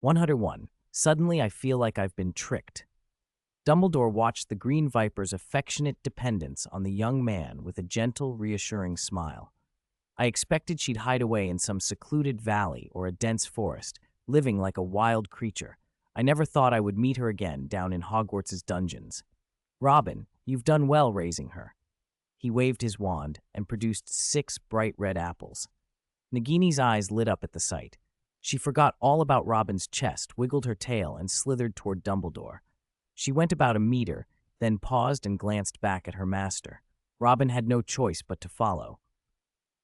101. Suddenly I feel like I've been tricked. Dumbledore watched the Green Viper's affectionate dependence on the young man with a gentle, reassuring smile. I expected she'd hide away in some secluded valley or a dense forest, living like a wild creature. I never thought I would meet her again down in Hogwarts' dungeons. Robin, you've done well raising her. He waved his wand and produced 6 bright red apples. Nagini's eyes lit up at the sight. She forgot all about Robin's chest, wiggled her tail, and slithered toward Dumbledore. She went about a meter, then paused and glanced back at her master. Robin had no choice but to follow.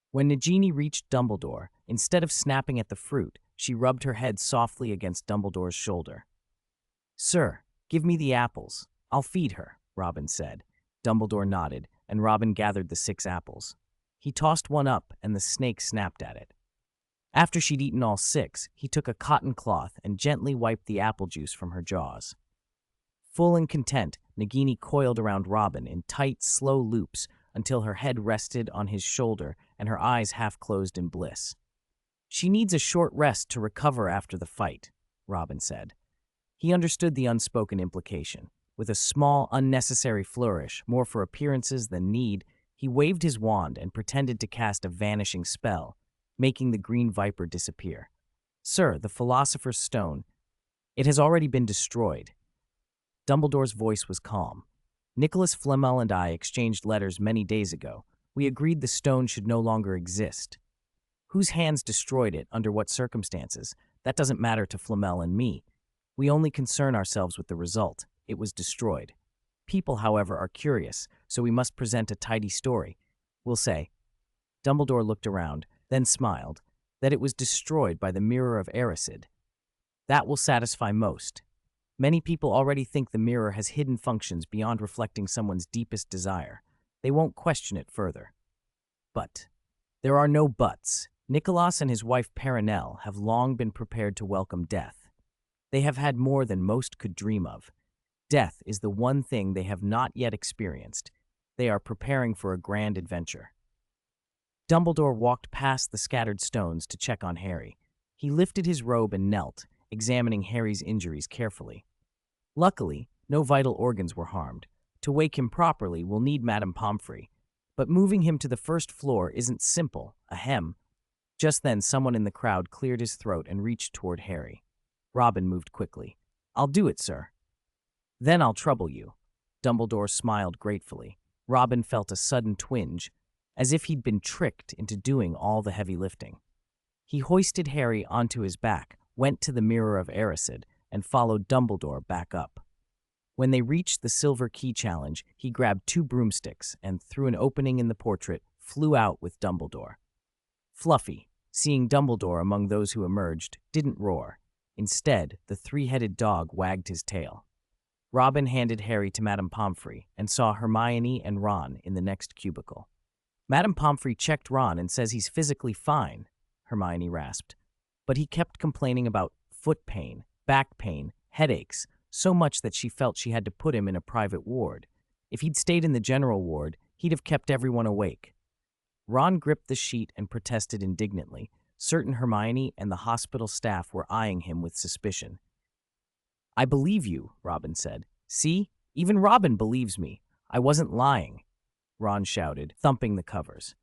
When Nagini reached Dumbledore, instead of snapping at the fruit, she rubbed her head softly against Dumbledore's shoulder. "Sir, give me the apples. I'll feed her," Robin said. Dumbledore nodded, and Robin gathered the 6 apples. He tossed one up, and the snake snapped at it. After she'd eaten all 6, he took a cotton cloth and gently wiped the apple juice from her jaws. Full and content, Nagini coiled around Robin in tight, slow loops until her head rested on his shoulder and her eyes half closed in bliss. "She needs a short rest to recover after the fight," Robin said. He understood the unspoken implication. With a small, unnecessary flourish, more for appearances than need, he waved his wand and pretended to cast a vanishing spell, making the Green Viper disappear. "Sir, the Philosopher's Stone. It has already been destroyed." Dumbledore's voice was calm. "Nicholas Flamel and I exchanged letters many days ago. We agreed the stone should no longer exist. Whose hands destroyed it, under what circumstances, that doesn't matter to Flamel and me. We only concern ourselves with the result. It was destroyed. People, however, are curious, so we must present a tidy story. We'll say," Dumbledore looked around, then smiled, "that it was destroyed by the Mirror of Erised. That will satisfy most. Many people already think the mirror has hidden functions beyond reflecting someone's deepest desire. They won't question it further. But there are no buts. Nicholas and his wife Perenelle have long been prepared to welcome death. They have had more than most could dream of. Death is the one thing they have not yet experienced. They are preparing for a grand adventure." Dumbledore walked past the scattered stones to check on Harry. He lifted his robe and knelt, examining Harry's injuries carefully. Luckily, no vital organs were harmed. To wake him properly, we'll need Madame Pomfrey. But moving him to the first floor isn't simple. Ahem. Just then, someone in the crowd cleared his throat and reached toward Harry. Robin moved quickly. "I'll do it, sir." "Then I'll trouble you." Dumbledore smiled gratefully. Robin felt a sudden twinge, as if he'd been tricked into doing all the heavy lifting. He hoisted Harry onto his back, went to the Mirror of Erised, and followed Dumbledore back up. When they reached the Silver Key Challenge, he grabbed 2 broomsticks and, through an opening in the portrait, flew out with Dumbledore. Fluffy, seeing Dumbledore among those who emerged, didn't roar. Instead, the 3-headed dog wagged his tail. Robin handed Harry to Madame Pomfrey and saw Hermione and Ron in the next cubicle. "Madame Pomfrey checked Ron and says he's physically fine," Hermione rasped. "But he kept complaining about foot pain, back pain, headaches, so much that she felt she had to put him in a private ward. If he'd stayed in the general ward, he'd have kept everyone awake." Ron gripped the sheet and protested indignantly. Certain Hermione and the hospital staff were eyeing him with suspicion. "I believe you," Robin said. "See? Even Robin believes me. I wasn't lying," Ron shouted, thumping the covers.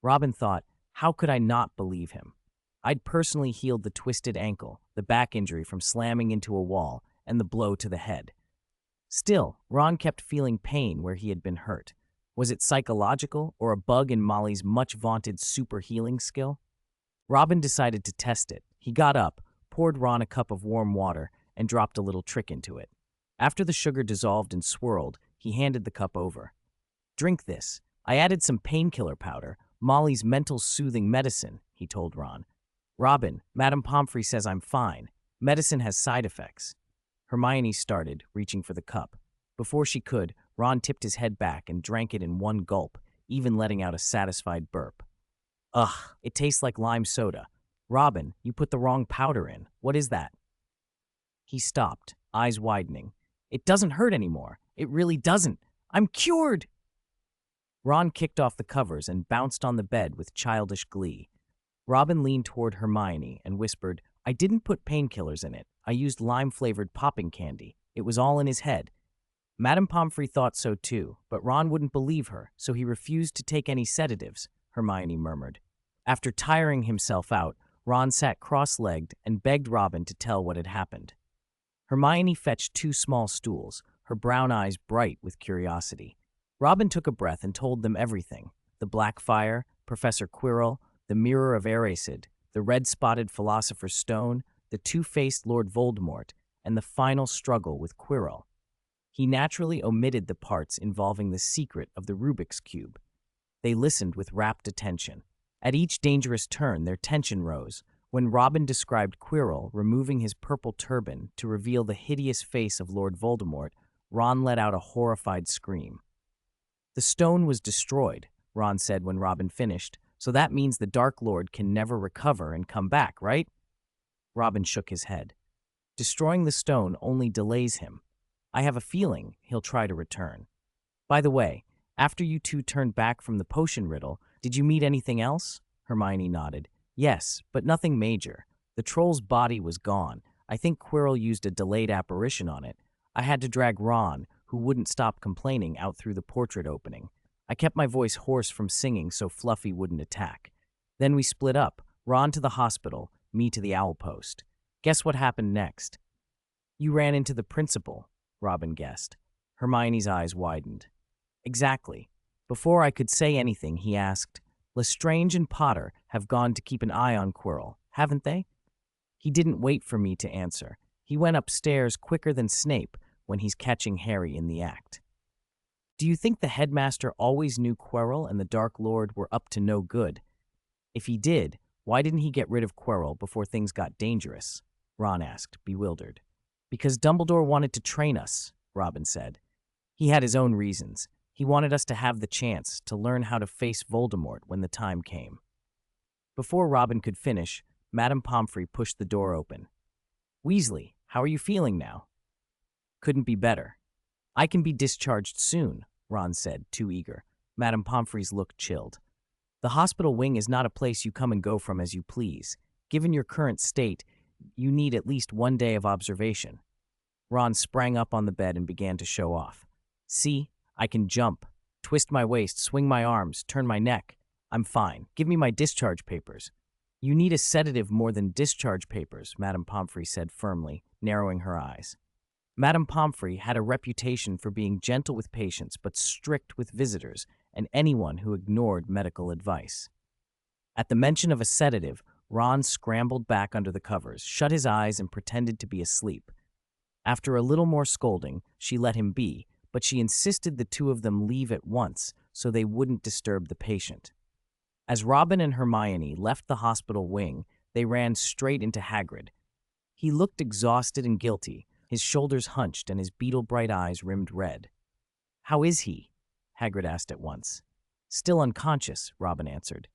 Robin thought, how could I not believe him? I'd personally healed the twisted ankle, the back injury from slamming into a wall, and the blow to the head. Still, Ron kept feeling pain where he had been hurt. Was it psychological or a bug in Molly's much-vaunted super healing skill? Robin decided to test it. He got up, poured Ron a cup of warm water, and dropped a little trick into it. After the sugar dissolved and swirled, he handed the cup over. "Drink this. I added some painkiller powder, Molly's mental soothing medicine," he told Ron. "Robin, Madame Pomfrey says I'm fine. Medicine has side effects." Hermione started, reaching for the cup. Before she could, Ron tipped his head back and drank it in one gulp, even letting out a satisfied burp. "Ugh, it tastes like lime soda. Robin, you put the wrong powder in. What is that?" He stopped, eyes widening. "It doesn't hurt anymore. It really doesn't. I'm cured!" Ron kicked off the covers and bounced on the bed with childish glee. Robin leaned toward Hermione and whispered, "I didn't put painkillers in it. I used lime-flavored popping candy. It was all in his head. Madame Pomfrey thought so too, but Ron wouldn't believe her, so he refused to take any sedatives, Hermione murmured. After tiring himself out, Ron sat cross-legged and begged Robin to tell what had happened. Hermione fetched 2 small stools, her brown eyes bright with curiosity. Robin took a breath and told them everything: the black fire, Professor Quirrell, the mirror of Eracid, the red-spotted Philosopher's Stone, the two-faced Lord Voldemort, and the final struggle with Quirrell. He naturally omitted the parts involving the secret of the Rubik's Cube. They listened with rapt attention. At each dangerous turn, their tension rose. When Robin described Quirrell removing his purple turban to reveal the hideous face of Lord Voldemort, Ron let out a horrified scream. "The stone was destroyed," Ron said when Robin finished, "so that means the Dark Lord can never recover and come back, right?" Robin shook his head. "Destroying the stone only delays him. I have a feeling he'll try to return. By the way, after you two turned back from the potion riddle, did you meet anything else?" Hermione nodded. "Yes, but nothing major. The troll's body was gone. I think Quirrell used a delayed apparition on it. I had to drag Ron, who wouldn't stop complaining, out through the portrait opening. I kept my voice hoarse from singing so Fluffy wouldn't attack. Then we split up, Ron to the hospital, me to the owl post. Guess what happened next?" "You ran into the principal," Robin guessed. Hermione's eyes widened. "Exactly. Before I could say anything, he asked, 'Lestrange and Potter have gone to keep an eye on Quirrell, haven't they?' He didn't wait for me to answer. He went upstairs quicker than Snape when he's catching Harry in the act." "Do you think the headmaster always knew Quirrell and the Dark Lord were up to no good? If he did, why didn't he get rid of Quirrell before things got dangerous?" Ron asked, bewildered. "Because Dumbledore wanted to train us," Robin said. "He had his own reasons. He wanted us to have the chance to learn how to face Voldemort when the time came." Before Robin could finish, Madame Pomfrey pushed the door open. "Weasley, how are you feeling now?" "Couldn't be better. I can be discharged soon," Ron said, too eager. Madame Pomfrey's look chilled. "The hospital wing is not a place you come and go from as you please. Given your current state, you need at least 1 day of observation." Ron sprang up on the bed and began to show off. "See? I can jump, twist my waist, swing my arms, turn my neck. I'm fine. Give me my discharge papers." "You need a sedative more than discharge papers," Madame Pomfrey said firmly, narrowing her eyes. Madame Pomfrey had a reputation for being gentle with patients but strict with visitors and anyone who ignored medical advice. At the mention of a sedative, Ron scrambled back under the covers, shut his eyes, and pretended to be asleep. After a little more scolding, she let him be, but she insisted the two of them leave at once so they wouldn't disturb the patient. As Robin and Hermione left the hospital wing, they ran straight into Hagrid. He looked exhausted and guilty, his shoulders hunched and his beetle-bright eyes rimmed red. "How is he?" Hagrid asked at once. "Still unconscious," Robin answered.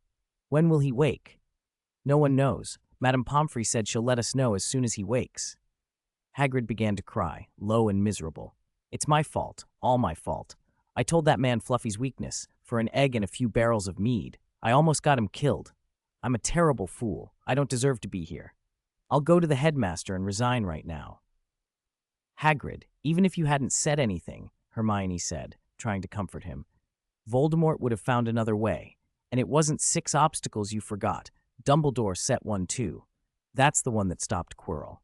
"When will he wake?" "No one knows. Madame Pomfrey said she'll let us know as soon as he wakes." Hagrid began to cry, low and miserable. "It's my fault, all my fault. I told that man Fluffy's weakness, for an egg and a few barrels of mead. I almost got him killed. I'm a terrible fool. I don't deserve to be here. I'll go to the headmaster and resign right now." "Hagrid, even if you hadn't said anything," Hermione said, trying to comfort him, "Voldemort would have found another way. And it wasn't 6 obstacles you forgot. Dumbledore set one too. That's the one that stopped Quirrell."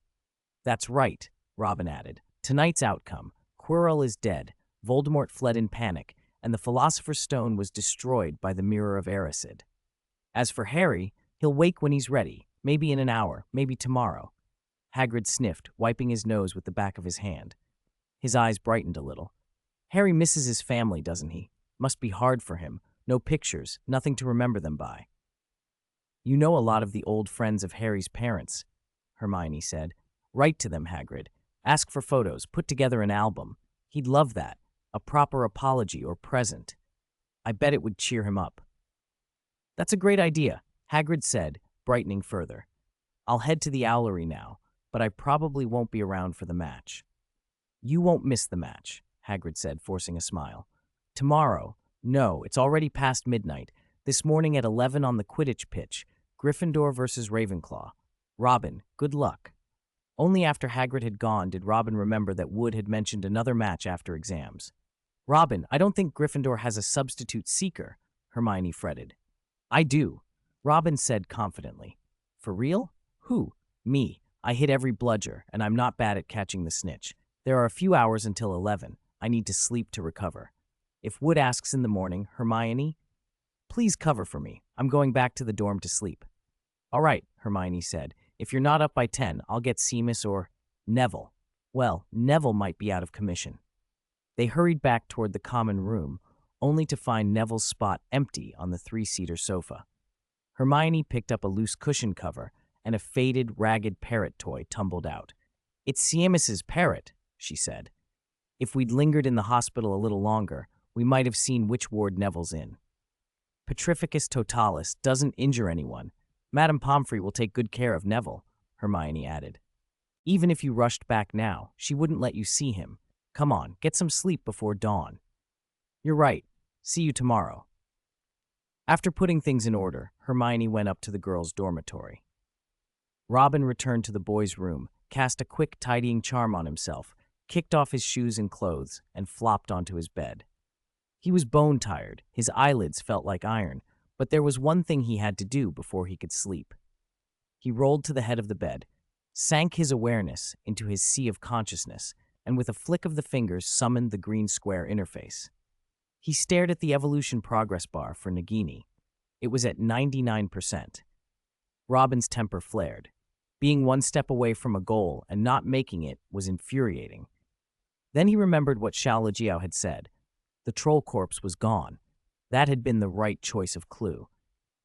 "That's right," Robin added. "Tonight's outcome. Quirrell is dead, Voldemort fled in panic, and the Philosopher's Stone was destroyed by the Mirror of Eracid. As for Harry, he'll wake when he's ready, maybe in an hour, maybe tomorrow." Hagrid sniffed, wiping his nose with the back of his hand. His eyes brightened a little. "Harry misses his family, doesn't he? Must be hard for him. No pictures, nothing to remember them by." "You know a lot of the old friends of Harry's parents," Hermione said. "Write to them, Hagrid. Ask for photos, put together an album. He'd love that, a proper apology or present. I bet it would cheer him up." "That's a great idea," Hagrid said, brightening further. "I'll head to the owlery now, but I probably won't be around for the match." "You won't miss the match," Hagrid said, forcing a smile. "Tomorrow? No, it's already past midnight. This morning at 11 on the Quidditch pitch, Gryffindor versus Ravenclaw. Robin, good luck." Only after Hagrid had gone did Robin remember that Wood had mentioned another match after exams. Robin, I don't think Gryffindor has a substitute seeker, Hermione fretted. I do, Robin said confidently. For real? Who? Me. I hit every bludger, and I'm not bad at catching the snitch. There are a few hours until 11. I need to sleep to recover. If Wood asks in the morning, Hermione, please cover for me. I'm going back to the dorm to sleep. All right, Hermione said. If you're not up by 10, I'll get Seamus or Neville. Well, Neville might be out of commission. They hurried back toward the common room, only to find Neville's spot empty on the three-seater sofa. Hermione picked up a loose cushion cover, and a faded, ragged parrot toy tumbled out. It's Seamus's parrot, she said. If we'd lingered in the hospital a little longer, we might have seen which ward Neville's in. Petrificus totalis doesn't injure anyone. Madame Pomfrey will take good care of Neville, Hermione added. Even if you rushed back now, she wouldn't let you see him. Come on, get some sleep before dawn. You're right. See you tomorrow. After putting things in order, Hermione went up to the girls' dormitory. Robin returned to the boys' room, cast a quick tidying charm on himself, kicked off his shoes and clothes, and flopped onto his bed. He was bone-tired, his eyelids felt like iron, but there was one thing he had to do before he could sleep. He rolled to the head of the bed, sank his awareness into his sea of consciousness, and with a flick of the fingers summoned the green square interface. He stared at the evolution progress bar for Nagini. It was at 99%. Robin's temper flared. Being one step away from a goal and not making it was infuriating. Then he remembered what Xiao had said. The troll corpse was gone. That had been the right choice of clue.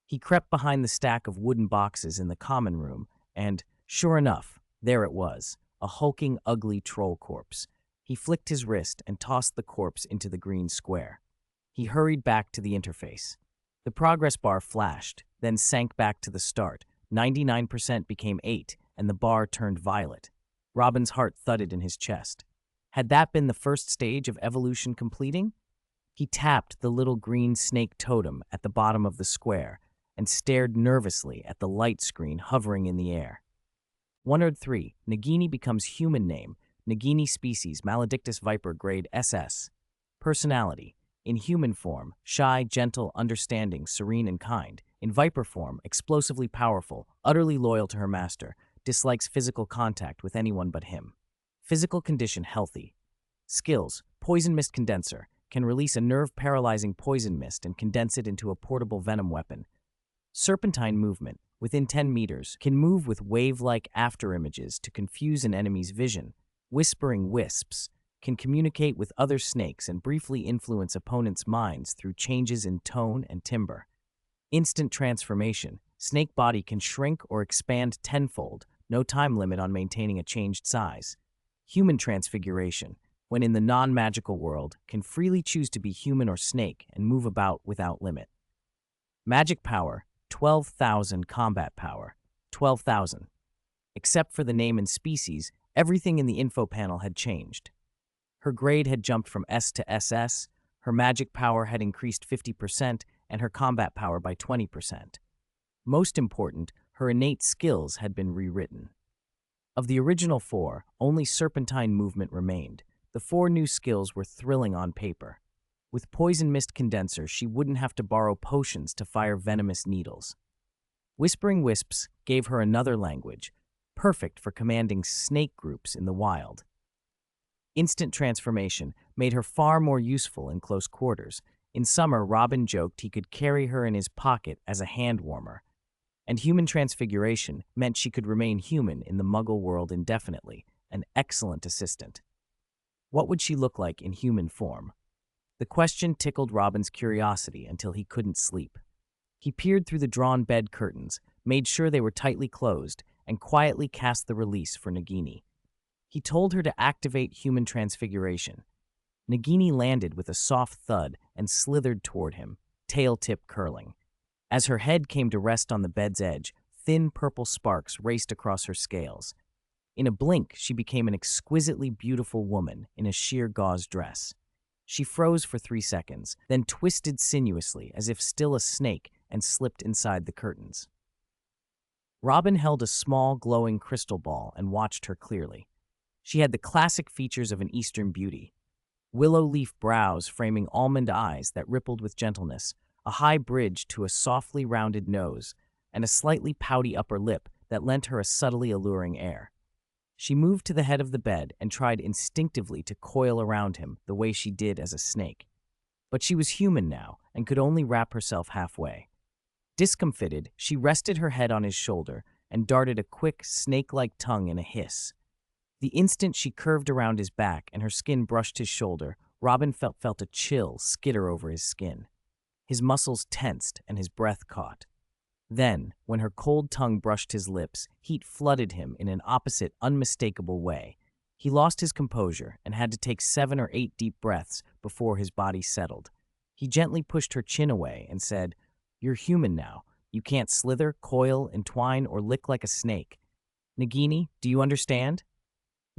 He crept behind the stack of wooden boxes in the common room, and, sure enough, there it was, a hulking, ugly troll corpse. He flicked his wrist and tossed the corpse into the green square. He hurried back to the interface. The progress bar flashed, then sank back to the start. 99% became 8, and the bar turned violet. Robin's heart thudded in his chest. Had that been the first stage of evolution completing? He tapped the little green snake totem at the bottom of the square and stared nervously at the light screen hovering in the air. 103. Nagini becomes human name. Nagini species, Maledictus viper grade SS. Personality. In human form, shy, gentle, understanding, serene, and kind. In viper form, explosively powerful, utterly loyal to her master, dislikes physical contact with anyone but him. Physical condition healthy. Skills, poison mist condenser, can release a nerve-paralyzing poison mist and condense it into a portable venom weapon. Serpentine movement, within 10 meters, can move with wave-like afterimages to confuse an enemy's vision. Whispering wisps, can communicate with other snakes and briefly influence opponents' minds through changes in tone and timbre. Instant transformation, snake body can shrink or expand tenfold, no time limit on maintaining a changed size. Human transfiguration, when in the non-magical world, can freely choose to be human or snake and move about without limit. Magic power, 12,000 combat power, 12,000. Except for the name and species, everything in the info panel had changed. Her grade had jumped from S to SS, her magic power had increased 50%, and her combat power by 20%. Most important, her innate skills had been rewritten. Of the original 4, only serpentine movement remained. The 4 new skills were thrilling on paper. With poison mist condenser, she wouldn't have to borrow potions to fire venomous needles. Whispering wisps gave her another language, perfect for commanding snake groups in the wild. Instant transformation made her far more useful in close quarters. In summer, Robin joked he could carry her in his pocket as a hand warmer. And human transfiguration meant she could remain human in the Muggle world indefinitely, an excellent assistant. What would she look like in human form? The question tickled Robin's curiosity until he couldn't sleep. He peered through the drawn bed curtains, made sure they were tightly closed, and quietly cast the release for Nagini. He told her to activate human transfiguration. Nagini landed with a soft thud and slithered toward him, tail tip curling. As her head came to rest on the bed's edge, thin purple sparks raced across her scales. In a blink, she became an exquisitely beautiful woman in a sheer gauze dress. She froze for 3 seconds, then twisted sinuously as if still a snake and slipped inside the curtains. Robin held a small, glowing crystal ball and watched her clearly. She had the classic features of an Eastern beauty: willow leaf brows framing almond eyes that rippled with gentleness, a high bridge to a softly rounded nose, and a slightly pouty upper lip that lent her a subtly alluring air. She moved to the head of the bed and tried instinctively to coil around him the way she did as a snake. But she was human now and could only wrap herself halfway. Discomfited, she rested her head on his shoulder and darted a quick, snake-like tongue in a hiss. The instant she curved around his back and her skin brushed his shoulder, Robin felt a chill skitter over his skin. His muscles tensed and his breath caught. Then, when her cold tongue brushed his lips, heat flooded him in an opposite, unmistakable way. He lost his composure and had to take 7 or 8 deep breaths before his body settled. He gently pushed her chin away and said, "You're human now. You can't slither, coil, entwine, or lick like a snake. Nagini, do you understand?"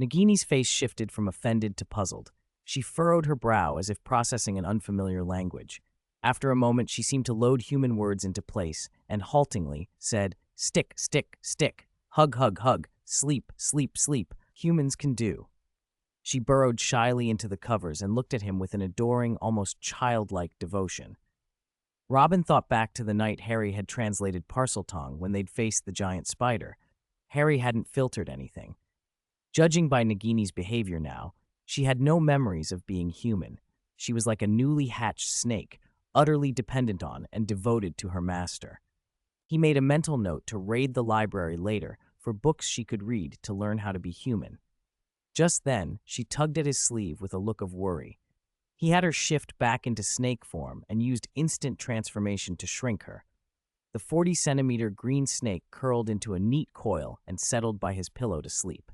Nagini's face shifted from offended to puzzled. She furrowed her brow as if processing an unfamiliar language. After a moment, she seemed to load human words into place and haltingly said, "Stick, stick, stick. Hug, hug, hug. Sleep, sleep, sleep. Humans can do." She burrowed shyly into the covers and looked at him with an adoring, almost childlike devotion. Robin thought back to the night Harry had translated Parseltongue when they'd faced the giant spider. Harry hadn't filtered anything. Judging by Nagini's behavior now, she had no memories of being human. She was like a newly hatched snake, utterly dependent on and devoted to her master. He made a mental note to raid the library later for books she could read to learn how to be human. Just then, she tugged at his sleeve with a look of worry. He had her shift back into snake form and used instant transformation to shrink her. The 40-centimeter green snake curled into a neat coil and settled by his pillow to sleep.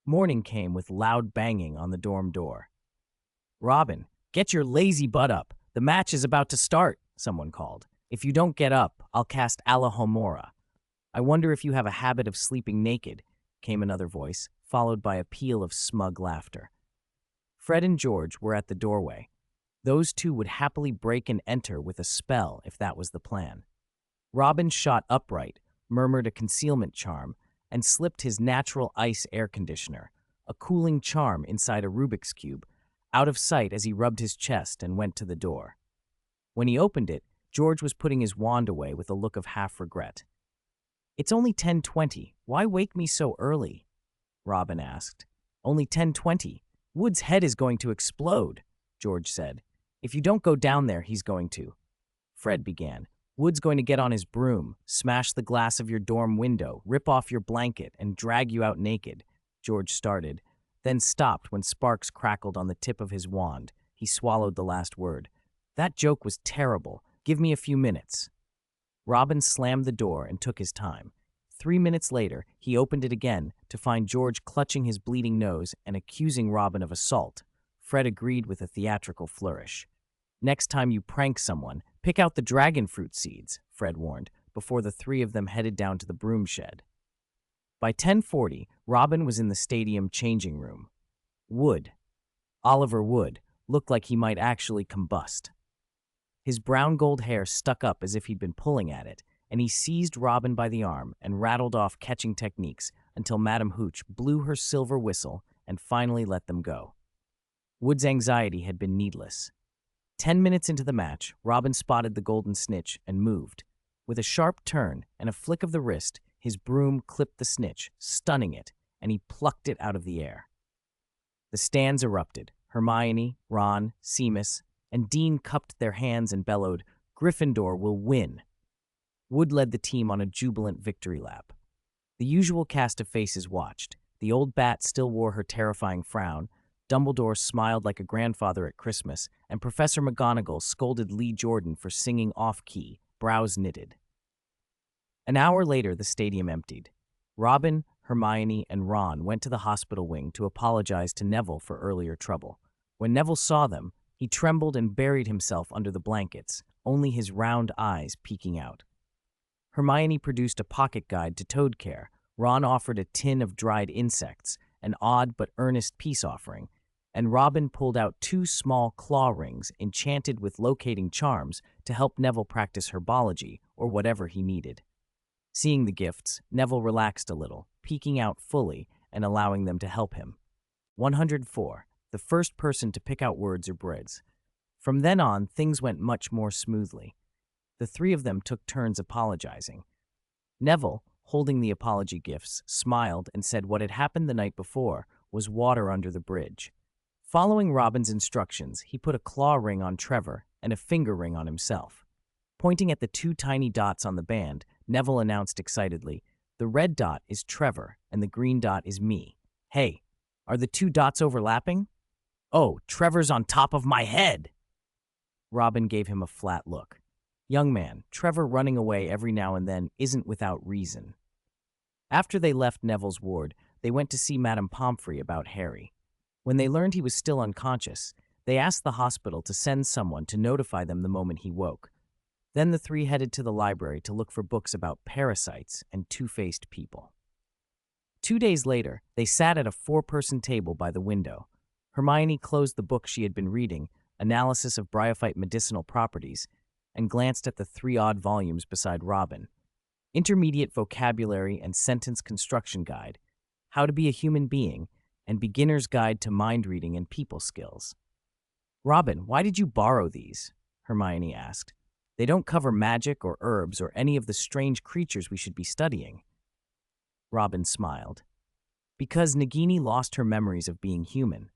Morning came with loud banging on the dorm door. "Robin, get your lazy butt up. The match is about to start," someone called. "If you don't get up, I'll cast Alahomora." "I wonder if you have a habit of sleeping naked," came another voice, followed by a peal of smug laughter. Fred and George were at the doorway. Those two would happily break and enter with a spell if that was the plan. Robin shot upright, murmured a concealment charm, and slipped his natural ice air conditioner, a cooling charm inside a Rubik's Cube, out of sight as he rubbed his chest and went to the door. When he opened it, George was putting his wand away with a look of half-regret. "It's only 10:20. Why wake me so early?" Robin asked. "Only 10:20. Wood's head is going to explode," George said. "If you don't go down there, he's going to." Fred began. "Wood's going to get on his broom, smash the glass of your dorm window, rip off your blanket, and drag you out naked," George started, then stopped when sparks crackled on the tip of his wand. He swallowed the last word. "That joke was terrible. Give me a few minutes." Robin slammed the door and took his time. 3 minutes later, he opened it again to find George clutching his bleeding nose and accusing Robin of assault. Fred agreed with a theatrical flourish. "Next time you prank someone, pick out the dragon fruit seeds," Fred warned, before the three of them headed down to the broom shed. By 10:40, Robin was in the stadium changing room. Wood, Oliver Wood, looked like he might actually combust. His brown-gold hair stuck up as if he'd been pulling at it, and he seized Robin by the arm and rattled off catching techniques until Madame Hooch blew her silver whistle and finally let them go. Wood's anxiety had been needless. 10 minutes into the match, Robin spotted the golden snitch and moved. With a sharp turn and a flick of the wrist, his broom clipped the snitch, stunning it, and he plucked it out of the air. The stands erupted. Hermione, Ron, Seamus, and Dean cupped their hands and bellowed, "Gryffindor will win." Wood led the team on a jubilant victory lap. The usual cast of faces watched. The old bat still wore her terrifying frown, Dumbledore smiled like a grandfather at Christmas, and Professor McGonagall scolded Lee Jordan for singing off-key, brows knitted. An hour later, the stadium emptied. Robin, Hermione, and Ron went to the hospital wing to apologize to Neville for earlier trouble. When Neville saw them, he trembled and buried himself under the blankets, only his round eyes peeking out. Hermione produced a pocket guide to toad care. Ron offered a tin of dried insects, an odd but earnest peace offering, and Robin pulled out 2 small claw rings enchanted with locating charms to help Neville practice herbology or whatever he needed. Seeing the gifts, Neville relaxed a little, peeking out fully and allowing them to help him. 104. The first person to pick out words or breads. From then on, things went much more smoothly. The three of them took turns apologizing. Neville, holding the apology gifts, smiled and said what had happened the night before was water under the bridge. Following Robin's instructions, he put a claw ring on Trevor and a finger ring on himself. Pointing at the two tiny dots on the band, Neville announced excitedly, "The red dot is Trevor and the green dot is me. Hey, are the two dots overlapping? Oh, Trevor's on top of my head!" Robin gave him a flat look. "Young man, Trevor running away every now and then isn't without reason." After they left Neville's ward, they went to see Madame Pomfrey about Harry. When they learned he was still unconscious, they asked the hospital to send someone to notify them the moment he woke. Then the three headed to the library to look for books about parasites and two-faced people. 2 days later, they sat at a four-person table by the window. Hermione closed the book she had been reading, Analysis of Bryophyte Medicinal Properties, and glanced at the three odd volumes beside Robin. Intermediate Vocabulary and Sentence Construction Guide, How to Be a Human Being, and Beginner's Guide to Mind Reading and People Skills. "Robin, why did you borrow these?" Hermione asked. "They don't cover magic or herbs or any of the strange creatures we should be studying." Robin smiled. "Because Nagini lost her memories of being human.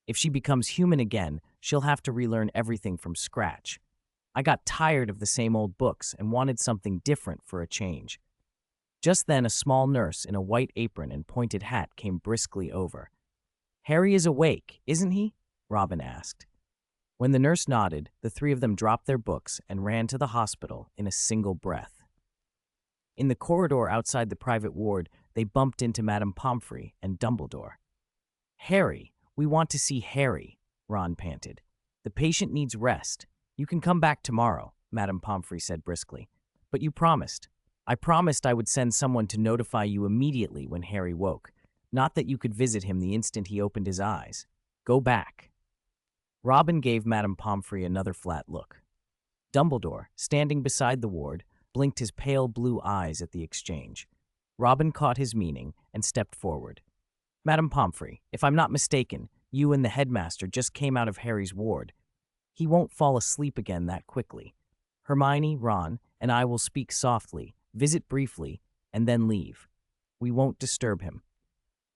If she becomes human again, she'll have to relearn everything from scratch. I got tired of the same old books and wanted something different for a change." Just then, a small nurse in a white apron and pointed hat came briskly over. "Harry is awake, isn't he?" Robin asked. When the nurse nodded, the three of them dropped their books and ran to the hospital in a single breath. In the corridor outside the private ward, they bumped into Madame Pomfrey and Dumbledore. "Harry, we want to see Harry," Ron panted. "The patient needs rest. You can come back tomorrow," Madame Pomfrey said briskly. "But you promised." "I promised I would send someone to notify you immediately when Harry woke, not that you could visit him the instant he opened his eyes. Go back." Robin gave Madame Pomfrey another flat look. Dumbledore, standing beside the ward, blinked his pale blue eyes at the exchange. Robin caught his meaning and stepped forward. "Madame Pomfrey, if I'm not mistaken, you and the headmaster just came out of Harry's ward. He won't fall asleep again that quickly. Hermione, Ron, and I will speak softly, visit briefly, and then leave. We won't disturb him."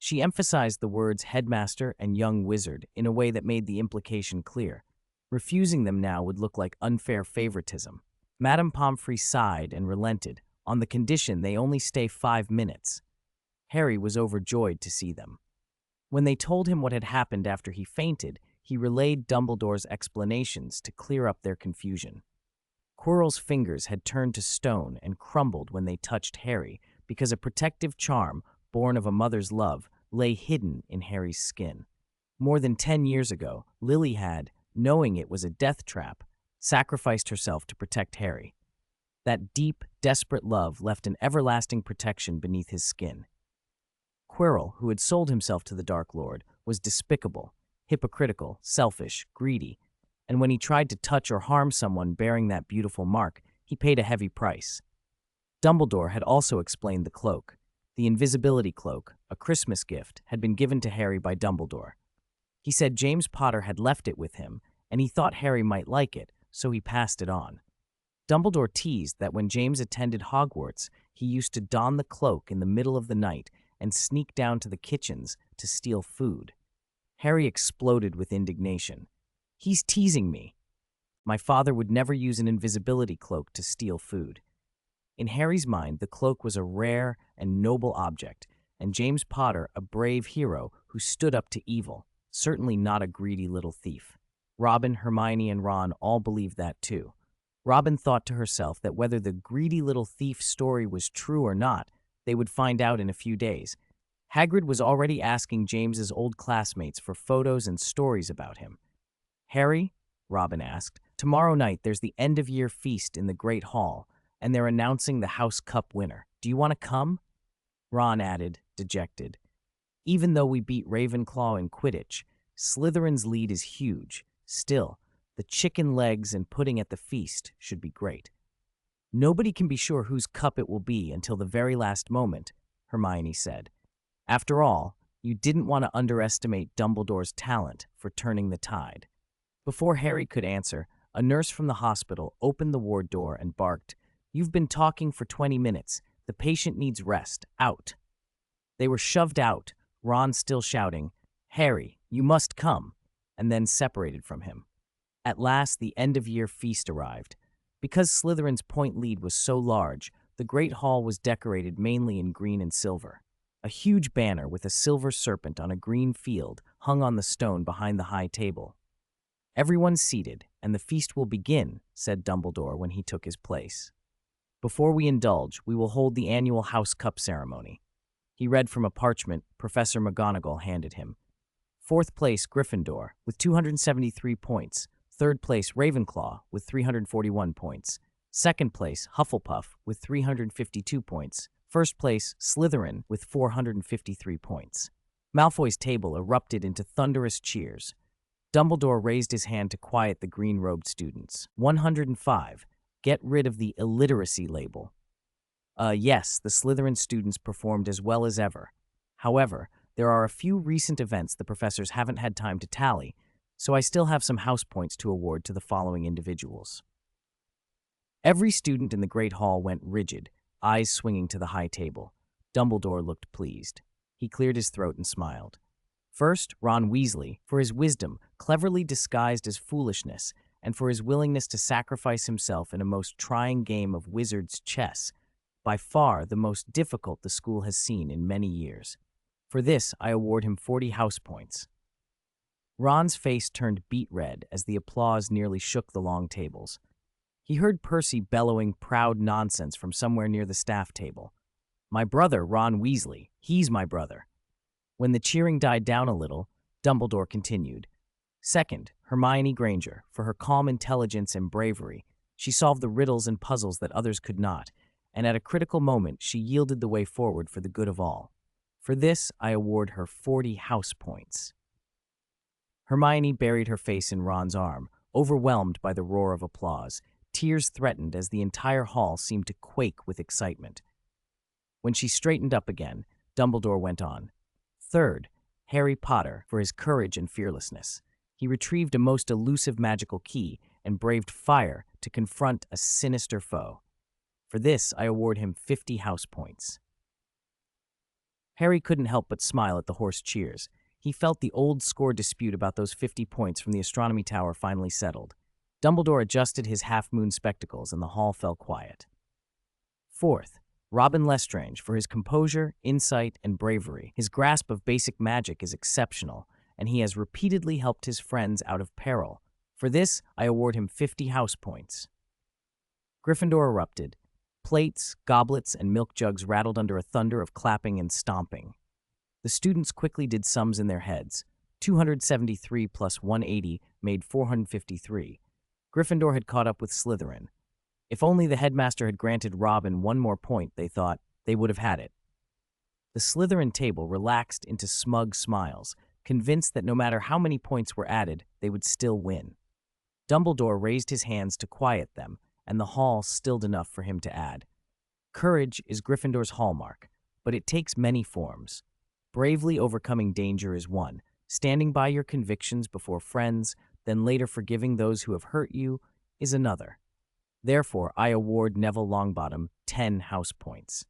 She emphasized the words headmaster and young wizard in a way that made the implication clear. Refusing them now would look like unfair favoritism. Madame Pomfrey sighed and relented, on the condition they only stay 5 minutes. Harry was overjoyed to see them. When they told him what had happened after he fainted, he relayed Dumbledore's explanations to clear up their confusion. Quirrell's fingers had turned to stone and crumbled when they touched Harry because a protective charm, born of a mother's love, lay hidden in Harry's skin. More than 10 years ago, Lily had, knowing it was a death trap, sacrificed herself to protect Harry. That deep, desperate love left an everlasting protection beneath his skin. Quirrell, who had sold himself to the Dark Lord, was despicable, hypocritical, selfish, greedy, and when he tried to touch or harm someone bearing that beautiful mark, he paid a heavy price. Dumbledore had also explained the cloak. The invisibility cloak, a Christmas gift, had been given to Harry by Dumbledore. He said James Potter had left it with him, and he thought Harry might like it, so he passed it on. Dumbledore teased that when James attended Hogwarts, he used to don the cloak in the middle of the night and sneak down to the kitchens to steal food. Harry exploded with indignation. "He's teasing me. My father would never use an invisibility cloak to steal food." In Harry's mind, the cloak was a rare and noble object, and James Potter a brave hero who stood up to evil, certainly not a greedy little thief. Robin, Hermione, and Ron all believed that too. Robin thought to herself that whether the greedy little thief story was true or not, they would find out in a few days. Hagrid was already asking James's old classmates for photos and stories about him. "Harry," Robin asked, "tomorrow night there's the end-of-year feast in the Great Hall, and they're announcing the House Cup winner. Do you want to come?" Ron added, dejected, "Even though we beat Ravenclaw in Quidditch, Slytherin's lead is huge. Still, the chicken legs and pudding at the feast should be great." Nobody can be sure whose cup it will be until the very last moment, Hermione said. After all, you didn't want to underestimate Dumbledore's talent for turning the tide. Before Harry could answer, a nurse from the hospital opened the ward door and barked, "You've been talking for 20 minutes. The patient needs rest. Out." They were shoved out, Ron still shouting, "Harry, you must come," and then separated from him. At last, the end-of-year feast arrived. Because Slytherin's point lead was so large, the Great Hall was decorated mainly in green and silver. A huge banner with a silver serpent on a green field hung on the stone behind the high table. "Everyone's seated, and the feast will begin," said Dumbledore when he took his place. "Before we indulge, we will hold the annual House Cup ceremony." He read from a parchment Professor McGonagall handed him. Fourth place, Gryffindor, with 273 points. Third place, Ravenclaw, with 341 points. Second place, Hufflepuff, with 352 points. First place, Slytherin, with 453 points. Malfoy's table erupted into thunderous cheers. Dumbledore raised his hand to quiet the green-robed students. 105. Get rid of the illiteracy label. Yes, the Slytherin students performed as well as ever. However, there are a few recent events the professors haven't had time to tally, so I still have some house points to award to the following individuals. Every student in the Great Hall went rigid, eyes swinging to the high table. Dumbledore looked pleased. He cleared his throat and smiled. First, Ron Weasley, for his wisdom, cleverly disguised as foolishness, and for his willingness to sacrifice himself in a most trying game of wizard's chess, by far the most difficult the school has seen in many years. For this, I award him 40 house points. Ron's face turned beet red as the applause nearly shook the long tables. He heard Percy bellowing proud nonsense from somewhere near the staff table. "My brother, Ron Weasley. He's my brother." When the cheering died down a little, Dumbledore continued. Second, Hermione Granger, for her calm intelligence and bravery. She solved the riddles and puzzles that others could not, and at a critical moment she yielded the way forward for the good of all. For this, I award her 40 house points. Hermione buried her face in Ron's arm, overwhelmed by the roar of applause. Tears threatened as the entire hall seemed to quake with excitement. When she straightened up again, Dumbledore went on. Third, Harry Potter, for his courage and fearlessness. He retrieved a most elusive magical key and braved fire to confront a sinister foe. For this, I award him 50 house points. Harry couldn't help but smile at the hoarse cheers. He felt the old score dispute about those 50 points from the astronomy tower finally settled. Dumbledore adjusted his half-moon spectacles and the hall fell quiet. Fourth, Robin Lestrange, for his composure, insight, and bravery. His grasp of basic magic is exceptional, and he has repeatedly helped his friends out of peril. For this, I award him 50 house points. Gryffindor erupted. Plates, goblets, and milk jugs rattled under a thunder of clapping and stomping. The students quickly did sums in their heads. 273 plus 180 made 453. Gryffindor had caught up with Slytherin. If only the headmaster had granted Robin one more point, they thought, they would have had it. The Slytherin table relaxed into smug smiles, convinced that no matter how many points were added, they would still win. Dumbledore raised his hands to quiet them, and the hall stilled enough for him to add. Courage is Gryffindor's hallmark, but it takes many forms. Bravely overcoming danger is one, standing by your convictions before friends, then later forgiving those who have hurt you, is another. Therefore, I award Neville Longbottom 10 house points.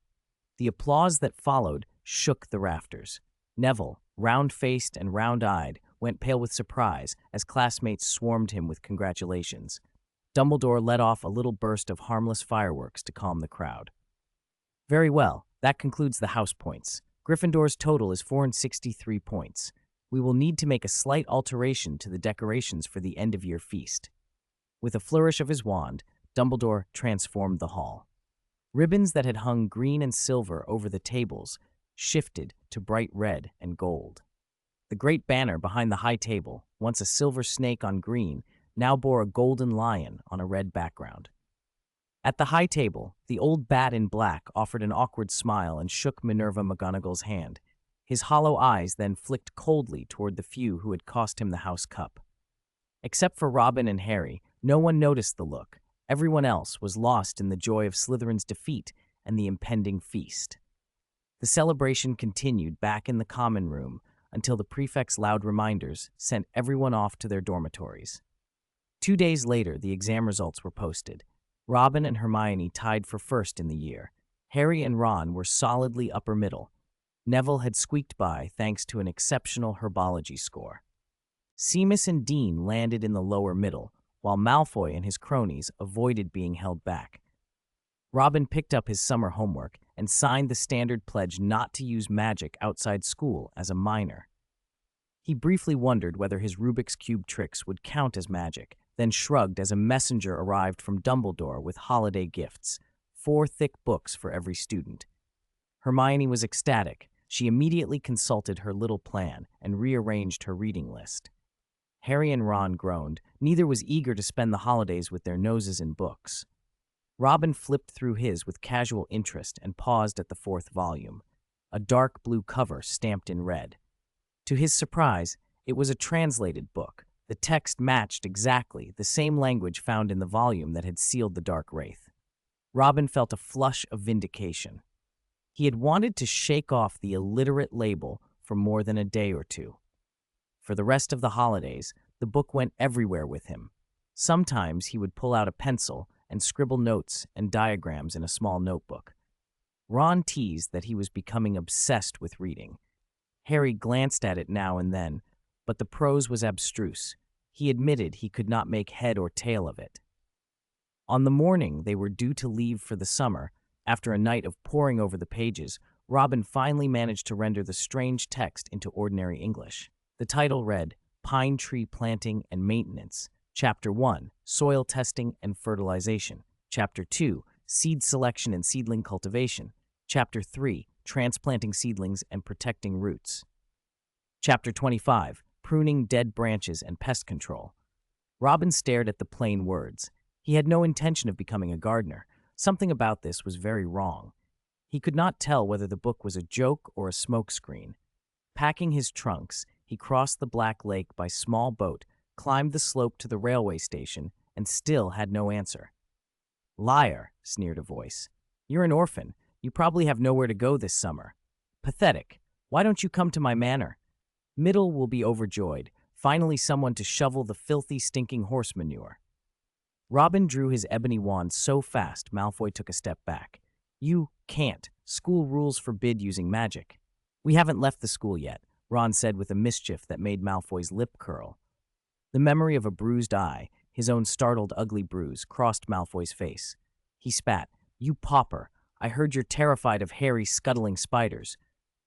The applause that followed shook the rafters. Neville, round-faced and round-eyed, went pale with surprise as classmates swarmed him with congratulations. Dumbledore let off a little burst of harmless fireworks to calm the crowd. Very well, that concludes the house points. Gryffindor's total is 463 points. We will need to make a slight alteration to the decorations for the end-of-year feast. With a flourish of his wand, Dumbledore transformed the hall. Ribbons that had hung green and silver over the tables shifted to bright red and gold. The great banner behind the high table, once a silver snake on green, now bore a golden lion on a red background. At the high table, the old bat in black offered an awkward smile and shook Minerva McGonagall's hand. His hollow eyes then flicked coldly toward the few who had cost him the house cup. Except for Robin and Harry, no one noticed the look, Everyone else was lost in the joy of Slytherin's defeat and the impending feast. The celebration continued back in the common room until the prefect's loud reminders sent everyone off to their dormitories. 2 days later, the exam results were posted. Robin and Hermione tied for first in the year. Harry and Ron were solidly upper middle. Neville had squeaked by thanks to an exceptional herbology score. Seamus and Dean landed in the lower middle, while Malfoy and his cronies avoided being held back. Robin picked up his summer homework and signed the standard pledge not to use magic outside school as a minor. He briefly wondered whether his Rubik's Cube tricks would count as magic, then shrugged as a messenger arrived from Dumbledore with holiday gifts, 4 thick books for every student. Hermione was ecstatic. She immediately consulted her little plan and rearranged her reading list. Harry and Ron groaned. Neither was eager to spend the holidays with their noses in books. Robin flipped through his with casual interest and paused at the 4th volume, a dark blue cover stamped in red. To his surprise, it was a translated book. The text matched exactly the same language found in the volume that had sealed the Dark Wraith. Robin felt a flush of vindication. He had wanted to shake off the illiterate label for more than a day or two. For the rest of the holidays, the book went everywhere with him. Sometimes he would pull out a pencil and scribble notes and diagrams in a small notebook. Ron teased that he was becoming obsessed with reading. Harry glanced at it now and then, but the prose was abstruse. He admitted he could not make head or tail of it. On the morning they were due to leave for the summer, after a night of poring over the pages, Robin finally managed to render the strange text into ordinary English. The title read, Pine Tree Planting and Maintenance. Chapter 1, Soil Testing and Fertilization. Chapter 2, Seed Selection and Seedling Cultivation. Chapter 3, Transplanting Seedlings and Protecting Roots. Chapter 25, Pruning Dead Branches and Pest Control. Robin stared at the plain words. He had no intention of becoming a gardener. Something about this was very wrong. He could not tell whether the book was a joke or a smokescreen. Packing his trunks, he crossed the Black Lake by small boat, climbed the slope to the railway station, and still had no answer. Liar, sneered a voice. You're an orphan. You probably have nowhere to go this summer. Pathetic. Why don't you come to my manor? Middle will be overjoyed. Finally someone to shovel the filthy, stinking horse manure. Robin drew his ebony wand so fast Malfoy took a step back. You can't. School rules forbid using magic. We haven't left the school yet, Ron said with a mischief that made Malfoy's lip curl. The memory of a bruised eye, his own startled ugly bruise, crossed Malfoy's face. He spat. You pauper. I heard you're terrified of Harry scuttling spiders.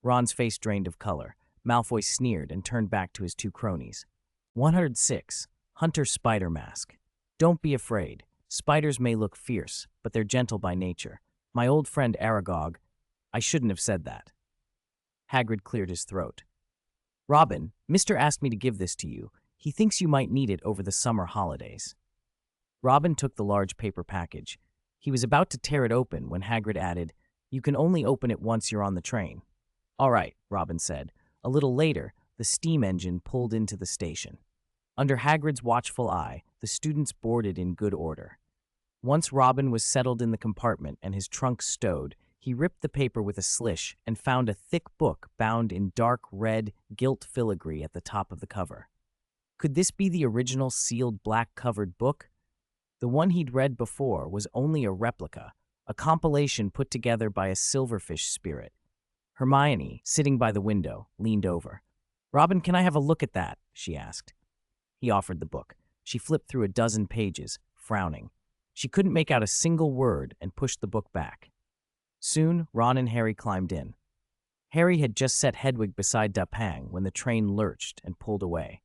Ron's face drained of color. Malfoy sneered and turned back to his 2 cronies. 106. Hunter Spider Mask. Don't be afraid. Spiders may look fierce, but they're gentle by nature. My old friend Aragog. I shouldn't have said that. Hagrid cleared his throat. Robin, Mr. asked me to give this to you. He thinks you might need it over the summer holidays. Robin took the large paper package. He was about to tear it open when Hagrid added, You can only open it once you're on the train. All right, Robin said. A little later, the steam engine pulled into the station. Under Hagrid's watchful eye, the students boarded in good order. Once Robin was settled in the compartment and his trunk stowed, he ripped the paper with a slish and found a thick book bound in dark red gilt filigree at the top of the cover. Could this be the original sealed black-covered book? The one he'd read before was only a replica, a compilation put together by a silverfish spirit. Hermione, sitting by the window, leaned over. Robin, can I have a look at that? She asked. He offered the book. She flipped through a dozen pages, frowning. She couldn't make out a single word and pushed the book back. Soon, Ron and Harry climbed in. Harry had just set Hedwig beside Dapang when the train lurched and pulled away.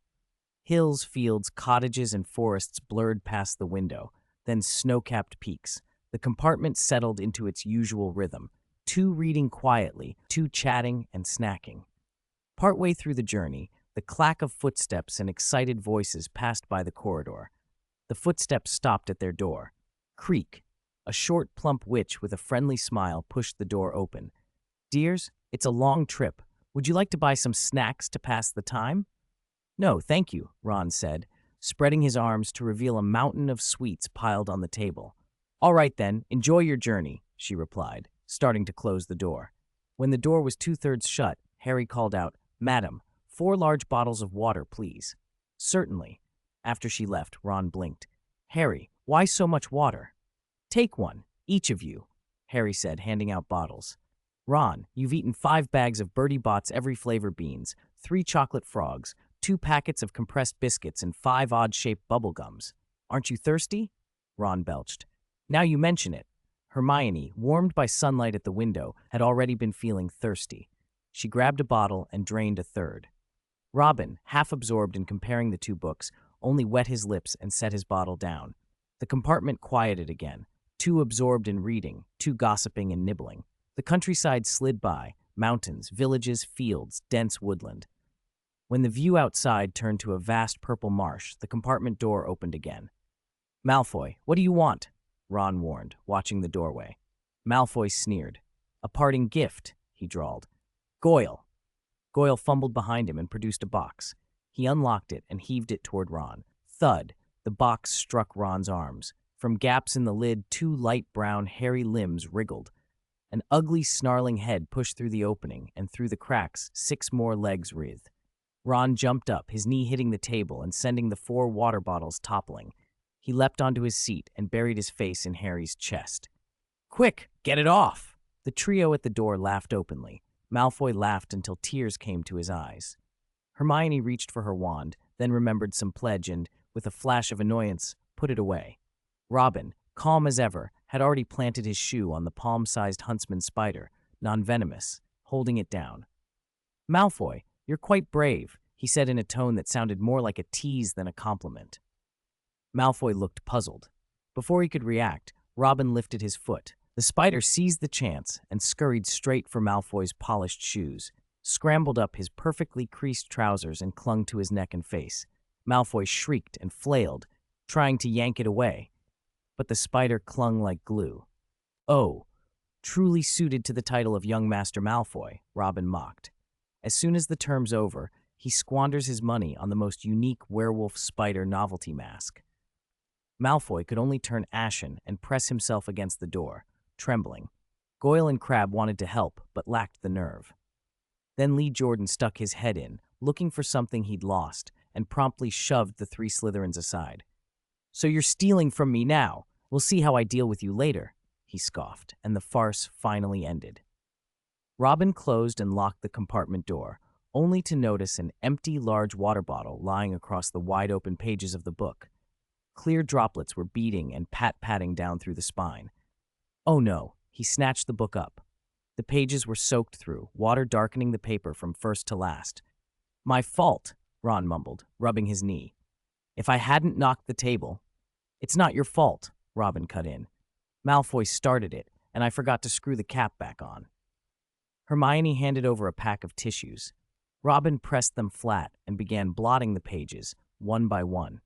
Hills, fields, cottages, and forests blurred past the window, then snow-capped peaks. The compartment settled into its usual rhythm, 2 reading quietly, 2 chatting and snacking. Partway through the journey, the clack of footsteps and excited voices passed by the corridor. The footsteps stopped at their door. Creak. A short, plump witch with a friendly smile pushed the door open. Dears, it's a long trip. Would you like to buy some snacks to pass the time? No, thank you, Ron said, spreading his arms to reveal a mountain of sweets piled on the table. All right then, enjoy your journey, she replied, starting to close the door. When the door was two-thirds shut, Harry called out, Madam, 4 large bottles of water, please. Certainly. After she left, Ron blinked. Harry, why so much water? Take one, each of you, Harry said, handing out bottles. Ron, you've eaten 5 bags of Bertie Bott's every flavor beans, 3 chocolate frogs, 2 packets of compressed biscuits, and 5 odd-shaped bubble gums. Aren't you thirsty? Ron belched. Now you mention it. Hermione, warmed by sunlight at the window, had already been feeling thirsty. She grabbed a bottle and drained a third. Robin, half absorbed in comparing the 2 books, only wet his lips and set his bottle down. The compartment quieted again, 2 absorbed in reading, 2 gossiping and nibbling. The countryside slid by, mountains, villages, fields, dense woodland. When the view outside turned to a vast purple marsh, the compartment door opened again. Malfoy, what do you want? Ron warned, watching the doorway. Malfoy sneered. A parting gift, he drawled. Goyle. Goyle fumbled behind him and produced a box. He unlocked it and heaved it toward Ron. Thud, the box struck Ron's arms. From gaps in the lid, 2 light brown, hairy limbs wriggled. An ugly, snarling head pushed through the opening, and through the cracks, 6 more legs writhed. Ron jumped up, his knee hitting the table and sending the 4 water bottles toppling. He leapt onto his seat and buried his face in Harry's chest. Quick, get it off! The trio at the door laughed openly. Malfoy laughed until tears came to his eyes. Hermione reached for her wand, then remembered some pledge and, with a flash of annoyance, put it away. Robin, calm as ever, had already planted his shoe on the palm-sized huntsman spider, non-venomous, holding it down. Malfoy, you're quite brave, he said in a tone that sounded more like a tease than a compliment. Malfoy looked puzzled. Before he could react, Robin lifted his foot. The spider seized the chance and scurried straight for Malfoy's polished shoes, scrambled up his perfectly creased trousers and clung to his neck and face. Malfoy shrieked and flailed, trying to yank it away, but the spider clung like glue. Oh, truly suited to the title of Young Master Malfoy, Robin mocked. As soon as the term's over, he squanders his money on the most unique werewolf spider novelty mask. Malfoy could only turn ashen and press himself against the door, trembling. Goyle and Crabbe wanted to help, but lacked the nerve. Then Lee Jordan stuck his head in, looking for something he'd lost, and promptly shoved the 3 Slytherins aside. So you're stealing from me now. We'll see how I deal with you later, he scoffed, and the farce finally ended. Robin closed and locked the compartment door, only to notice an empty large water bottle lying across the wide-open pages of the book. Clear droplets were beating and pat-patting down through the spine. Oh no, he snatched the book up. The pages were soaked through, water darkening the paper from first to last. My fault, Ron mumbled, rubbing his knee. If I hadn't knocked the table. It's not your fault, Robin cut in. Malfoy started it, and I forgot to screw the cap back on. Hermione handed over a pack of tissues. Robin pressed them flat and began blotting the pages, one by one.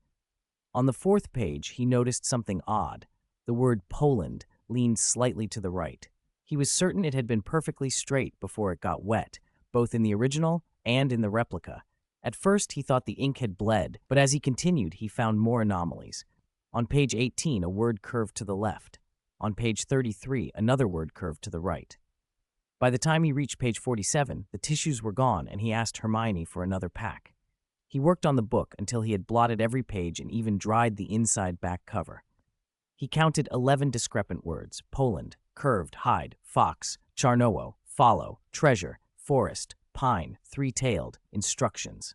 On the 4th page, he noticed something odd. The word Poland leaned slightly to the right. He was certain it had been perfectly straight before it got wet, both in the original and in the replica. At first, he thought the ink had bled, but as he continued, he found more anomalies. On page 18, a word curved to the left. On page 33, another word curved to the right. By the time he reached page 47, the tissues were gone, and he asked Hermione for another pack. He worked on the book until he had blotted every page and even dried the inside back cover. He counted 11 discrepant words: Poland, curved, hide, fox, charnowo, follow, treasure, forest, pine, 3-tailed, instructions.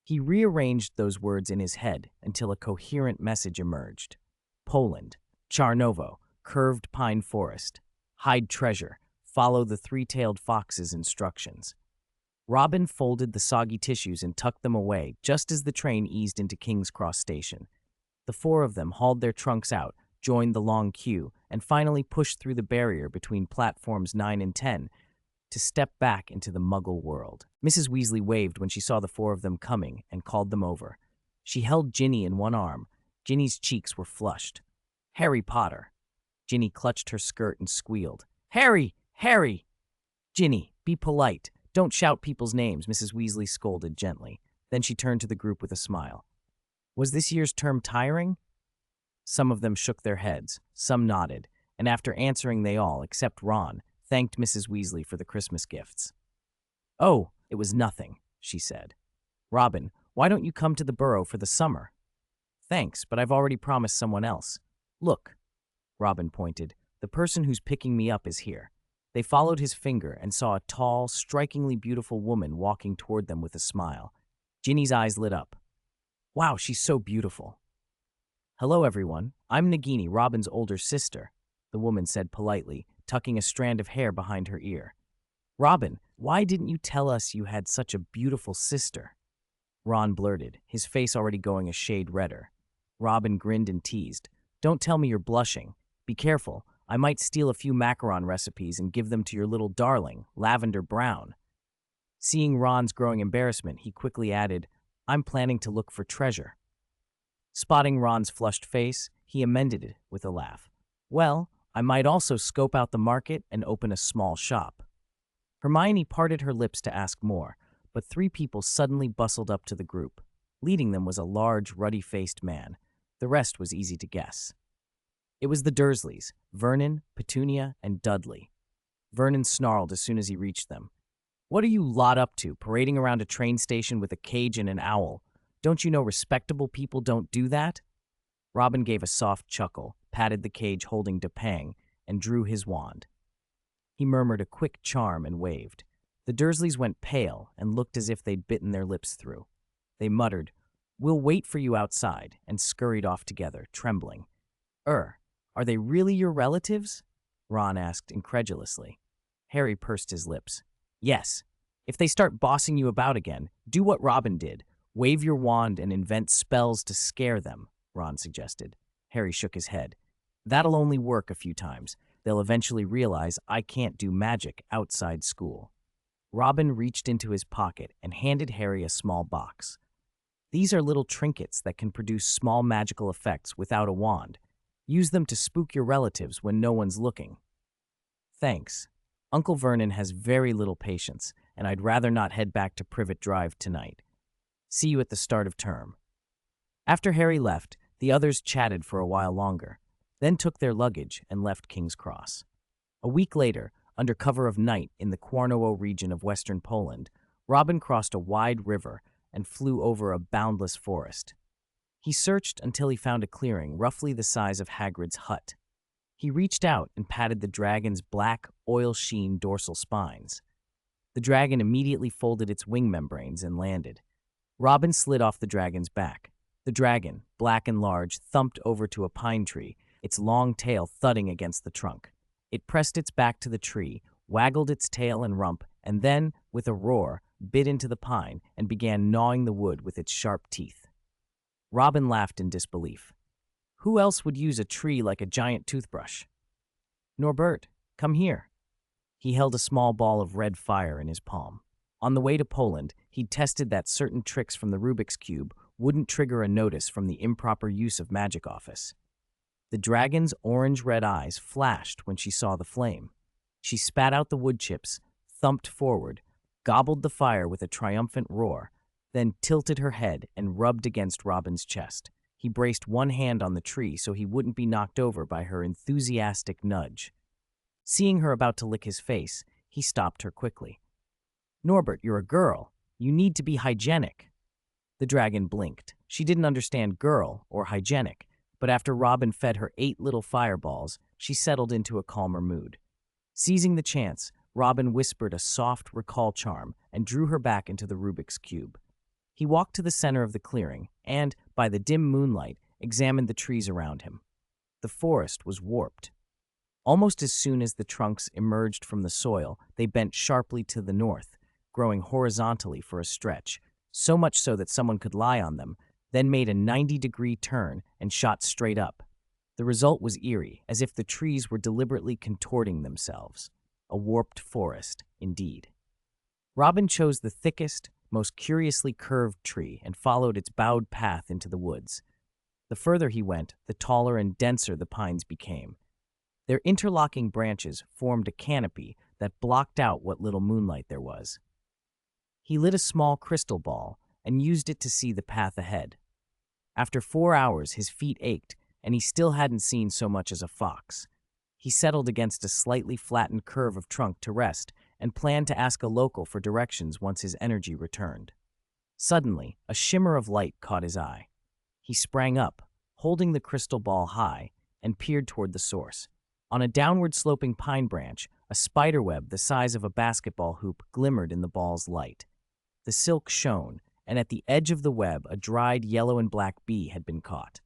He rearranged those words in his head until a coherent message emerged. Poland, Charnovo, curved pine forest, hide treasure, follow the 3-tailed fox's instructions. Robin folded the soggy tissues and tucked them away just as the train eased into King's Cross Station. The 4 of them hauled their trunks out, joined the long queue, and finally pushed through the barrier between platforms 9 and 10 to step back into the Muggle world. Mrs. Weasley waved when she saw the 4 of them coming and called them over. She held Ginny in one arm. Ginny's cheeks were flushed. Harry Potter. Ginny clutched her skirt and squealed. Harry! Harry! Ginny, be polite. Don't shout people's names, Mrs. Weasley scolded gently. Then she turned to the group with a smile. Was this year's term tiring? Some of them shook their heads, some nodded, and after answering they all, except Ron, thanked Mrs. Weasley for the Christmas gifts. "Oh, it was nothing," she said. "Robin, why don't you come to the Burrow for the summer?" "Thanks, but I've already promised someone else. Look," Robin pointed, "the person who's picking me up is here." They followed his finger and saw a tall, strikingly beautiful woman walking toward them with a smile. Ginny's eyes lit up. "Wow, she's so beautiful." "Hello, everyone. I'm Nagini, Robin's older sister," the woman said politely, tucking a strand of hair behind her ear. "Robin, why didn't you tell us you had such a beautiful sister?" Ron blurted, his face already going a shade redder. Robin grinned and teased. "Don't tell me you're blushing. Be careful. I might steal a few macaron recipes and give them to your little darling, Lavender Brown." Seeing Ron's growing embarrassment, he quickly added, "I'm planning to look for treasure." Spotting Ron's flushed face, he amended it with a laugh. "Well, I might also scope out the market and open a small shop." Hermione parted her lips to ask more, but three people suddenly bustled up to the group. Leading them was a large, ruddy-faced man. The rest was easy to guess. It was the Dursleys, Vernon, Petunia, and Dudley. Vernon snarled as soon as he reached them. "What are you lot up to, parading around a train station with a cage and an owl? Don't you know respectable people don't do that?" Robin gave a soft chuckle, patted the cage holding Dupang, and drew his wand. He murmured a quick charm and waved. The Dursleys went pale and looked as if they'd bitten their lips through. They muttered, "We'll wait for you outside," and scurried off together, trembling. Are they really your relatives?" Ron asked incredulously. Harry pursed his lips. "Yes. If they start bossing you about again, do what Robin did. Wave your wand and invent spells to scare them," Ron suggested. Harry shook his head. "That'll only work a few times. They'll eventually realize I can't do magic outside school." Robin reached into his pocket and handed Harry a small box. "These are little trinkets that can produce small magical effects without a wand. Use them to spook your relatives when no one's looking." "Thanks. Uncle Vernon has very little patience, and I'd rather not head back to Privet Drive tonight. See you at the start of term." After Harry left, the others chatted for a while longer, then took their luggage and left King's Cross. A week later, under cover of night in the Quarnowo region of western Poland, Robin crossed a wide river and flew over a boundless forest. He searched until he found a clearing roughly the size of Hagrid's hut. He reached out and patted the dragon's black, oil-sheen dorsal spines. The dragon immediately folded its wing membranes and landed. Robin slid off the dragon's back. The dragon, black and large, thumped over to a pine tree, its long tail thudding against the trunk. It pressed its back to the tree, waggled its tail and rump, and then, with a roar, bit into the pine and began gnawing the wood with its sharp teeth. Robin laughed in disbelief. Who else would use a tree like a giant toothbrush? "Norbert, come here." He held a small ball of red fire in his palm. On the way to Poland, he'd tested that certain tricks from the Rubik's Cube wouldn't trigger a notice from the improper use of Magic Office. The dragon's orange-red eyes flashed when she saw the flame. She spat out the wood chips, thumped forward, gobbled the fire with a triumphant roar, then tilted her head and rubbed against Robin's chest. He braced one hand on the tree so he wouldn't be knocked over by her enthusiastic nudge. Seeing her about to lick his face, he stopped her quickly. "Norbert, you're a girl. You need to be hygienic." The dragon blinked. She didn't understand girl or hygienic, but after Robin fed her 8 little fireballs, she settled into a calmer mood. Seizing the chance, Robin whispered a soft recall charm and drew her back into the Rubik's Cube. He walked to the center of the clearing and, by the dim moonlight, examined the trees around him. The forest was warped. Almost as soon as the trunks emerged from the soil, they bent sharply to the north, growing horizontally for a stretch, so much so that someone could lie on them, then made a 90-degree turn and shot straight up. The result was eerie, as if the trees were deliberately contorting themselves. A warped forest, indeed. Robin chose the thickest, most curiously curved tree and followed its bowed path into the woods. The further he went, the taller and denser the pines became. Their interlocking branches formed a canopy that blocked out what little moonlight there was. He lit a small crystal ball and used it to see the path ahead. After 4 hours, his feet ached, and he still hadn't seen so much as a fox. He settled against a slightly flattened curve of trunk to rest and planned to ask a local for directions once his energy returned. Suddenly, a shimmer of light caught his eye. He sprang up, holding the crystal ball high, and peered toward the source. On a downward-sloping pine branch, a spiderweb the size of a basketball hoop glimmered in the ball's light. The silk shone, and at the edge of the web a dried yellow and black bee had been caught.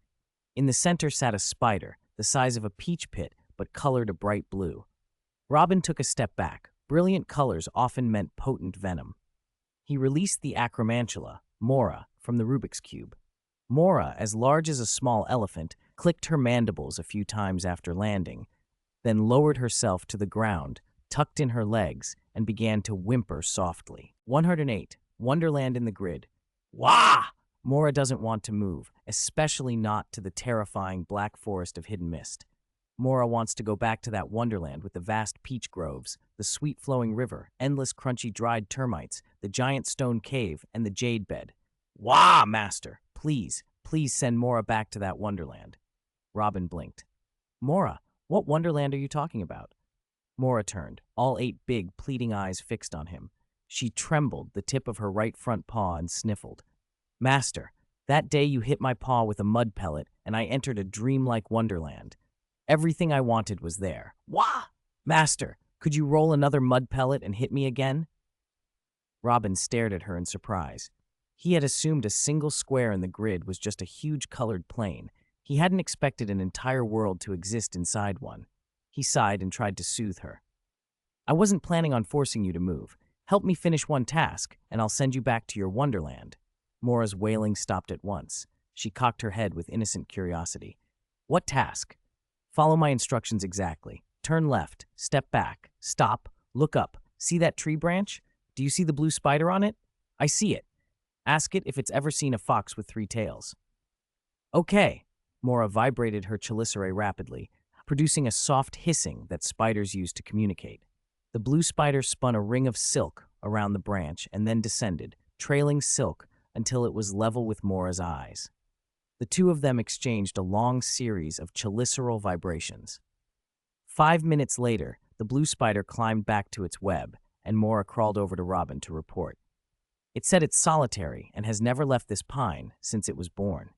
In the center sat a spider, the size of a peach pit but colored a bright blue. Robin took a step back. Brilliant colors often meant potent venom. He released the acromantula, Mora, from the Rubik's Cube. Mora, as large as a small elephant, clicked her mandibles a few times after landing, then lowered herself to the ground, tucked in her legs, and began to whimper softly. 108. Wonderland in the grid. Wah! Mora doesn't want to move, especially not to the terrifying black forest of hidden mist. Mora wants to go back to that wonderland with the vast peach groves, the sweet flowing river, endless crunchy dried termites, the giant stone cave, and the jade bed. Wah, master! Please, please send Mora back to that wonderland. Robin blinked. Mora, what wonderland are you talking about? Mora turned, all 8 big, pleading eyes fixed on him. She trembled the tip of her right front paw and sniffled. Master, that day you hit my paw with a mud pellet, and I entered a dreamlike wonderland. Everything I wanted was there. Wah! Master, could you roll another mud pellet and hit me again? Robin stared at her in surprise. He had assumed a single square in the grid was just a huge colored plane. He hadn't expected an entire world to exist inside one. He sighed and tried to soothe her. I wasn't planning on forcing you to move. Help me finish one task, and I'll send you back to your wonderland. Mora's wailing stopped at once. She cocked her head with innocent curiosity. What task? Follow my instructions exactly. Turn left, step back, stop, look up. See that tree branch? Do you see the blue spider on it? I see it. Ask it if it's ever seen a fox with 3 tails. Okay. Mora vibrated her chelicerae rapidly, producing a soft hissing that spiders use to communicate. The blue spider spun a ring of silk around the branch and then descended, trailing silk until it was level with Mora's eyes. The two of them exchanged a long series of cheliceral vibrations. 5 minutes later, the blue spider climbed back to its web, and Mora crawled over to Robin to report. It said it's solitary and has never left this pine since it was born.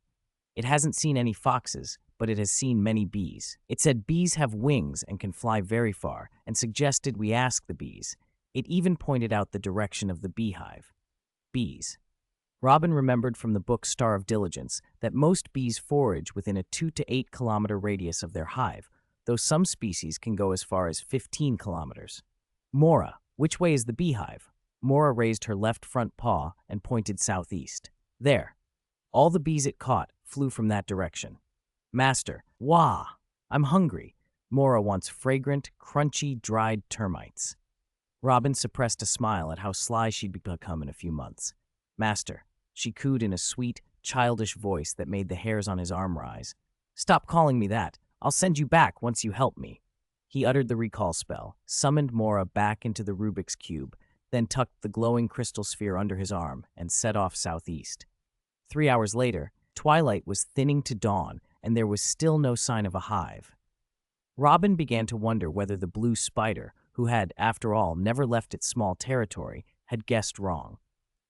It hasn't seen any foxes, but it has seen many bees. It said bees have wings and can fly very far, and suggested we ask the bees. It even pointed out the direction of the beehive. Bees. Robin remembered from the book Star of Diligence that most bees forage within a 2 to 8 kilometer radius of their hive, though some species can go as far as 15 kilometers. Mora, which way is the beehive? Mora raised her left front paw and pointed southeast. There. All the bees it caught flew from that direction. Master, wah! I'm hungry. Mora wants fragrant, crunchy, dried termites. Robin suppressed a smile at how sly she'd become in a few months. Master, she cooed in a sweet, childish voice that made the hairs on his arm rise. Stop calling me that. I'll send you back once you help me. He uttered the recall spell, summoned Mora back into the Rubik's Cube, then tucked the glowing crystal sphere under his arm and set off southeast. 3 hours later, twilight was thinning to dawn, and there was still no sign of a hive. Robin began to wonder whether the blue spider, who had, after all, never left its small territory, had guessed wrong.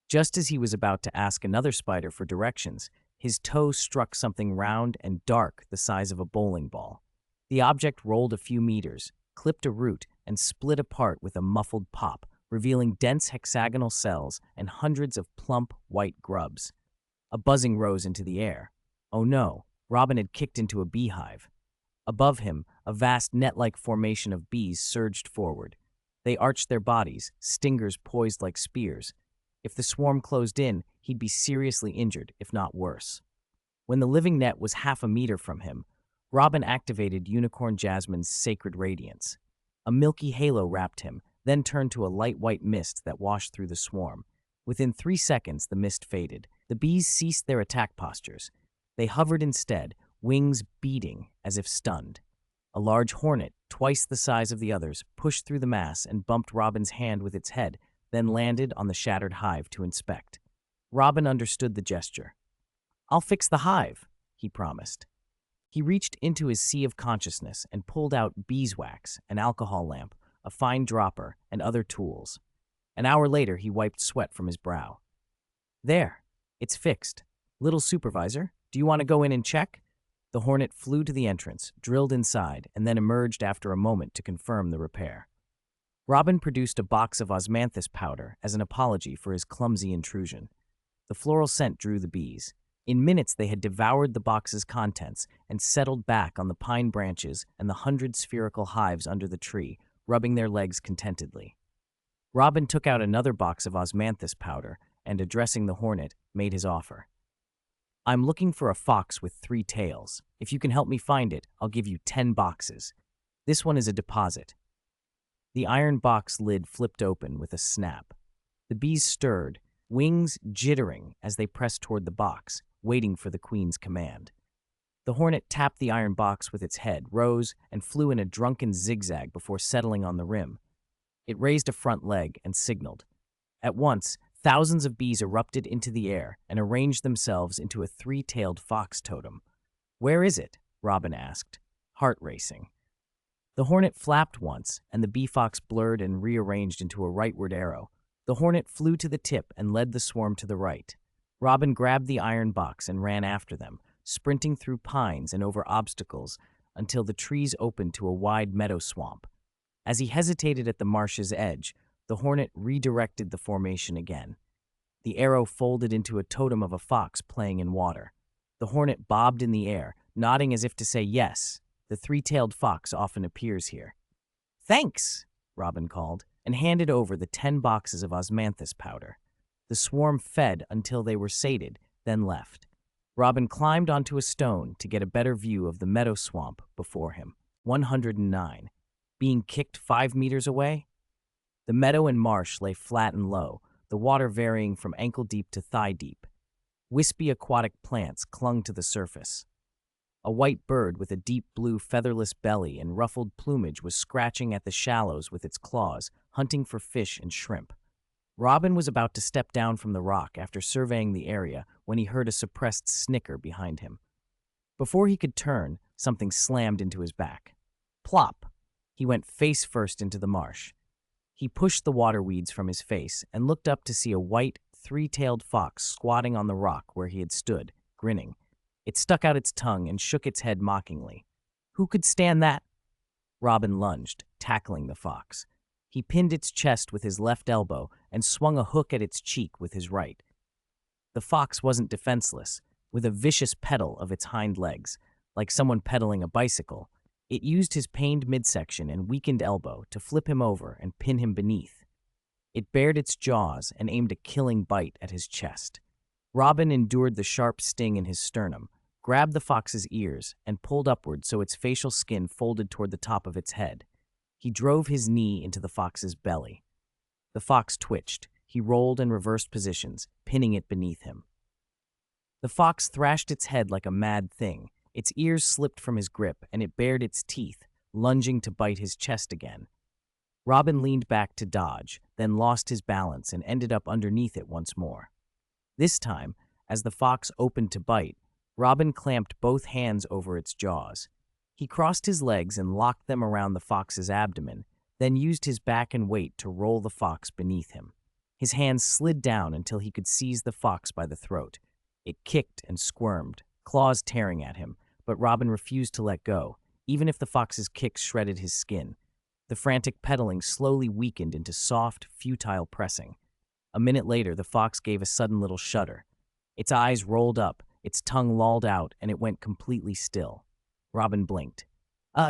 Just as he was about to ask another spider for directions, his toe struck something round and dark the size of a bowling ball. The object rolled a few meters, clipped a root, and split apart with a muffled pop, revealing dense hexagonal cells and hundreds of plump, white grubs. A buzzing rose into the air. Oh no, Robin had kicked into a beehive. Above him, a vast net-like formation of bees surged forward. They arched their bodies, stingers poised like spears. If the swarm closed in, he'd be seriously injured, if not worse. When the living net was half a meter from him, Robin activated Unicorn Jasmine's sacred radiance. A milky halo wrapped him, then turned to a light white mist that washed through the swarm. Within 3 seconds, the mist faded. The bees ceased their attack postures. They hovered instead, wings beating as if stunned. A large hornet, twice the size of the others, pushed through the mass and bumped Robin's hand with its head, then landed on the shattered hive to inspect. Robin understood the gesture. I'll fix the hive, he promised. He reached into his sea of consciousness and pulled out beeswax, an alcohol lamp, a fine dropper, and other tools. An hour later, he wiped sweat from his brow. There, it's fixed. Little supervisor, do you want to go in and check? The hornet flew to the entrance, drilled inside, and then emerged after a moment to confirm the repair. Robin produced a box of osmanthus powder as an apology for his clumsy intrusion. The floral scent drew the bees. In minutes, they had devoured the box's contents and settled back on the pine branches and the 100 spherical hives under the tree, rubbing their legs contentedly. Robin took out another box of osmanthus powder and, addressing the hornet, made his offer. I'm looking for a fox with 3 tails. If you can help me find it, I'll give you 10 boxes. This one is a deposit. The iron box lid flipped open with a snap. The bees stirred, wings jittering as they pressed toward the box, waiting for the queen's command. The hornet tapped the iron box with its head, rose, and flew in a drunken zigzag before settling on the rim. It raised a front leg and signaled. At once, thousands of bees erupted into the air and arranged themselves into a 3-tailed fox totem. Where is it? Robin asked, heart racing. The hornet flapped once, and the bee fox blurred and rearranged into a rightward arrow. The hornet flew to the tip and led the swarm to the right. Robin grabbed the iron box and ran after them, sprinting through pines and over obstacles until the trees opened to a wide meadow swamp. As he hesitated at the marsh's edge, the hornet redirected the formation again. The arrow folded into a totem of a fox playing in water. The hornet bobbed in the air, nodding as if to say yes. The 3-tailed fox often appears here. Thanks, Robin called, and handed over the 10 boxes of osmanthus powder. The swarm fed until they were sated, then left. Robin climbed onto a stone to get a better view of the meadow swamp before him. 109. Being kicked 5 meters away? The meadow and marsh lay flat and low, the water varying from ankle-deep to thigh-deep. Wispy aquatic plants clung to the surface. A white bird with a deep blue featherless belly and ruffled plumage was scratching at the shallows with its claws, hunting for fish and shrimp. Robin was about to step down from the rock after surveying the area when he heard a suppressed snicker behind him. Before he could turn, something slammed into his back. Plop! He went face first into the marsh. He pushed the water weeds from his face and looked up to see a white, 3-tailed fox squatting on the rock where he had stood, grinning. It stuck out its tongue and shook its head mockingly. Who could stand that? Robin lunged, tackling the fox. He pinned its chest with his left elbow and swung a hook at its cheek with his right. The fox wasn't defenseless. With a vicious pedal of its hind legs, like someone pedaling a bicycle, it used his pained midsection and weakened elbow to flip him over and pin him beneath. It bared its jaws and aimed a killing bite at his chest. Robin endured the sharp sting in his sternum, grabbed the fox's ears, and pulled upward so its facial skin folded toward the top of its head. He drove his knee into the fox's belly. The fox twitched. He rolled and reversed positions, pinning it beneath him. The fox thrashed its head like a mad thing. Its ears slipped from his grip, and it bared its teeth, lunging to bite his chest again. Robin leaned back to dodge, then lost his balance and ended up underneath it once more. This time, as the fox opened to bite, Robin clamped both hands over its jaws. He crossed his legs and locked them around the fox's abdomen, then used his back and weight to roll the fox beneath him. His hands slid down until he could seize the fox by the throat. It kicked and squirmed, claws tearing at him, but Robin refused to let go, even if the fox's kicks shredded his skin. The frantic pedaling slowly weakened into soft, futile pressing. A minute later, the fox gave a sudden little shudder. Its eyes rolled up, its tongue lolled out, and it went completely still. Robin blinked.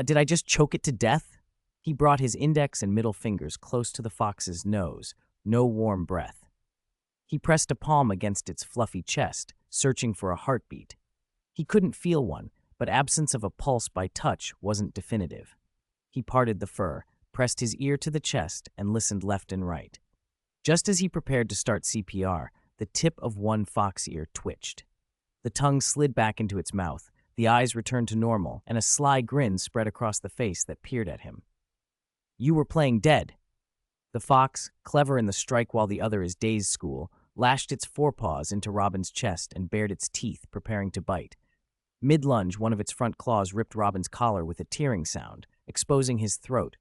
Did I just choke it to death? He brought his index and middle fingers close to the fox's nose. No warm breath. He pressed a palm against its fluffy chest, searching for a heartbeat. He couldn't feel one, but absence of a pulse by touch wasn't definitive. He parted the fur, pressed his ear to the chest, and listened left and right. Just as he prepared to start CPR, the tip of one fox ear twitched. The tongue slid back into its mouth, the eyes returned to normal, and a sly grin spread across the face that peered at him. You were playing dead. The fox, clever in the strike while the other is dazed school, lashed its forepaws into Robin's chest and bared its teeth, preparing to bite. Mid-lunge, one of its front claws ripped Robin's collar with a tearing sound, exposing his throat,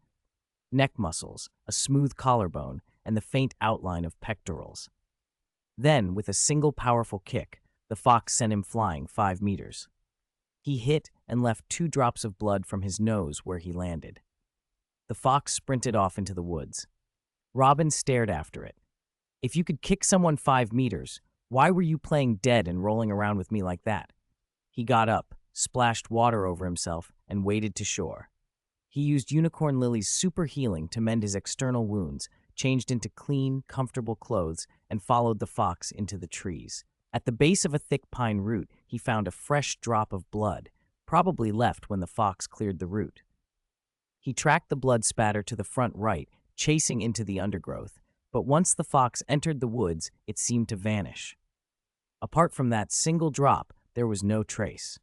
neck muscles, a smooth collarbone, and the faint outline of pectorals. Then, with a single powerful kick, the fox sent him flying 5 meters. He hit and left 2 drops of blood from his nose where he landed. The fox sprinted off into the woods. Robin stared after it. If you could kick someone 5 meters, why were you playing dead and rolling around with me like that? He got up, splashed water over himself, and waded to shore. He used Unicorn Lily's super healing to mend his external wounds, changed into clean, comfortable clothes, and followed the fox into the trees. At the base of a thick pine root, he found a fresh drop of blood, probably left when the fox cleared the root. He tracked the blood spatter to the front right, chasing into the undergrowth, but once the fox entered the woods, it seemed to vanish. Apart from that single drop, there was no trace.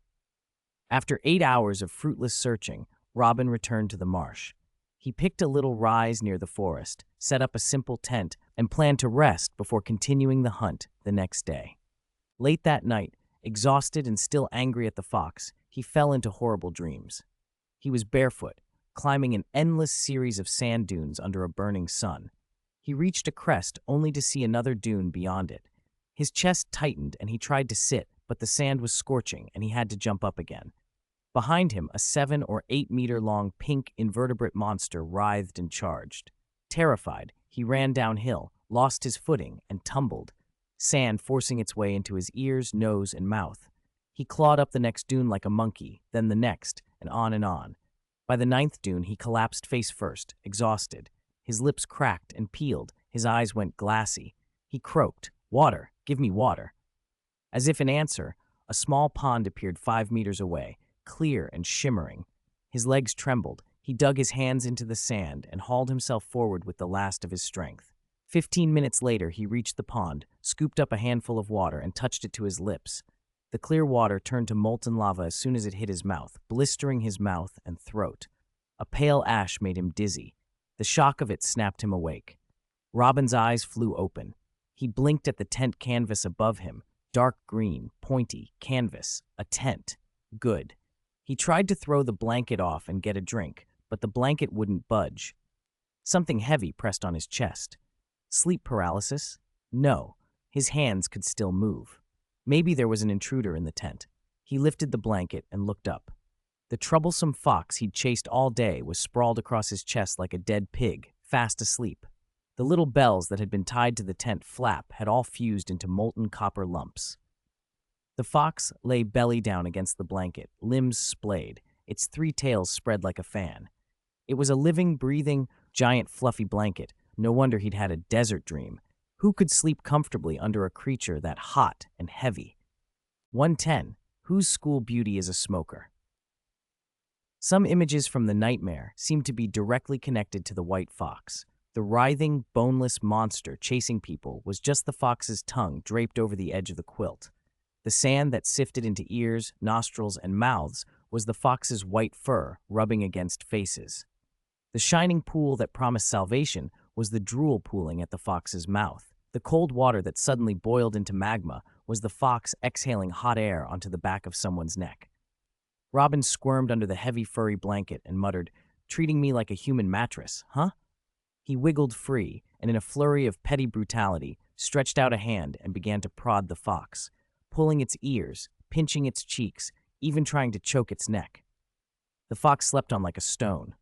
After 8 hours of fruitless searching, Robin returned to the marsh. He picked a little rise near the forest, set up a simple tent, and planned to rest before continuing the hunt the next day. Late that night, exhausted and still angry at the fox, he fell into horrible dreams. He was barefoot, climbing an endless series of sand dunes under a burning sun. He reached a crest only to see another dune beyond it. His chest tightened and he tried to sit, but the sand was scorching and he had to jump up again. Behind him, a 7 or 8 meter long pink invertebrate monster writhed and charged. Terrified, he ran downhill, lost his footing, and tumbled, sand forcing its way into his ears, nose, and mouth. He clawed up the next dune like a monkey, then the next, and on and on. By the 9th dune, he collapsed face first, exhausted. His lips cracked and peeled, his eyes went glassy. He croaked, "Water, give me water." As if in answer, a small pond appeared 5 meters away, clear and shimmering. His legs trembled. He dug his hands into the sand and hauled himself forward with the last of his strength. 15 minutes later, he reached the pond, scooped up a handful of water, and touched it to his lips. The clear water turned to molten lava as soon as it hit his mouth, blistering his mouth and throat. A pale ash made him dizzy. The shock of it snapped him awake. Robin's eyes flew open. He blinked at the tent canvas above him. Dark green, pointy, canvas, a tent. Good. He tried to throw the blanket off and get a drink, but the blanket wouldn't budge. Something heavy pressed on his chest. Sleep paralysis? No. His hands could still move. Maybe there was an intruder in the tent. He lifted the blanket and looked up. The troublesome fox he'd chased all day was sprawled across his chest like a dead pig, fast asleep. The little bells that had been tied to the tent flap had all fused into molten copper lumps. The fox lay belly down against the blanket, limbs splayed, its 3 tails spread like a fan. It was a living, breathing, giant fluffy blanket. No wonder he'd had a desert dream. Who could sleep comfortably under a creature that hot and heavy? 110. Whose school beauty is a smoker? Some images from the nightmare seemed to be directly connected to the white fox. The writhing, boneless monster chasing people was just the fox's tongue draped over the edge of the quilt. The sand that sifted into ears, nostrils, and mouths was the fox's white fur rubbing against faces. The shining pool that promised salvation was the drool pooling at the fox's mouth. The cold water that suddenly boiled into magma was the fox exhaling hot air onto the back of someone's neck. Robin squirmed under the heavy furry blanket and muttered, "Treating me like a human mattress, huh?" He wiggled free, and in a flurry of petty brutality, stretched out a hand and began to prod the fox, pulling its ears, pinching its cheeks, even trying to choke its neck. The fox slept on like a stone.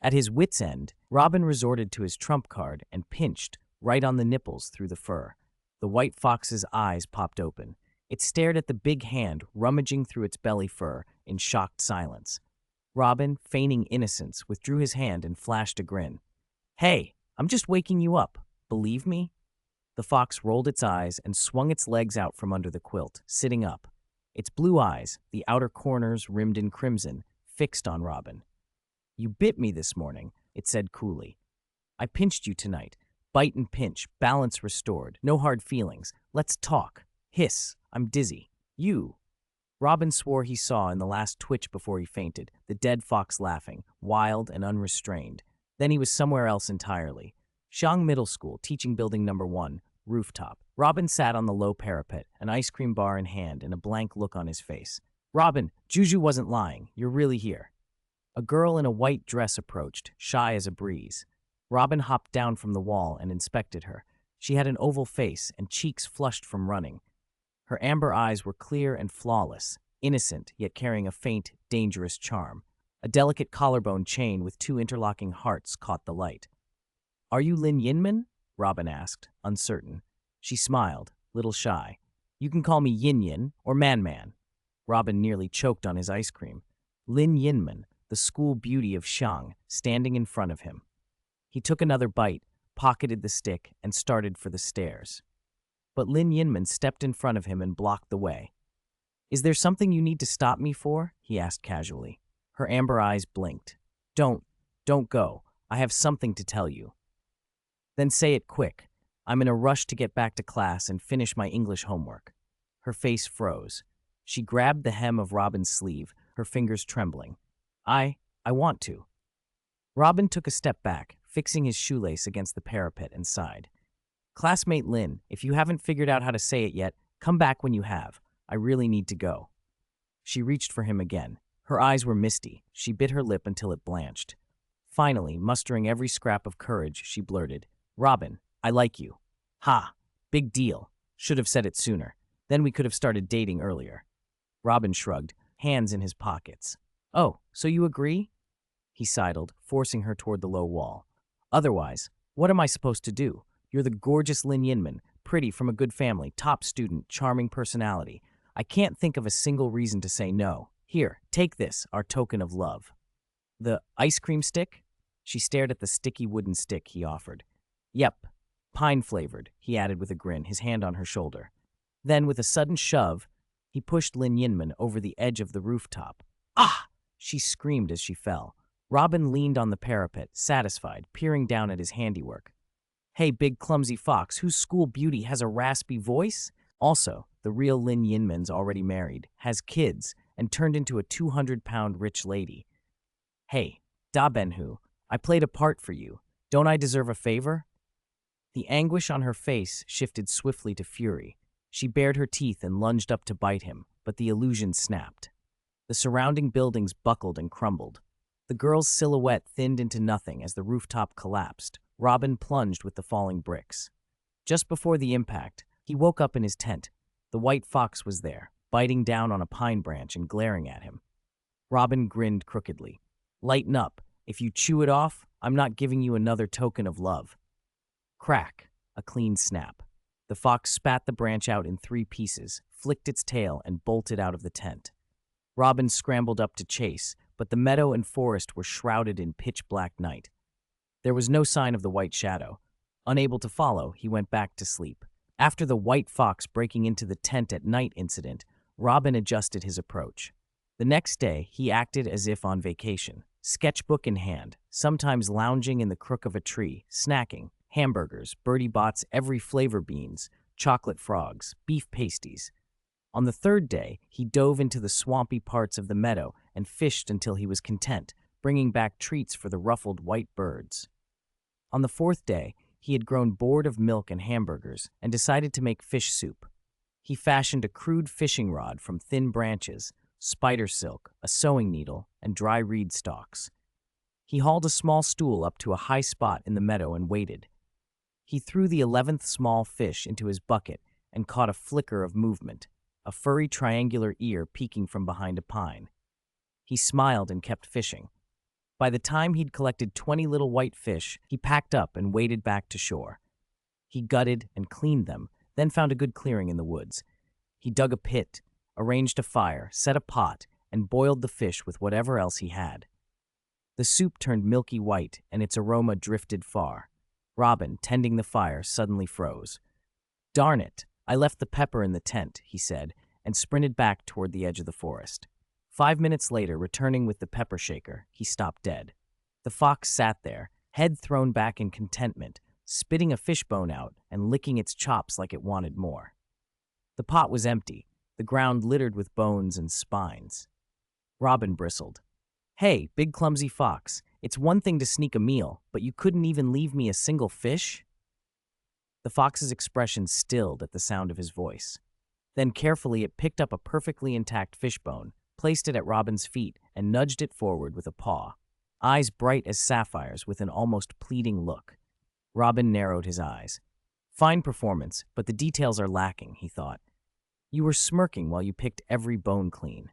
At his wit's end, Robin resorted to his trump card and pinched right on the nipples through the fur. The white fox's eyes popped open. It stared at the big hand rummaging through its belly fur in shocked silence. Robin, feigning innocence, withdrew his hand and flashed a grin. "Hey, I'm just waking you up. Believe me?" The fox rolled its eyes and swung its legs out from under the quilt, sitting up. Its blue eyes, the outer corners rimmed in crimson, fixed on Robin. "You bit me this morning," it said coolly. "I pinched you tonight. Bite and pinch, balance restored, no hard feelings. Let's talk. Hiss, I'm dizzy. You." Robin swore he saw in the last twitch before he fainted, the dead fox laughing, wild and unrestrained. Then he was somewhere else entirely. Xiang Middle School, teaching building number 1, rooftop. Robin sat on the low parapet, an ice cream bar in hand and a blank look on his face. Robin, Juju wasn't lying. You're really here. A girl in a white dress approached, shy as a breeze. Robin hopped down from the wall and inspected her. She had an oval face and cheeks flushed from running. Her amber eyes were clear and flawless, innocent yet carrying a faint, dangerous charm. A delicate collarbone chain with two interlocking hearts caught the light. "Are you Lin Yinman?" Robin asked, uncertain. She smiled, little shy. "You can call me Yin Yin or Man Man." Robin nearly choked on his ice cream. Lin Yinman, the school beauty of Xiang, standing in front of him. He took another bite, pocketed the stick, and started for the stairs. But Lin Yinman stepped in front of him and blocked the way. "Is there something you need to stop me for?" he asked casually. Her amber eyes blinked. Don't go. I have something to tell you." "Then say it quick. I'm in a rush to get back to class and finish my English homework." Her face froze. She grabbed the hem of Robin's sleeve, her fingers trembling. I want to." Robin took a step back, fixing his shoelace against the parapet and sighed. "Classmate Lin, if you haven't figured out how to say it yet, come back when you have. I really need to go." She reached for him again. Her eyes were misty. She bit her lip until it blanched. Finally, mustering every scrap of courage, she blurted, "Robin, I like you." "Ha! Big deal. Should have said it sooner. Then we could have started dating earlier." Robin shrugged, hands in his pockets. "Oh, so you agree?" He sidled, forcing her toward the low wall. "Otherwise, what am I supposed to do? You're the gorgeous Lin Yinman, pretty, from a good family, top student, charming personality. I can't think of a single reason to say no. Here, take this, our token of love." "The ice cream stick?" She stared at the sticky wooden stick he offered. "Yep, pine-flavored," he added with a grin, his hand on her shoulder. Then, with a sudden shove, he pushed Lin Yinman over the edge of the rooftop. "Ah!" She screamed as she fell. Robin leaned on the parapet, satisfied, peering down at his handiwork. "Hey, big clumsy fox, whose school beauty has a raspy voice?" Also, the real Lin Yinman's already married, has kids, and turned into a 200-pound rich lady. "Hey, Da Benhu, I played a part for you. Don't I deserve a favor?" The anguish on her face shifted swiftly to fury. She bared her teeth and lunged up to bite him, but the illusion snapped. The surrounding buildings buckled and crumbled. The girl's silhouette thinned into nothing as the rooftop collapsed. Robin plunged with the falling bricks. Just before the impact, he woke up in his tent. The white fox was there, biting down on a pine branch and glaring at him. Robin grinned crookedly. "Lighten up. If you chew it off, I'm not giving you another token of love." Crack, a clean snap. The fox spat the branch out in 3 pieces, flicked its tail, and bolted out of the tent. Robin scrambled up to chase, but the meadow and forest were shrouded in pitch-black night. There was no sign of the white shadow. Unable to follow, he went back to sleep. After the white fox breaking into the tent at night incident, Robin adjusted his approach. The next day, he acted as if on vacation, sketchbook in hand, sometimes lounging in the crook of a tree, snacking, hamburgers, Birdie Bot's every flavor beans, chocolate frogs, beef pasties. On the 3rd day, he dove into the swampy parts of the meadow and fished until he was content, bringing back treats for the ruffled white birds. On the 4th day, he had grown bored of milk and hamburgers and decided to make fish soup. He fashioned a crude fishing rod from thin branches, spider silk, a sewing needle, and dry reed stalks. He hauled a small stool up to a high spot in the meadow and waited. He threw the 11th small fish into his bucket and caught a flicker of movement, a furry triangular ear peeking from behind a pine. He smiled and kept fishing. By the time he'd collected 20 little white fish, he packed up and waded back to shore. He gutted and cleaned them, then found a good clearing in the woods. He dug a pit, arranged a fire, set a pot, and boiled the fish with whatever else he had. The soup turned milky white, and its aroma drifted far. Robin, tending the fire, suddenly froze. "Darn it, I left the pepper in the tent," he said, and sprinted back toward the edge of the forest. 5 minutes later, returning with the pepper shaker, he stopped dead. The fox sat there, head thrown back in contentment, spitting a fishbone out and licking its chops like it wanted more. The pot was empty, the ground littered with bones and spines. Robin bristled. "Hey, big clumsy fox, it's one thing to sneak a meal, but you couldn't even leave me a single fish?" The fox's expression stilled at the sound of his voice. Then carefully it picked up a perfectly intact fishbone, placed it at Robin's feet, and nudged it forward with a paw. Eyes bright as sapphires with an almost pleading look. Robin narrowed his eyes. Fine performance, but the details are lacking, he thought. You were smirking while you picked every bone clean.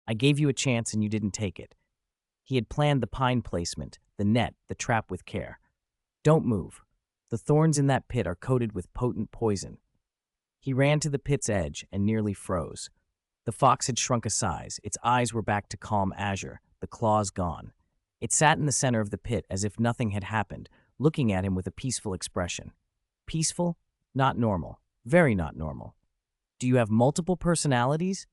I gave you a chance and you didn't take it. He had planned the pine placement, the net, the trap with care. Don't move. The thorns in that pit are coated with potent poison. He ran to the pit's edge and nearly froze. The fox had shrunk a size. Its eyes were back to calm azure, the claws gone. It sat in the center of the pit as if nothing had happened, looking at him with a peaceful expression. Peaceful? Not normal. Very not normal. Do you have multiple personalities?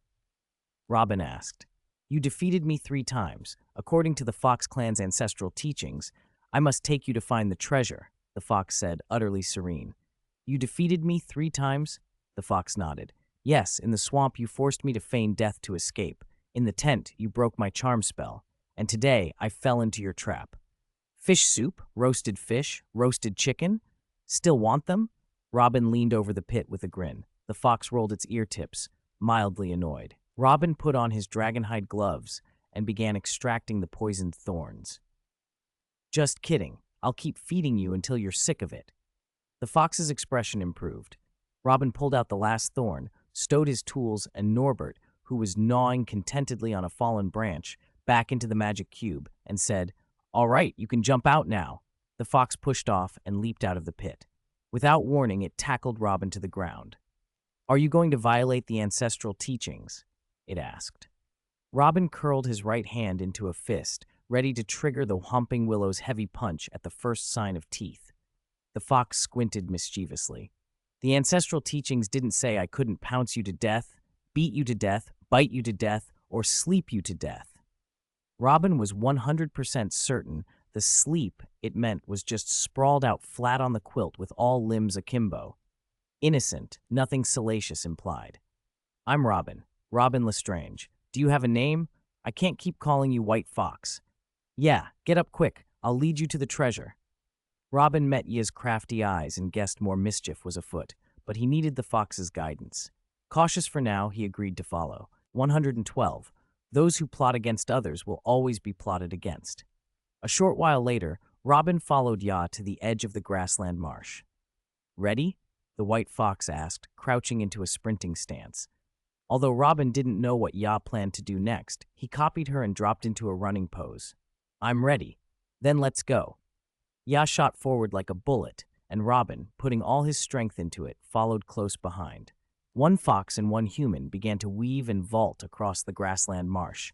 Robin asked. You defeated me 3 times. According to the Fox clan's ancestral teachings, I must take you to find the treasure, the fox said, utterly serene. You defeated me 3 times? The fox nodded. Yes, in the swamp you forced me to feign death to escape. In the tent you broke my charm spell. And today I fell into your trap. Fish soup, roasted fish, roasted chicken? Still want them? Robin leaned over the pit with a grin. The fox rolled its ear tips, mildly annoyed. Robin put on his dragonhide gloves and began extracting the poisoned thorns. Just kidding. I'll keep feeding you until you're sick of it. The fox's expression improved. Robin pulled out the last thorn, stowed his tools, and Norbert, who was gnawing contentedly on a fallen branch, back into the magic cube and said, All right, you can jump out now. The fox pushed off and leaped out of the pit. Without warning, it tackled Robin to the ground. Are you going to violate the ancestral teachings? It asked. Robin curled his right hand into a fist, ready to trigger the Whomping Willow's heavy punch at the first sign of teeth. The fox squinted mischievously. The ancestral teachings didn't say I couldn't pounce you to death, beat you to death, bite you to death, or sleep you to death. Robin was 100% certain the sleep it meant was just sprawled out flat on the quilt with all limbs akimbo. Innocent, nothing salacious implied. I'm Robin, Robin Lestrange. Do you have a name? I can't keep calling you White Fox. Yeah, get up quick. I'll lead you to the treasure. Robin met Ya's crafty eyes and guessed more mischief was afoot, but he needed the fox's guidance. Cautious for now, he agreed to follow. 112. Those who plot against others will always be plotted against. A short while later, Robin followed Ya to the edge of the grassland marsh. Ready? The white fox asked, crouching into a sprinting stance. Although Robin didn't know what Ya planned to do next, he copied her and dropped into a running pose. I'm ready. Then let's go. Ya shot forward like a bullet, and Robin, putting all his strength into it, followed close behind. One fox and one human began to weave and vault across the grassland marsh.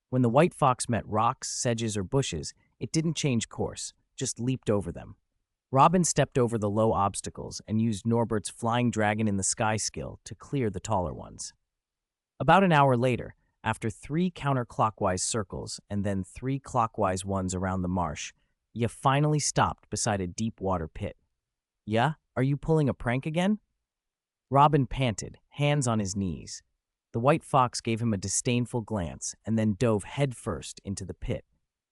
When the white fox met rocks, sedges, or bushes, it didn't change course, just leaped over them. Robin stepped over the low obstacles and used Norbert's flying dragon in the sky skill to clear the taller ones. About an hour later, after 3 counterclockwise circles and then 3 clockwise ones around the marsh, Ya finally stopped beside a deep water pit. Ya, are you pulling a prank again? Robin panted, hands on his knees. The white fox gave him a disdainful glance and then dove headfirst into the pit.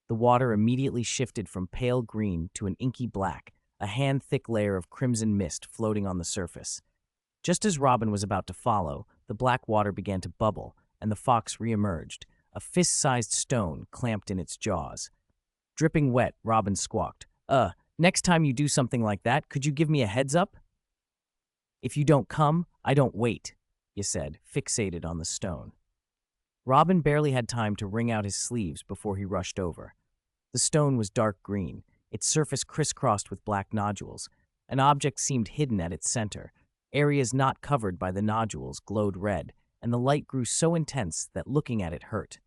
The water immediately shifted from pale green to an inky black, a hand-thick layer of crimson mist floating on the surface. Just as Robin was about to follow, the black water began to bubble, and the fox reemerged, a fist-sized stone clamped in its jaws. Dripping wet, Robin squawked, next time you do something like that, could you give me a heads up? If you don't come, I don't wait, Ya said, fixated on the stone. Robin barely had time to wring out his sleeves before he rushed over. The stone was dark green, its surface crisscrossed with black nodules. An object seemed hidden at its center. Areas not covered by the nodules glowed red, and the light grew so intense that looking at it hurt.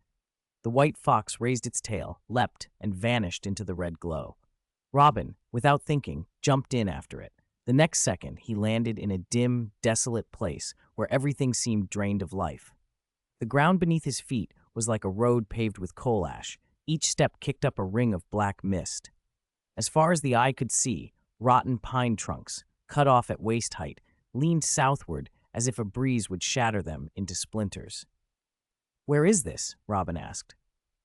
The white fox raised its tail, leapt, and vanished into the red glow. Robin, without thinking, jumped in after it. The next second, he landed in a dim, desolate place where everything seemed drained of life. The ground beneath his feet was like a road paved with coal ash. Each step kicked up a ring of black mist. As far as the eye could see, rotten pine trunks, cut off at waist height, leaned southward as if a breeze would shatter them into splinters. Where is this? Robin asked.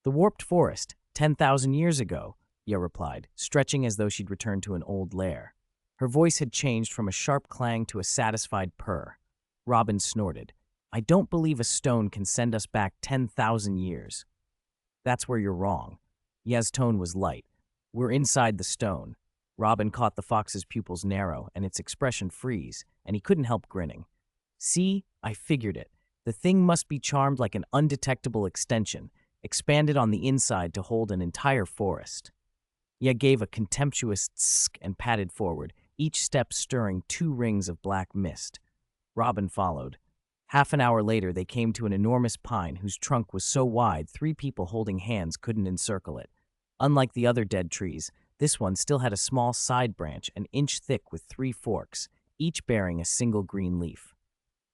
The warped forest, 10,000 years ago, Ya replied, stretching as though she'd returned to an old lair. Her voice had changed from a sharp clang to a satisfied purr. Robin snorted. I don't believe a stone can send us back 10,000 years. That's where you're wrong. Ya's tone was light. We're inside the stone. Robin caught the fox's pupils narrow and its expression freeze, and he couldn't help grinning. See, I figured it. The thing must be charmed like an undetectable extension, expanded on the inside to hold an entire forest. Ya gave a contemptuous tsk and padded forward, each step stirring 2 rings of black mist. Robin followed. Half an hour later, they came to an enormous pine whose trunk was so wide 3 people holding hands couldn't encircle it. Unlike the other dead trees, this one still had a small side branch an inch thick with 3 forks, each bearing a single green leaf.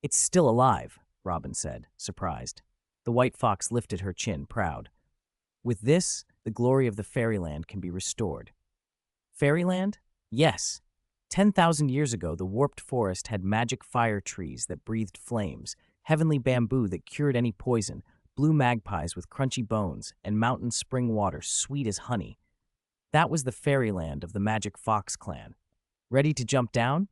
It's still alive, Robin said, surprised. The white fox lifted her chin, proud. With this, the glory of the fairyland can be restored. Fairyland? Yes. 10,000 years ago, the warped forest had magic fire trees that breathed flames, heavenly bamboo that cured any poison, blue magpies with crunchy bones, and mountain spring water sweet as honey. That was the fairyland of the Magic Fox clan. Ready to jump down?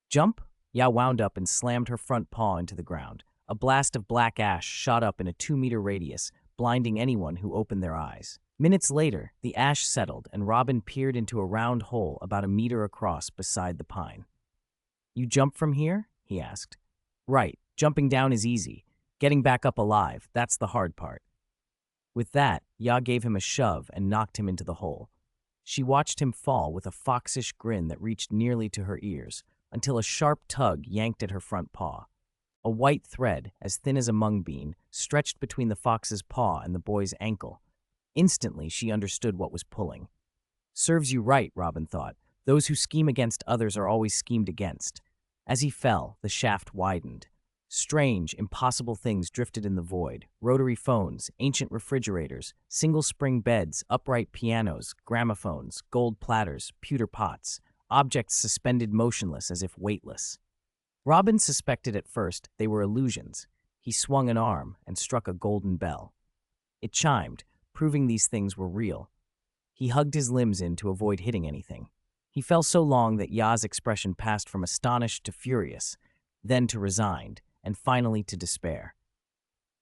Jump? Ya wound up and slammed her front paw into the ground. A blast of black ash shot up in a 2-meter radius, blinding anyone who opened their eyes. Minutes later, the ash settled and Robin peered into a round hole about a meter across beside the pine. You jump from here? He asked. Right, jumping down is easy. Getting back up alive, that's the hard part. With that, Ya gave him a shove and knocked him into the hole. She watched him fall with a foxish grin that reached nearly to her ears, until a sharp tug yanked at her front paw. A white thread, as thin as a mung bean, stretched between the fox's paw and the boy's ankle. Instantly, she understood what was pulling. Serves you right, Robin thought. Those who scheme against others are always schemed against. As he fell, the shaft widened. Strange, impossible things drifted in the void. Rotary phones, ancient refrigerators, single-spring beds, upright pianos, gramophones, gold platters, pewter pots, objects suspended motionless as if weightless. Robin suspected at first they were illusions. He swung an arm and struck a golden bell. It chimed, proving these things were real. He hugged his limbs in to avoid hitting anything. He fell so long that Ya's expression passed from astonished to furious, then to resigned, and finally to despair.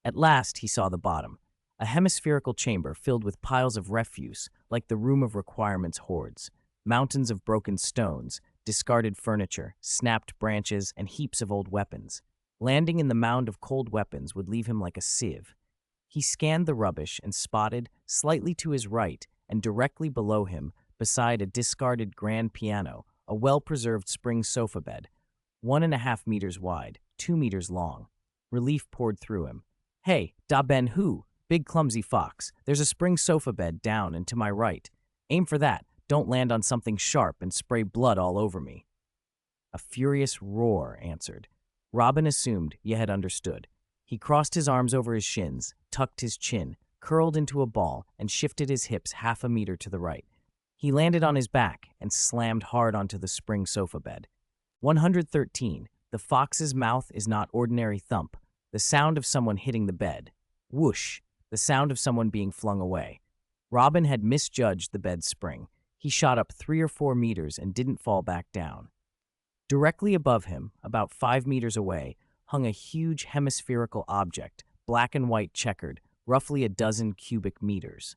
At last he saw the bottom, a hemispherical chamber filled with piles of refuse like the Room of Requirements hoards, mountains of broken stones, discarded furniture, snapped branches, and heaps of old weapons. Landing in the mound of cold weapons would leave him like a sieve. He scanned the rubbish and spotted, slightly to his right and directly below him, beside a discarded grand piano, a well-preserved spring sofa bed, 1.5 meters wide, 2 meters long. Relief poured through him. Hey, da Ben Hu, big clumsy fox, there's a spring sofa bed down and to my right. Aim for that, don't land on something sharp and spray blood all over me. A furious roar answered. Robin assumed Ye had understood. He crossed his arms over his shins, tucked his chin, curled into a ball, and shifted his hips 0.5 meter to the right. He landed on his back and slammed hard onto the spring sofa bed. 113. The fox's mouth is not ordinary thump. The sound of someone hitting the bed. Whoosh. The sound of someone being flung away. Robin had misjudged the bed's spring. He shot up 3 or 4 meters and didn't fall back down. Directly above him, about 5 meters away, hung a huge hemispherical object, black and white checkered, roughly a dozen cubic meters.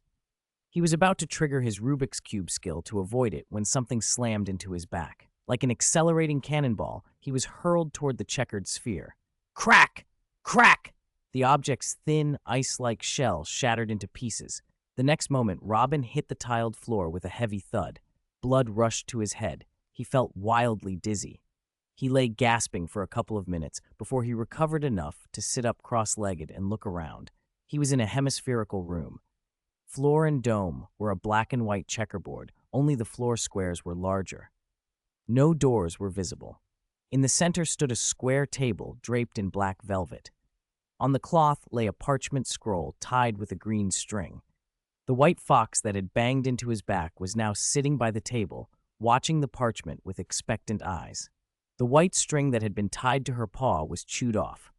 He was about to trigger his Rubik's Cube skill to avoid it when something slammed into his back. Like an accelerating cannonball, he was hurled toward the checkered sphere. Crack! Crack! The object's thin, ice-like shell shattered into pieces. The next moment, Robin hit the tiled floor with a heavy thud. Blood rushed to his head. He felt wildly dizzy. He lay gasping for a couple of minutes before he recovered enough to sit up cross-legged and look around. He was in a hemispherical room. Floor and dome were a black and white checkerboard, only the floor squares were larger. No doors were visible. In the center stood a square table draped in black velvet. On the cloth lay a parchment scroll tied with a green string. The white fox that had banged into his back was now sitting by the table, watching the parchment with expectant eyes. The white string that had been tied to her paw was chewed off.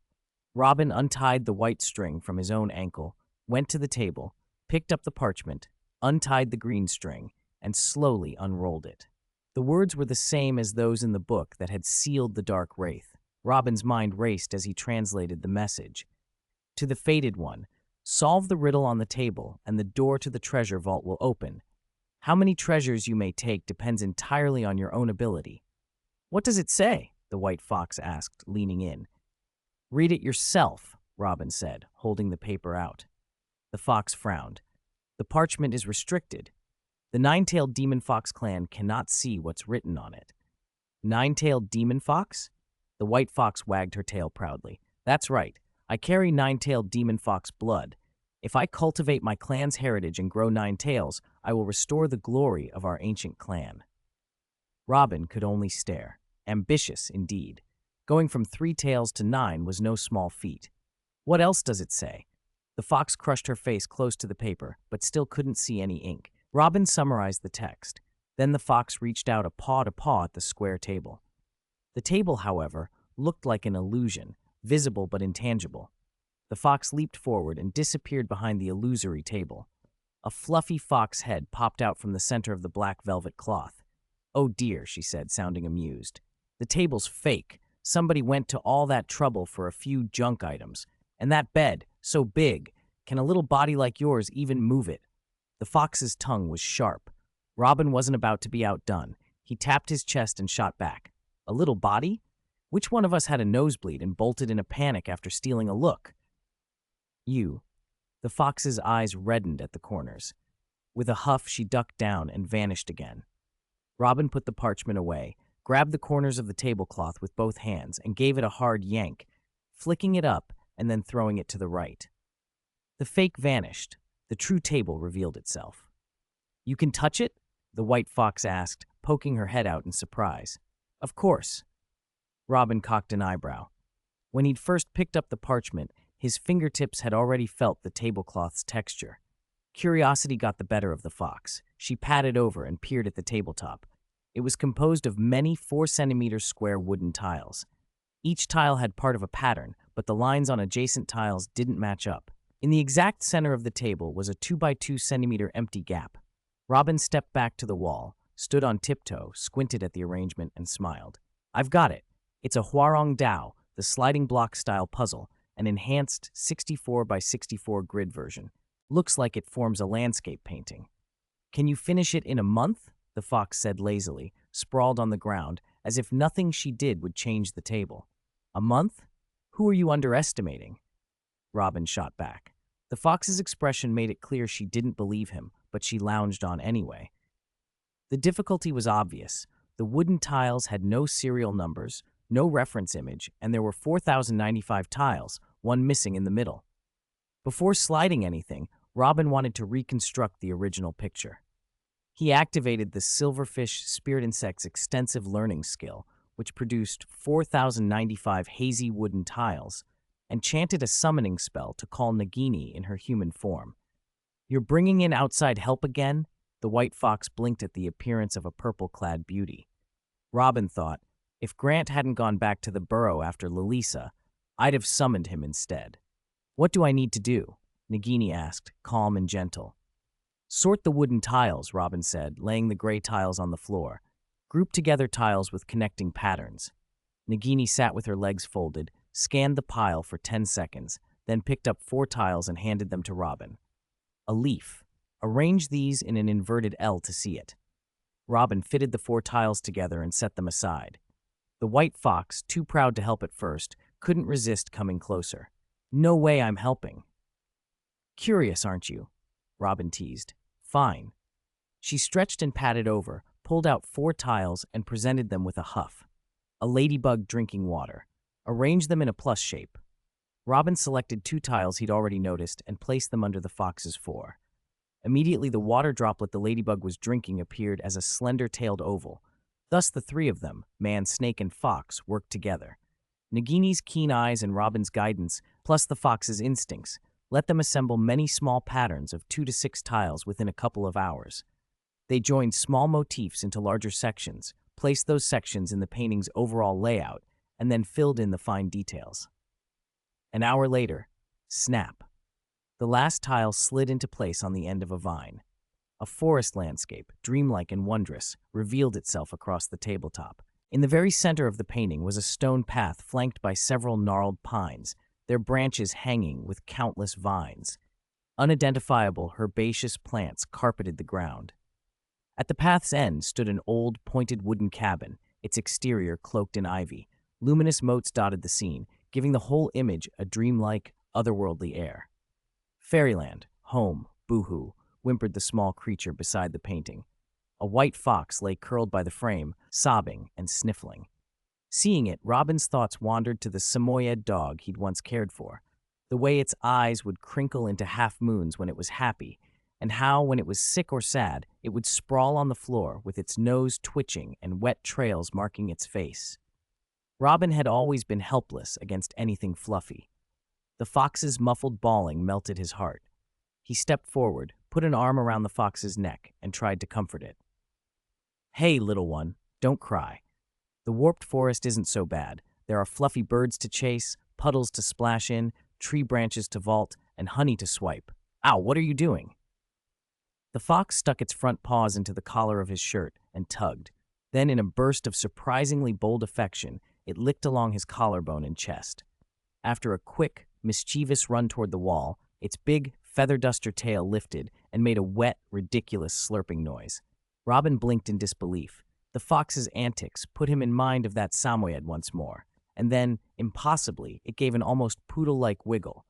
Robin untied the white string from his own ankle, went to the table, picked up the parchment, untied the green string, and slowly unrolled it. The words were the same as those in the book that had sealed the dark wraith. Robin's mind raced as he translated the message. To the fated one, solve the riddle on the table, and the door to the treasure vault will open. How many treasures you may take depends entirely on your own ability. What does it say? The white fox asked, leaning in. Read it yourself, Robin said, holding the paper out. The fox frowned. The parchment is restricted. The nine-tailed demon fox clan cannot see what's written on it. Nine-tailed demon fox? The white fox wagged her tail proudly. That's right. I carry nine-tailed demon fox blood. If I cultivate my clan's heritage and grow 9 tails, I will restore the glory of our ancient clan. Robin could only stare. Ambitious, indeed. Going from 3 tails to 9 was no small feat. What else does it say? The fox crushed her face close to the paper, but still couldn't see any ink. Robin summarized the text. Then the fox reached out a paw to paw at the square table. The table, however, looked like an illusion, visible but intangible. The fox leaped forward and disappeared behind the illusory table. A fluffy fox head popped out from the center of the black velvet cloth. "Oh dear," she said, sounding amused. "The table's fake. Somebody went to all that trouble for a few junk items. And that bed, so big. Can a little body like yours even move it?" The fox's tongue was sharp. Robin wasn't about to be outdone. He tapped his chest and shot back. "A little body? Which one of us had a nosebleed and bolted in a panic after stealing a look?" "You." The fox's eyes reddened at the corners. With a huff, she ducked down and vanished again. Robin put the parchment away, grabbed the corners of the tablecloth with both hands, and gave it a hard yank, flicking it up and then throwing it to the right. The fake vanished. The true table revealed itself. "You can touch it?" the white fox asked, poking her head out in surprise. "Of course." Robin cocked an eyebrow. When he'd first picked up the parchment, his fingertips had already felt the tablecloth's texture. Curiosity got the better of the fox. She padded over and peered at the tabletop. It was composed of many 4 centimeter square wooden tiles. Each tile had part of a pattern, but the lines on adjacent tiles didn't match up. In the exact center of the table was a 2 by 2 centimeter empty gap. Robin stepped back to the wall, stood on tiptoe, squinted at the arrangement, and smiled. "I've got it. It's a Huarong Dao, the sliding block style puzzle, an enhanced 64 by 64 grid version. Looks like it forms a landscape painting." "Can you finish it in a month?" the fox said lazily, sprawled on the ground, as if nothing she did would change the table. "A month? Who are you underestimating?" Robin shot back. The fox's expression made it clear she didn't believe him, but she lounged on anyway. The difficulty was obvious. The wooden tiles had no serial numbers, no reference image, and there were 4,095 tiles, one missing in the middle. Before sliding anything, Robin wanted to reconstruct the original picture. He activated the silverfish spirit insect's extensive learning skill, which produced 4,095 hazy wooden tiles, and chanted a summoning spell to call Nagini in her human form. "You're bringing in outside help again?" The white fox blinked at the appearance of a purple-clad beauty. Robin thought, if Grant hadn't gone back to the burrow after Lalisa, I'd have summoned him instead. "What do I need to do?" Nagini asked, calm and gentle. "Sort the wooden tiles," Robin said, laying the gray tiles on the floor. "Group together tiles with connecting patterns." Nagini sat with her legs folded, scanned the pile for 10 seconds, then picked up 4 tiles and handed them to Robin. "A leaf. Arrange these in an inverted L to see it." Robin fitted the 4 tiles together and set them aside. The white fox, too proud to help at first, couldn't resist coming closer. "No way I'm helping." "Curious, aren't you?" Robin teased. "Fine." She stretched and padded over, pulled out 4 tiles, and presented them with a huff. A ladybug drinking water. Arrange them in a plus shape. Robin selected 2 tiles he'd already noticed and placed them under the fox's 4. Immediately, the water droplet the ladybug was drinking appeared as a slender-tailed oval. Thus, the 3 of them, man, snake, and fox, worked together. Nagini's keen eyes and Robin's guidance, plus the fox's instincts, let them assemble many small patterns of 2 to 6 tiles within a couple of hours. They joined small motifs into larger sections, placed those sections in the painting's overall layout, and then filled in the fine details. An hour later, snap. The last tile slid into place on the end of a vine. A forest landscape, dreamlike and wondrous, revealed itself across the tabletop. In the very center of the painting was a stone path flanked by several gnarled pines, their branches hanging with countless vines. Unidentifiable herbaceous plants carpeted the ground. At the path's end stood an old, pointed wooden cabin, its exterior cloaked in ivy. Luminous moats dotted the scene, giving the whole image a dreamlike, otherworldly air. "Fairyland, home, boo-hoo," whimpered the small creature beside the painting. A white fox lay curled by the frame, sobbing and sniffling. Seeing it, Robin's thoughts wandered to the Samoyed dog he'd once cared for, the way its eyes would crinkle into half-moons when it was happy, and how, when it was sick or sad, it would sprawl on the floor with its nose twitching and wet trails marking its face. Robin had always been helpless against anything fluffy. The fox's muffled bawling melted his heart. He stepped forward, put an arm around the fox's neck, and tried to comfort it. Hey, little one, don't cry. The warped forest isn't so bad. There are fluffy birds to chase, puddles to splash in, tree branches to vault, and honey to swipe. Ow, what are you doing? The fox stuck its front paws into the collar of his shirt and tugged. Then, in a burst of surprisingly bold affection, it licked along his collarbone and chest. After a quick, mischievous run toward the wall, its big, feather duster tail lifted and made a wet, ridiculous slurping noise. Robin blinked in disbelief. The fox's antics put him in mind of that Samoyed once more, and then, impossibly, it gave an almost poodle-like wiggle.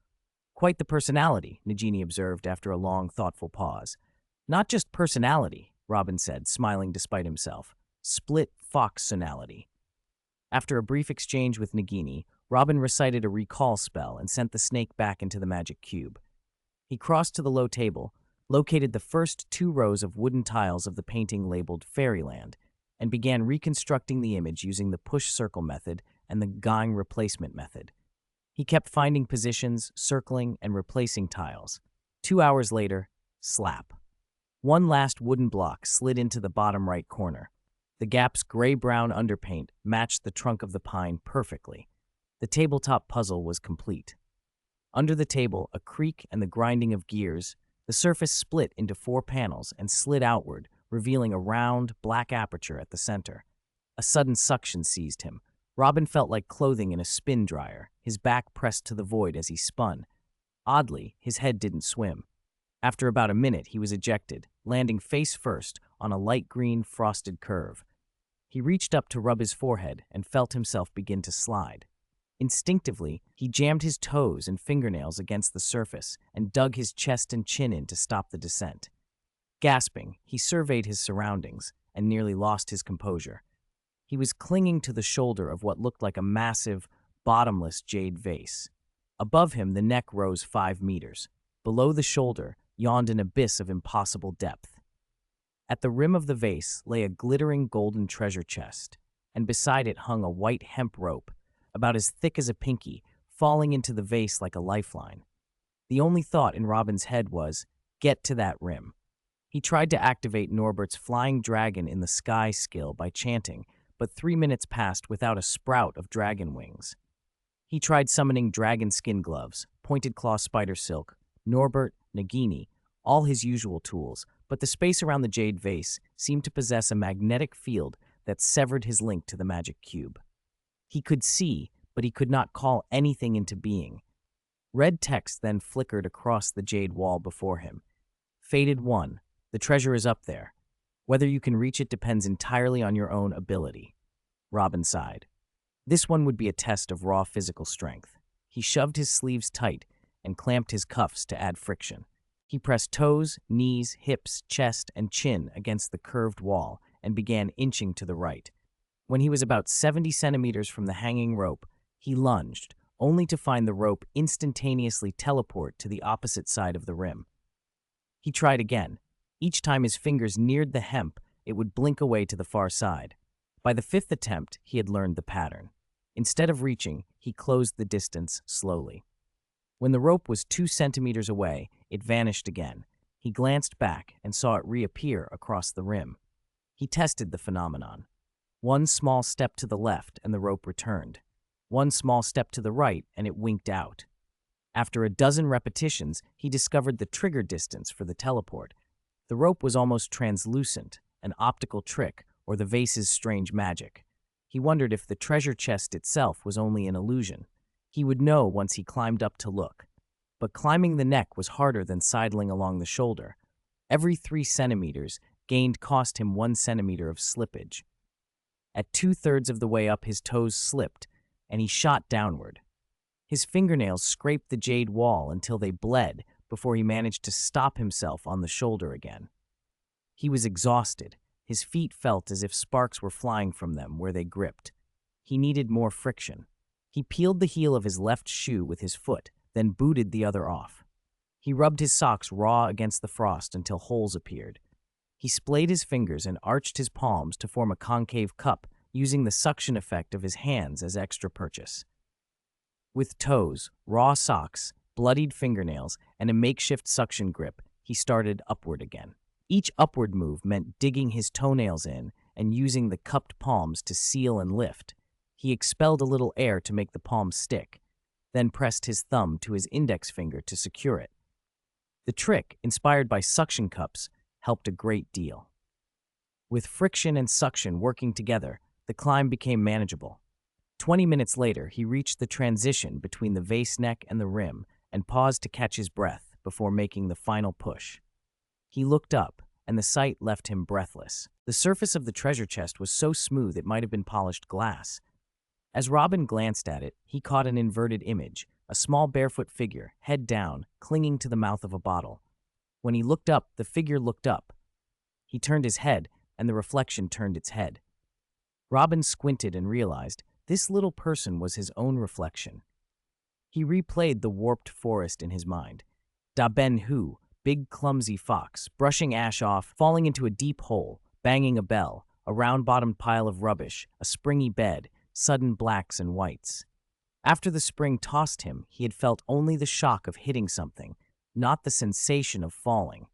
Quite the personality, Nagini observed after a long, thoughtful pause. Not just personality, Robin said, smiling despite himself. Split foxsonality. After a brief exchange with Nagini, Robin recited a recall spell and sent the snake back into the magic cube. He crossed to the low table, located the first 2 rows of wooden tiles of the painting labeled Fairyland, and began reconstructing the image using the push circle method and the gang replacement method. He kept finding positions, circling, and replacing tiles. 2 hours later, slap. One last wooden block slid into the bottom right corner. The gap's gray-brown underpaint matched the trunk of the pine perfectly. The tabletop puzzle was complete. Under the table, a creak and the grinding of gears, the surface split into 4 panels and slid outward, revealing a round, black aperture at the center. A sudden suction seized him. Robin felt like clothing in a spin dryer, his back pressed to the void as he spun. Oddly, his head didn't swim. After about a minute, he was ejected, landing face first on a light green frosted curve. He reached up to rub his forehead and felt himself begin to slide. Instinctively, he jammed his toes and fingernails against the surface and dug his chest and chin in to stop the descent. Gasping, he surveyed his surroundings and nearly lost his composure. He was clinging to the shoulder of what looked like a massive, bottomless jade vase. Above him, the neck rose 5 meters. Below the shoulder yawned an abyss of impossible depth. At the rim of the vase lay a glittering golden treasure chest, and beside it hung a white hemp rope, about as thick as a pinky, falling into the vase like a lifeline. The only thought in Robin's head was, get to that rim. He tried to activate Norbert's flying dragon in the sky skill by chanting, but 3 minutes passed without a sprout of dragon wings. He tried summoning dragon skin gloves, pointed claw spider silk, Norbert, Nagini, all his usual tools, but the space around the jade vase seemed to possess a magnetic field that severed his link to the magic cube. He could see, but he could not call anything into being. Red text then flickered across the jade wall before him. Fated 1, the treasure is up there. Whether you can reach it depends entirely on your own ability. Robin sighed. This one would be a test of raw physical strength. He shoved his sleeves tight and clamped his cuffs to add friction. He pressed toes, knees, hips, chest, and chin against the curved wall and began inching to the right. When he was about 70 centimeters from the hanging rope, he lunged, only to find the rope instantaneously teleport to the opposite side of the rim. He tried again. Each time his fingers neared the hemp, it would blink away to the far side. By the 5th attempt, he had learned the pattern. Instead of reaching, he closed the distance slowly. When the rope was 2 centimeters away, it vanished again. He glanced back and saw it reappear across the rim. He tested the phenomenon. 1 small step to the left and the rope returned. 1 small step to the right and it winked out. After a dozen repetitions, he discovered the trigger distance for the teleport. The rope was almost translucent, an optical trick, or the vase's strange magic. He wondered if the treasure chest itself was only an illusion. He would know once he climbed up to look. But climbing the neck was harder than sidling along the shoulder. Every 3 centimeters gained cost him 1 centimeter of slippage. At 2/3 of the way up, his toes slipped, and he shot downward. His fingernails scraped the jade wall until they bled before he managed to stop himself on the shoulder again. He was exhausted. His feet felt as if sparks were flying from them where they gripped. He needed more friction. He peeled the heel of his left shoe with his foot, then booted the other off. He rubbed his socks raw against the frost until holes appeared. He splayed his fingers and arched his palms to form a concave cup, using the suction effect of his hands as extra purchase. With toes, raw socks, bloodied fingernails, and a makeshift suction grip, he started upward again. Each upward move meant digging his toenails in and using the cupped palms to seal and lift. He expelled a little air to make the palms stick, then pressed his thumb to his index finger to secure it. The trick, inspired by suction cups, helped a great deal. With friction and suction working together, the climb became manageable. 20 minutes later, he reached the transition between the vase neck and the rim and paused to catch his breath before making the final push. He looked up, and the sight left him breathless. The surface of the treasure chest was so smooth it might have been polished glass. As Robin glanced at it, he caught an inverted image, a small barefoot figure, head down, clinging to the mouth of a bottle. When he looked up, the figure looked up. He turned his head, and the reflection turned its head. Robin squinted and realized this little person was his own reflection. He replayed the warped forest in his mind. Da Ben Hu, big clumsy fox, brushing ash off, falling into a deep hole, banging a bell, a round-bottomed pile of rubbish, a springy bed, sudden blacks and whites. After the spring tossed him, he had felt only the shock of hitting something, not the sensation of falling.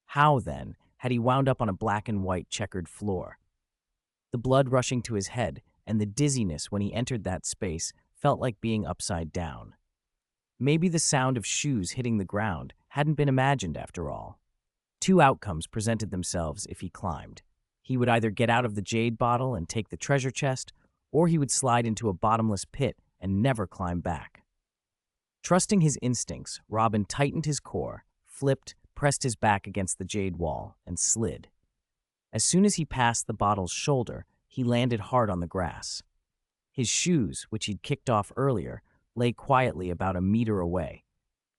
How, then, had he wound up on a black and white checkered floor? The blood rushing to his head and the dizziness when he entered that space felt like being upside down. Maybe the sound of shoes hitting the ground hadn't been imagined after all. Two outcomes presented themselves if he climbed. He would either get out of the jade bottle and take the treasure chest, or he would slide into a bottomless pit and never climb back. Trusting his instincts, Robin tightened his core, flipped, pressed his back against the jade wall, and slid. As soon as he passed the bottle's shoulder, he landed hard on the grass. His shoes, which he'd kicked off earlier, lay quietly about a meter away.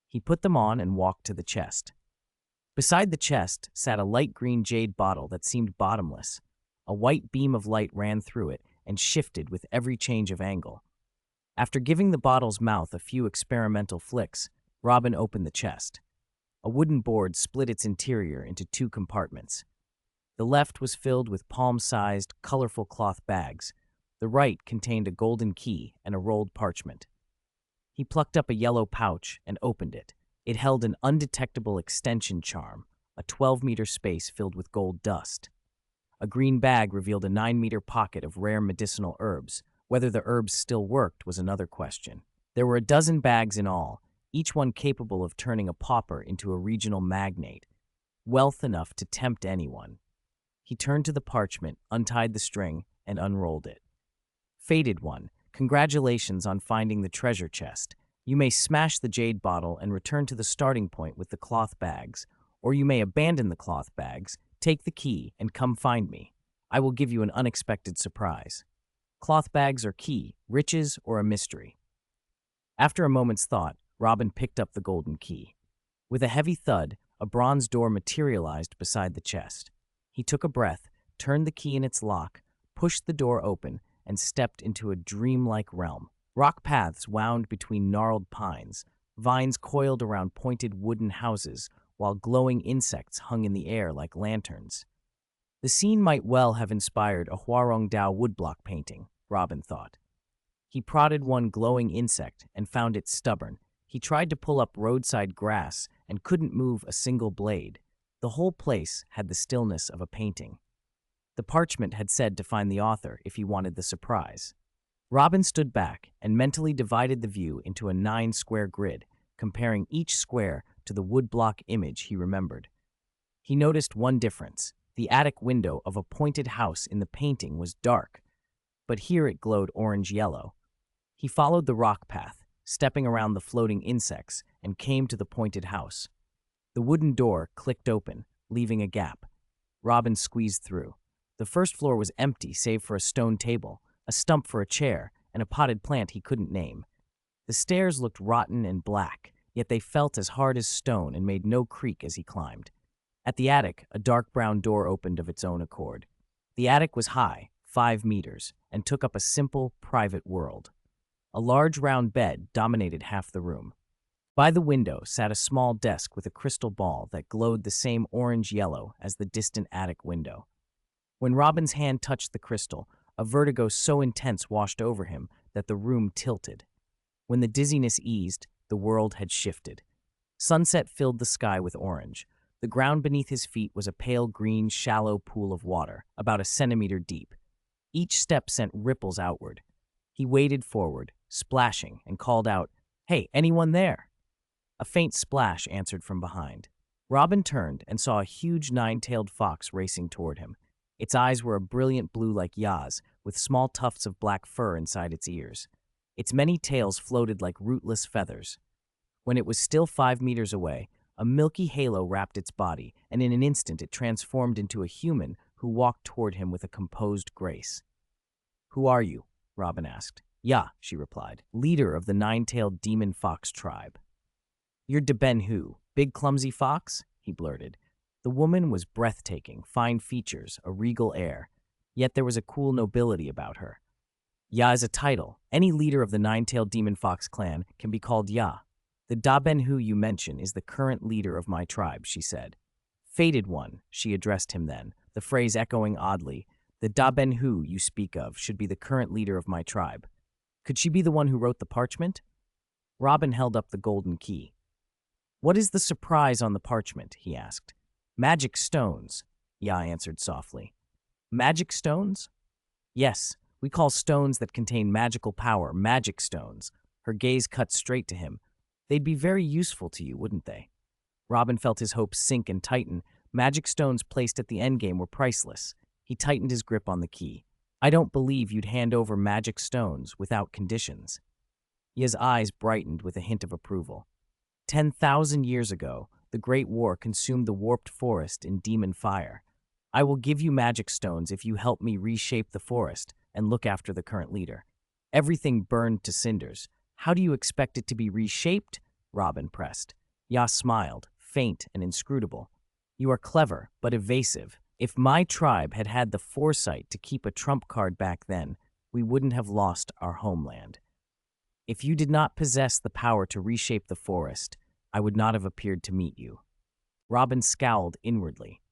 He put them on and walked to the chest. Beside the chest sat a light green jade bottle that seemed bottomless. A white beam of light ran through it and shifted with every change of angle. After giving the bottle's mouth a few experimental flicks, Robin opened the chest. A wooden board split its interior into two compartments. The left was filled with palm-sized, colorful cloth bags. The right contained a golden key and a rolled parchment. He plucked up a yellow pouch and opened it. It held an undetectable extension charm, a 12-meter space filled with gold dust. A green bag revealed a 9-meter pocket of rare medicinal herbs. Whether the herbs still worked was another question. There were a dozen bags in all, each one capable of turning a pauper into a regional magnate, wealth enough to tempt anyone. He turned to the parchment, untied the string, and unrolled it. Fated one, congratulations on finding the treasure chest. You may smash the jade bottle and return to the starting point with the cloth bags, or you may abandon the cloth bags, take the key, and come find me. I will give you an unexpected surprise. Cloth bags or key, riches or a mystery. After a moment's thought, Robin picked up the golden key. With a heavy thud, a bronze door materialized beside the chest. He took a breath, turned the key in its lock, pushed the door open, and stepped into a dreamlike realm. Rock paths wound between gnarled pines, vines coiled around pointed wooden houses, while glowing insects hung in the air like lanterns. The scene might well have inspired a Huarong Dao woodblock painting, Robin thought. He prodded one glowing insect and found it stubborn. He tried to pull up roadside grass and couldn't move a single blade. The whole place had the stillness of a painting. The parchment had said to find the author if he wanted the surprise. Robin stood back and mentally divided the view into a 9-square grid, comparing each square to the woodblock image he remembered. He noticed one difference. The attic window of a pointed house in the painting was dark, but here it glowed orange-yellow. He followed the rock path, stepping around the floating insects, and came to the pointed house. The wooden door clicked open, leaving a gap. Robin squeezed through. The first floor was empty save for a stone table, a stump for a chair, and a potted plant he couldn't name. The stairs looked rotten and black, yet they felt as hard as stone and made no creak as he climbed. At the attic, a dark brown door opened of its own accord. The attic was high, 5 meters, and took up a simple, private world. A large round bed dominated half the room. By the window sat a small desk with a crystal ball that glowed the same orange-yellow as the distant attic window. When Robin's hand touched the crystal, a vertigo so intense washed over him that the room tilted. When the dizziness eased, the world had shifted. Sunset filled the sky with orange. The ground beneath his feet was a pale green, shallow pool of water, about a centimeter deep. Each step sent ripples outward. He waded forward, splashing, and called out, "Hey, anyone there?" A faint splash answered from behind. Robin turned and saw a huge nine-tailed fox racing toward him. Its eyes were a brilliant blue like Ya's, with small tufts of black fur inside its ears. Its many tails floated like rootless feathers. When it was still 5 meters away, a milky halo wrapped its body, and in an instant it transformed into a human who walked toward him with a composed grace. "Who are you?" Robin asked. "Ya," she replied, "leader of the nine-tailed demon fox tribe." "You're de Ben Hu, big clumsy fox?" he blurted. The woman was breathtaking, fine features, a regal air. Yet there was a cool nobility about her. Ya is a title. Any leader of the nine-tailed demon fox clan can be called Ya. The Da Ben Hu you mention is the current leader of my tribe, she said. Fated one, she addressed him then, the phrase echoing oddly. The Da Ben Hu you speak of should be the current leader of my tribe. Could she be the one who wrote the parchment? Robin held up the golden key. "What is the surprise on the parchment?" he asked. "Magic stones," Ya answered softly. "Magic stones?" "Yes, we call stones that contain magical power magic stones." Her gaze cut straight to him. "They'd be very useful to you, wouldn't they?" Robin felt his hopes sink and tighten. Magic stones placed at the endgame were priceless. He tightened his grip on the key. "I don't believe you'd hand over magic stones without conditions." Ya's eyes brightened with a hint of approval. 10,000 years ago, the Great War consumed the warped forest in demon fire. I will give you magic stones if you help me reshape the forest and look after the current leader. Everything burned to cinders. How do you expect it to be reshaped? Robin pressed. Ya smiled, faint and inscrutable. You are clever, but evasive. If my tribe had had the foresight to keep a trump card back then, we wouldn't have lost our homeland. If you did not possess the power to reshape the forest, I would not have appeared to meet you. Robin scowled inwardly.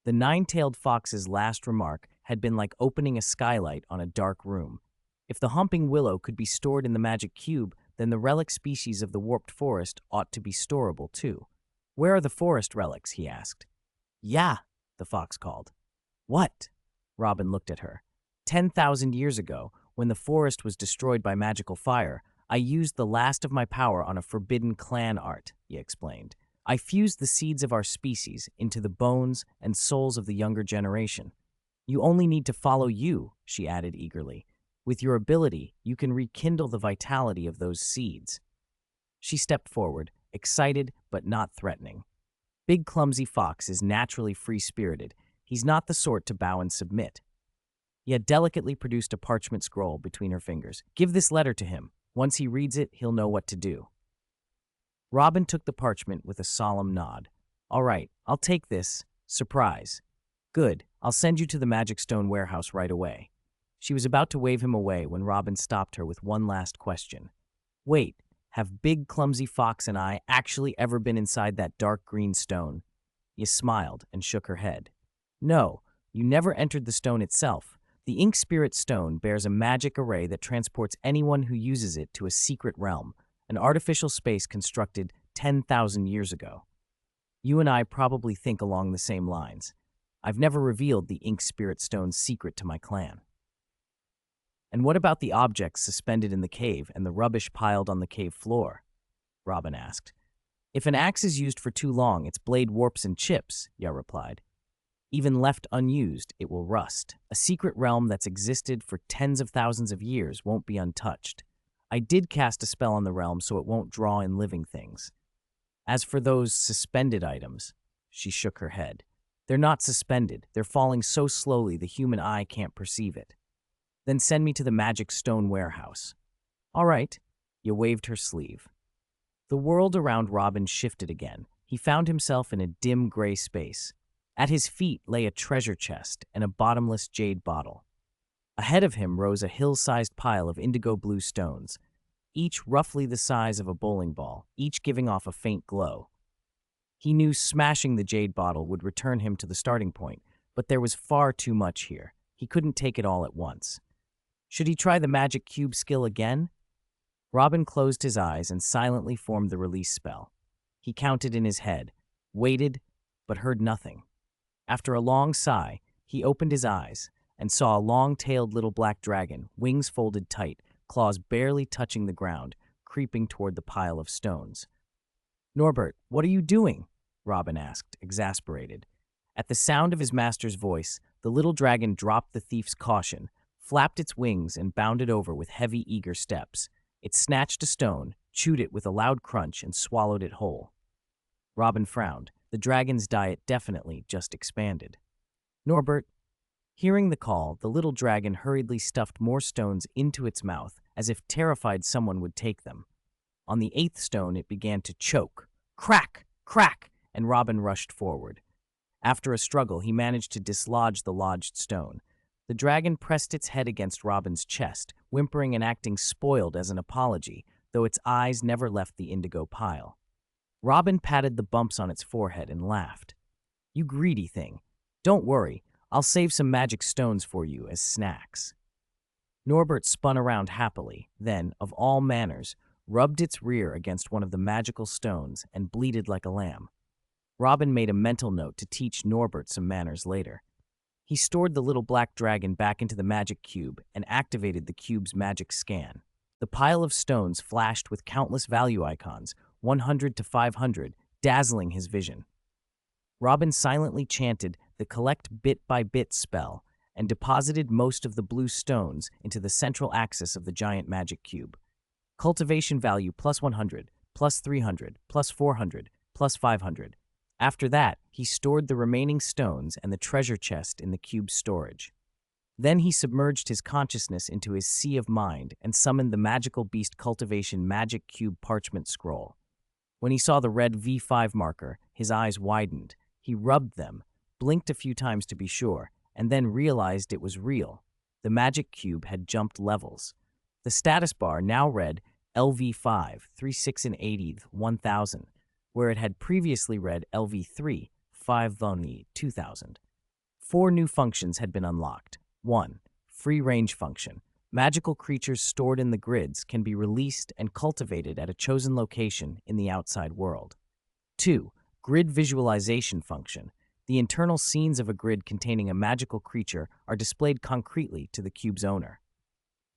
The nine-tailed fox's last remark had been like opening a skylight on a dark room. If the Whomping Willow could be stored in the magic cube, then the relic species of the warped forest ought to be storable too. Where are the forest relics? He asked. Yeah, the fox called. What? Robin looked at her. 10,000 years ago, when the forest was destroyed by magical fire, I used the last of my power on a forbidden clan art, he explained. I fused the seeds of our species into the bones and souls of the younger generation. You only need to follow you, she added eagerly. With your ability, you can rekindle the vitality of those seeds. She stepped forward, excited but not threatening. Big Clumsy Fox is naturally free-spirited. He's not the sort to bow and submit. Yet delicately produced a parchment scroll between her fingers. Give this letter to him. Once he reads it, he'll know what to do. Robin took the parchment with a solemn nod. All right, I'll take this. Surprise. Good, I'll send you to the Magic Stone warehouse right away. She was about to wave him away when Robin stopped her with one last question. Wait, have Big Clumsy Fox and I actually ever been inside that dark green stone? You smiled and shook her head. No, you never entered the stone itself. The Ink Spirit Stone bears a magic array that transports anyone who uses it to a secret realm, an artificial space constructed 10,000 years ago. You and I probably think along the same lines. I've never revealed the Ink Spirit Stone's secret to my clan. And what about the objects suspended in the cave and the rubbish piled on the cave floor? Robin asked. If an axe is used for too long, its blade warps and chips, Ya replied. Even left unused, it will rust. A secret realm that's existed for tens of thousands of years won't be untouched. I did cast a spell on the realm so it won't draw in living things. As for those suspended items, she shook her head. They're not suspended. They're falling so slowly the human eye can't perceive it. Then send me to the Magic Stone warehouse. All right, you waved her sleeve. The world around Robin shifted again. He found himself in a dim gray space. At his feet lay a treasure chest and a bottomless jade bottle. Ahead of him rose a hill-sized pile of indigo blue stones, each roughly the size of a bowling ball, each giving off a faint glow. He knew smashing the jade bottle would return him to the starting point, but there was far too much here. He couldn't take it all at once. Should he try the magic cube skill again? Robin closed his eyes and silently formed the release spell. He counted in his head, waited, but heard nothing. After a long sigh, he opened his eyes and saw a long-tailed little black dragon, wings folded tight, claws barely touching the ground, creeping toward the pile of stones. "Norbert, what are you doing?" Robin asked, exasperated. At the sound of his master's voice, the little dragon dropped the thief's caution, flapped its wings, and bounded over with heavy, eager steps. It snatched a stone, chewed it with a loud crunch, and swallowed it whole. Robin frowned. The dragon's diet definitely just expanded. "Norbert." Hearing the call, the little dragon hurriedly stuffed more stones into its mouth, as if terrified someone would take them. On the 8th stone, it began to choke. Crack! Crack! And Robin rushed forward. After a struggle, he managed to dislodge the lodged stone. The dragon pressed its head against Robin's chest, whimpering and acting spoiled as an apology, though its eyes never left the indigo pile. Robin patted the bumps on its forehead and laughed. "You greedy thing. Don't worry, I'll save some magic stones for you as snacks." Norbert spun around happily, then, of all manners, rubbed its rear against one of the magical stones and bleated like a lamb. Robin made a mental note to teach Norbert some manners later. He stored the little black dragon back into the magic cube and activated the cube's magic scan. The pile of stones flashed with countless value icons, 100 to 500, dazzling his vision. Robin silently chanted the collect bit by bit spell and deposited most of the blue stones into the central axis of the giant magic cube. Cultivation value plus 100, plus 300, plus 400, plus 500. After that, he stored the remaining stones and the treasure chest in the cube's storage. Then he submerged his consciousness into his sea of mind and summoned the magical beast cultivation magic cube parchment scroll. When he saw the red V5 marker, his eyes widened. He rubbed them, blinked a few times to be sure, and then realized it was real. The magic cube had jumped levels. The status bar now read LV5, 36 and 80, 1000, where it had previously read LV3, 5 Voni, 2000. 4 new functions had been unlocked. 1. Free range function. Magical creatures stored in the grids can be released and cultivated at a chosen location in the outside world. 2. Grid visualization function. The internal scenes of a grid containing a magical creature are displayed concretely to the cube's owner.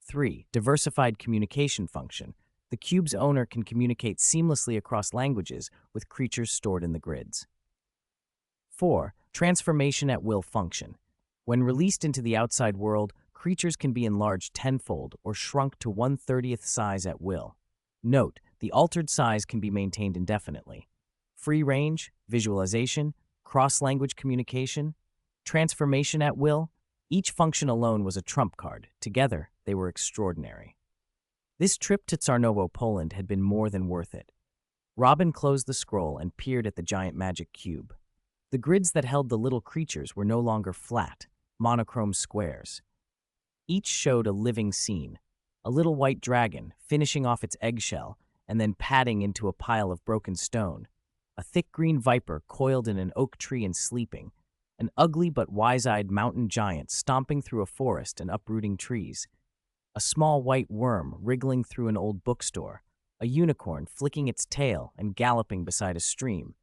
3. Diversified communication function. The cube's owner can communicate seamlessly across languages with creatures stored in the grids. 4. Transformation at will function. When released into the outside world, creatures can be enlarged tenfold or shrunk to 1/30th size at will. Note, the altered size can be maintained indefinitely. Free range, visualization, cross-language communication, transformation at will, each function alone was a trump card. Together, they were extraordinary. This trip to Czarnowo, Poland had been more than worth it. Robin closed the scroll and peered at the giant magic cube. The grids that held the little creatures were no longer flat, monochrome squares. Each showed a living scene, a little white dragon finishing off its eggshell and then padding into a pile of broken stone, a thick green viper coiled in an oak tree and sleeping, an ugly but wise-eyed mountain giant stomping through a forest and uprooting trees, a small white worm wriggling through an old bookstore, a unicorn flicking its tail and galloping beside a stream,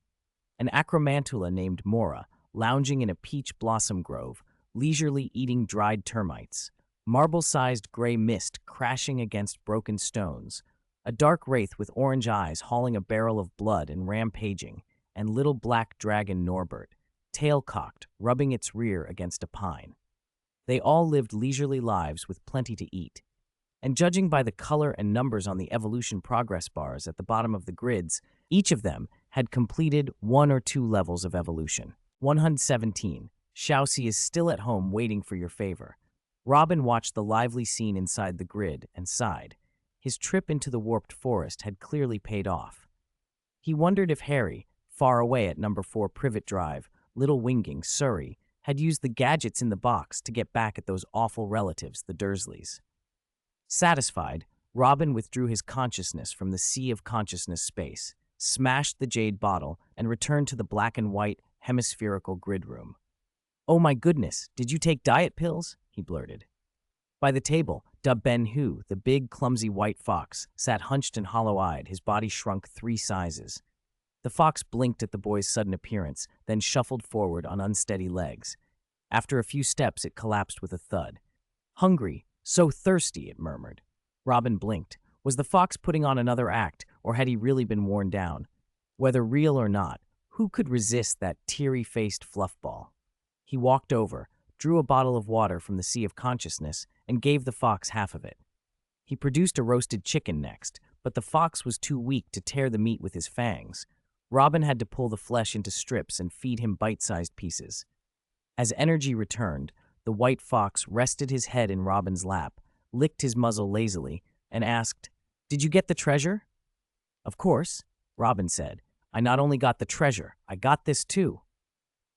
an acromantula named Mora lounging in a peach blossom grove, leisurely eating dried termites, marble-sized gray mist crashing against broken stones, a dark wraith with orange eyes hauling a barrel of blood and rampaging, and little black dragon Norbert, tail-cocked, rubbing its rear against a pine. They all lived leisurely lives with plenty to eat. And judging by the color and numbers on the evolution progress bars at the bottom of the grids, each of them had completed 1 or 2 levels of evolution. 117. Xiaoxi is still at home waiting for your favor. Robin watched the lively scene inside the grid and sighed. His trip into the warped forest had clearly paid off. He wondered if Harry, far away at number 4 Privet Drive, Little Winging, Surrey, had used the gadgets in the box to get back at those awful relatives, the Dursleys. Satisfied, Robin withdrew his consciousness from the sea of consciousness space, smashed the jade bottle, and returned to the black and white, hemispherical grid room. "Oh my goodness, did you take diet pills?" he blurted. By the table, Dub Ben Hu, the big, clumsy white fox, sat hunched and hollow-eyed, his body shrunk 3 sizes. The fox blinked at the boy's sudden appearance, then shuffled forward on unsteady legs. After a few steps, it collapsed with a thud. "Hungry, so thirsty," it murmured. Robin blinked. Was the fox putting on another act, or had he really been worn down? Whether real or not, who could resist that teary-faced fluffball? He walked over, drew a bottle of water from the sea of consciousness, and gave the fox half of it. He produced a roasted chicken next, but the fox was too weak to tear the meat with his fangs. Robin had to pull the flesh into strips and feed him bite-sized pieces. As energy returned, the white fox rested his head in Robin's lap, licked his muzzle lazily, and asked, "Did you get the treasure?" "Of course," Robin said. "I not only got the treasure, I got this too."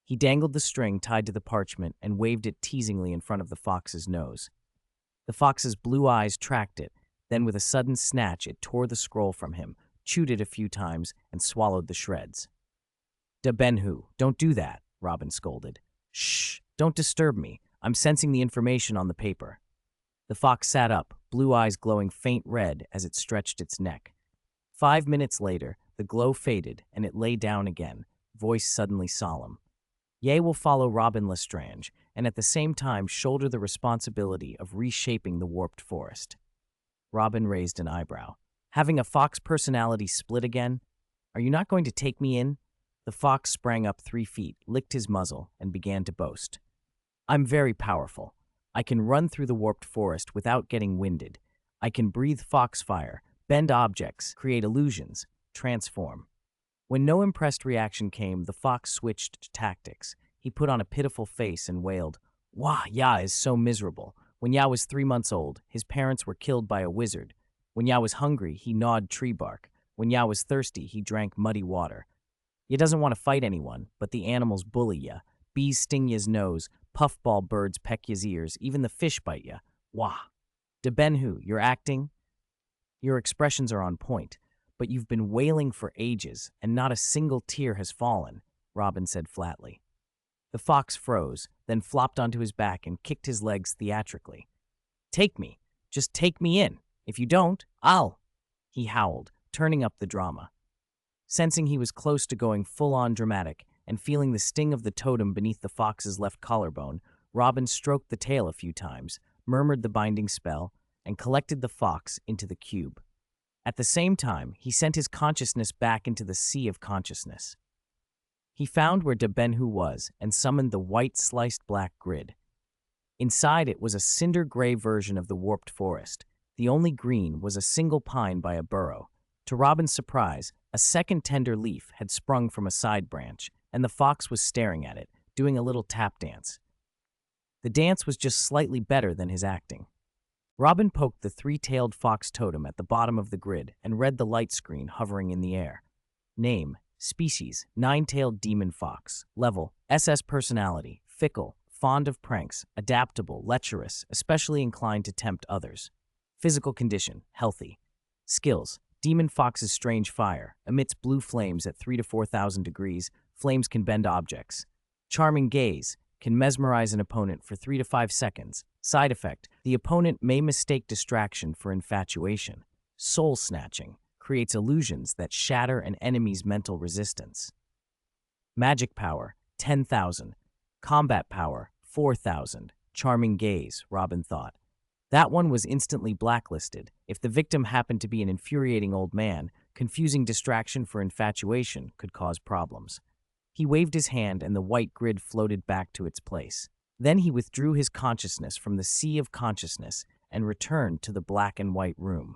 He dangled the string tied to the parchment and waved it teasingly in front of the fox's nose. The fox's blue eyes tracked it, then with a sudden snatch it tore the scroll from him, chewed it a few times, and swallowed the shreds. "Da Benhu, don't do that," Robin scolded. "Shh, don't disturb me. I'm sensing the information on the paper." The fox sat up, blue eyes glowing faint red as it stretched its neck. 5 minutes later, the glow faded and it lay down again, voice suddenly solemn. "Ye will follow Robin Lestrange, and at the same time shoulder the responsibility of reshaping the warped forest." Robin raised an eyebrow. "Having a fox personality split again? Are you not going to take me in?" The fox sprang up 3 feet, licked his muzzle, and began to boast. "I'm very powerful. I can run through the warped forest without getting winded. I can breathe foxfire, bend objects, create illusions, transform." When no impressed reaction came, the fox switched tactics. He put on a pitiful face and wailed, "Wah, Ya is so miserable. When Ya was 3 months old, his parents were killed by a wizard. When Ya was hungry, he gnawed tree bark. When Ya was thirsty, he drank muddy water. Ya doesn't want to fight anyone, but the animals bully ya. Bees sting ya's nose, puffball birds peck ya's ears, even the fish bite ya. Wah. De Benhu, you're acting? Your expressions are on point, but you've been wailing for ages, and not a single tear has fallen," Robin said flatly. The fox froze, then flopped onto his back and kicked his legs theatrically. "Take me. Just take me in. If you don't, I'll," he howled, turning up the drama. Sensing he was close to going full-on dramatic and feeling the sting of the totem beneath the fox's left collarbone, Robin stroked the tail a few times, murmured the binding spell, and collected the fox into the cube. At the same time, he sent his consciousness back into the sea of consciousness. He found where Da Benhu was and summoned the white sliced black grid. Inside it was a cinder-gray version of the warped forest. The only green was a single pine by a burrow. To Robin's surprise, a second tender leaf had sprung from a side branch, and the fox was staring at it, doing a little tap dance. The dance was just slightly better than his acting. Robin poked the 3-tailed fox totem at the bottom of the grid and read the light screen hovering in the air. Name, species, 9-tailed demon fox. Level, SS personality, fickle, fond of pranks, adaptable, lecherous, especially inclined to tempt others. Physical condition, healthy. Skills, demon fox's strange fire, emits blue flames at 3 to 4,000 degrees, flames can bend objects. Charming gaze, can mesmerize an opponent for 3 to 5 seconds. Side effect, the opponent may mistake distraction for infatuation. Soul snatching, creates illusions that shatter an enemy's mental resistance. Magic power, 10,000. Combat power, 4,000. Charming gaze, Robin thought. That one was instantly blacklisted. If the victim happened to be an infuriating old man, confusing distraction for infatuation could cause problems. He waved his hand and the white grid floated back to its place. Then he withdrew his consciousness from the sea of consciousness and returned to the black and white room.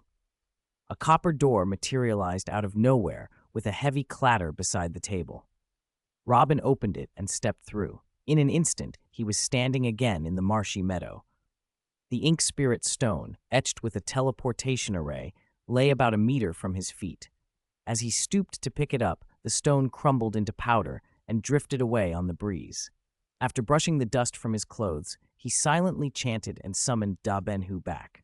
A copper door materialized out of nowhere with a heavy clatter beside the table. Robin opened it and stepped through. In an instant, he was standing again in the marshy meadow. The ink spirit stone, etched with a teleportation array, lay about a meter from his feet. As he stooped to pick it up, the stone crumbled into powder and drifted away on the breeze. After brushing the dust from his clothes, he silently chanted and summoned Da Benhu back.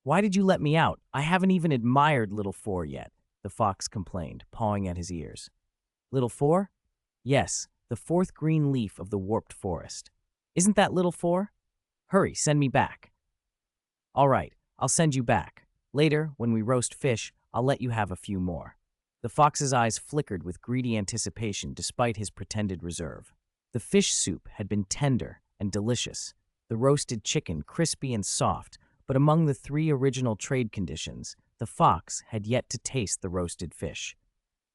"Why did you let me out? I haven't even admired Little Four yet," the fox complained, pawing at his ears. "Little Four?" "Yes, the 4th green leaf of the warped forest. Isn't that Little Four? Hurry, send me back." "All right, I'll send you back. Later, when we roast fish, I'll let you have a few more." The fox's eyes flickered with greedy anticipation despite his pretended reserve. The fish soup had been tender and delicious, the roasted chicken crispy and soft, but among the 3 original trade conditions, the fox had yet to taste the roasted fish.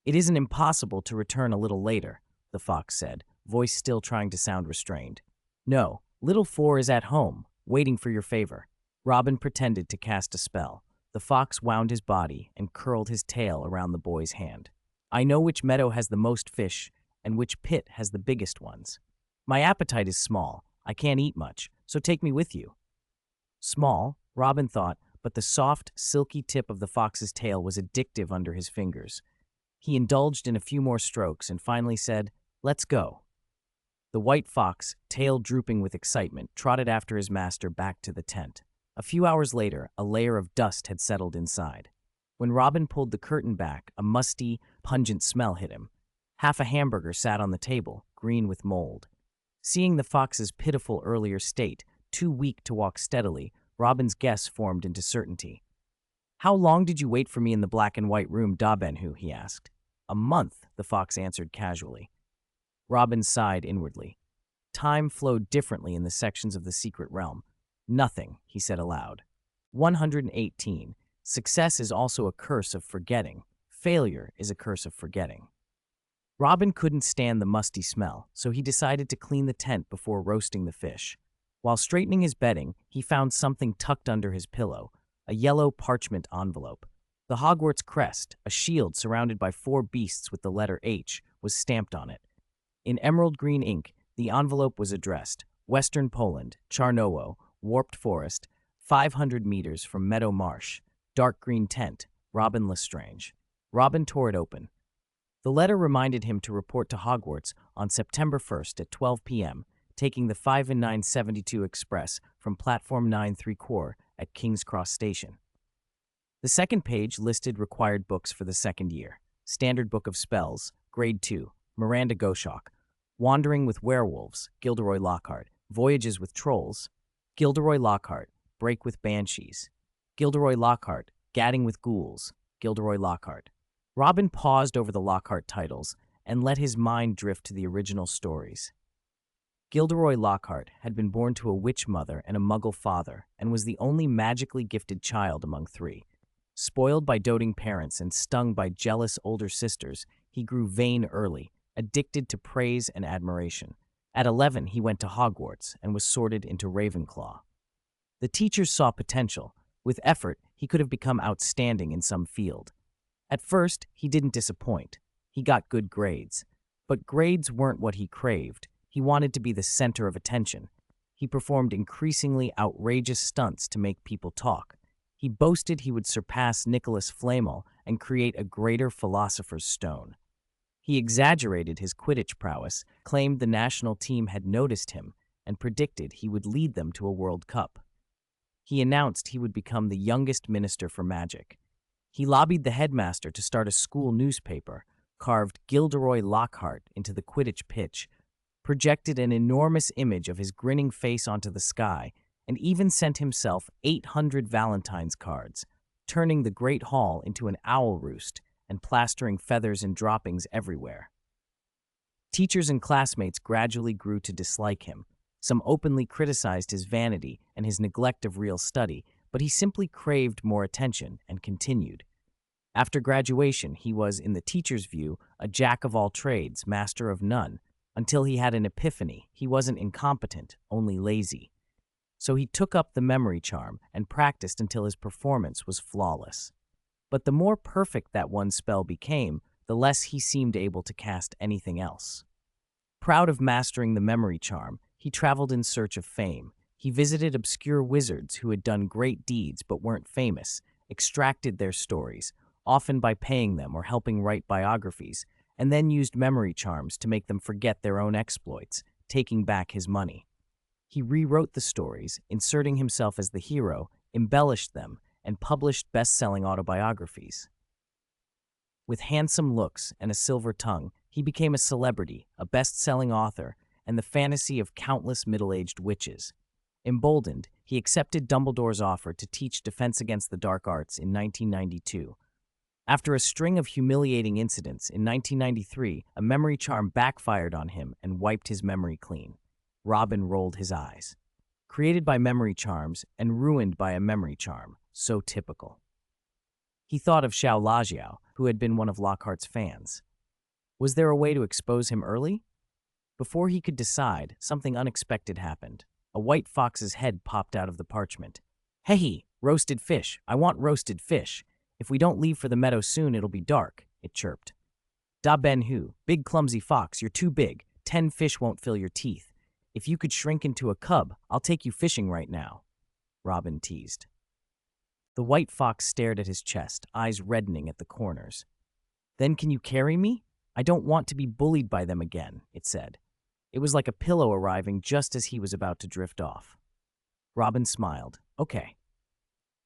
"It isn't impossible to return a little later," the fox said, voice still trying to sound restrained. "No, little 4 is at home, waiting for your favor." Robin pretended to cast a spell. The fox wound his body and curled his tail around the boy's hand. "I know which meadow has the most fish and which pit has the biggest ones. My appetite is small. I can't eat much, so take me with you." Small, Robin thought, but the soft, silky tip of the fox's tail was addictive under his fingers. He indulged in a few more strokes and finally said, "Let's go." The white fox, tail drooping with excitement, trotted after his master back to the tent. A few hours later, a layer of dust had settled inside. When Robin pulled the curtain back, a musty, pungent smell hit him. Half a hamburger sat on the table, green with mold. Seeing the fox's pitiful earlier state, too weak to walk steadily, Robin's guess formed into certainty. "How long did you wait for me in the black and white room, Dabenhu?" he asked. "A month," the fox answered casually. Robin sighed inwardly. Time flowed differently in the sections of the secret realm. "Nothing," he said aloud. 118. Success is also a curse of forgetting. Failure is a curse of forgetting. Robin couldn't stand the musty smell, so he decided to clean the tent before roasting the fish. While straightening his bedding, he found something tucked under his pillow, a yellow parchment envelope. The Hogwarts crest, a shield surrounded by 4 beasts with the letter H, was stamped on it. In emerald green ink, the envelope was addressed, Western Poland, Charnowo, Warped Forest, 500 meters from Meadow Marsh, dark green tent, Robin Lestrange. Robin tore it open. The letter reminded him to report to Hogwarts on September 1st at 12 p.m., taking the 5 and 972 Express from Platform 9 3/4 at King's Cross Station. The second page listed required books for the second year. Standard Book of Spells, Grade 2, Miranda Goshawk. Wandering with Werewolves, Gilderoy Lockhart. Voyages with Trolls, Gilderoy Lockhart. Break with Banshees, Gilderoy Lockhart. Gadding with Ghouls, Gilderoy Lockhart. Robin paused over the Lockhart titles and let his mind drift to the original stories. Gilderoy Lockhart had been born to a witch mother and a muggle father and was the only magically gifted child among 3. Spoiled by doting parents and stung by jealous older sisters, he grew vain early, addicted to praise and admiration. At 11, he went to Hogwarts and was sorted into Ravenclaw. The teachers saw potential. With effort, he could have become outstanding in some field. At first, he didn't disappoint. He got good grades. But grades weren't what he craved. He wanted to be the center of attention. He performed increasingly outrageous stunts to make people talk. He boasted he would surpass Nicholas Flamel and create a greater philosopher's stone. He exaggerated his Quidditch prowess, claimed the national team had noticed him, and predicted he would lead them to a World Cup. He announced he would become the youngest minister for magic. He lobbied the headmaster to start a school newspaper, carved Gilderoy Lockhart into the Quidditch pitch, projected an enormous image of his grinning face onto the sky, and even sent himself 800 Valentine's cards, turning the Great Hall into an owl roost and plastering feathers and droppings everywhere. Teachers and classmates gradually grew to dislike him. Some openly criticized his vanity and his neglect of real study, but he simply craved more attention and continued. After graduation, he was, in the teacher's view, a jack of all trades, master of none, until he had an epiphany. He wasn't incompetent, only lazy. So he took up the memory charm and practiced until his performance was flawless. But the more perfect that one spell became, the less he seemed able to cast anything else. Proud of mastering the memory charm, he traveled in search of fame. He visited obscure wizards who had done great deeds but weren't famous, extracted their stories, often by paying them or helping write biographies, and then used memory charms to make them forget their own exploits, taking back his money. He rewrote the stories, inserting himself as the hero, embellished them, and published best-selling autobiographies. With handsome looks and a silver tongue, he became a celebrity, a best-selling author, and the fantasy of countless middle-aged witches. Emboldened, he accepted Dumbledore's offer to teach Defense Against the Dark Arts in 1992. After a string of humiliating incidents, in 1993, a memory charm backfired on him and wiped his memory clean. Robin rolled his eyes. Created by memory charms and ruined by a memory charm. So typical. He thought of Xiao Lajiao, who had been one of Lockhart's fans. Was there a way to expose him early? Before he could decide, something unexpected happened. A white fox's head popped out of the parchment. "Hey, roasted fish. I want roasted fish. If we don't leave for the meadow soon, it'll be dark," it chirped. "Da Ben Hu, big clumsy fox, you're too big. 10 fish won't fill your teeth. If you could shrink into a cub, I'll take you fishing right now," Robin teased. The white fox stared at his chest, eyes reddening at the corners. "Then can you carry me? I don't want to be bullied by them again," it said. It was like a pillow arriving just as he was about to drift off. Robin smiled. "Okay."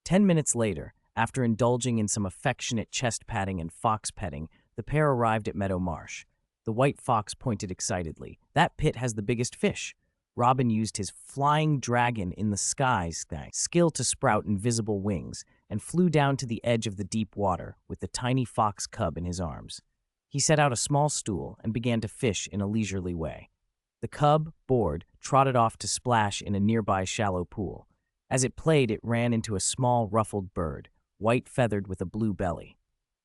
10 minutes later, after indulging in some affectionate chest patting and fox petting, the pair arrived at Meadow Marsh. The white fox pointed excitedly. "That pit has the biggest fish." Robin used his flying dragon in the skies skill to sprout invisible wings and flew down to the edge of the deep water with the tiny fox cub in his arms. He set out a small stool and began to fish in a leisurely way. The cub, bored, trotted off to splash in a nearby shallow pool. As it played, it ran into a small, ruffled bird, white-feathered with a blue belly.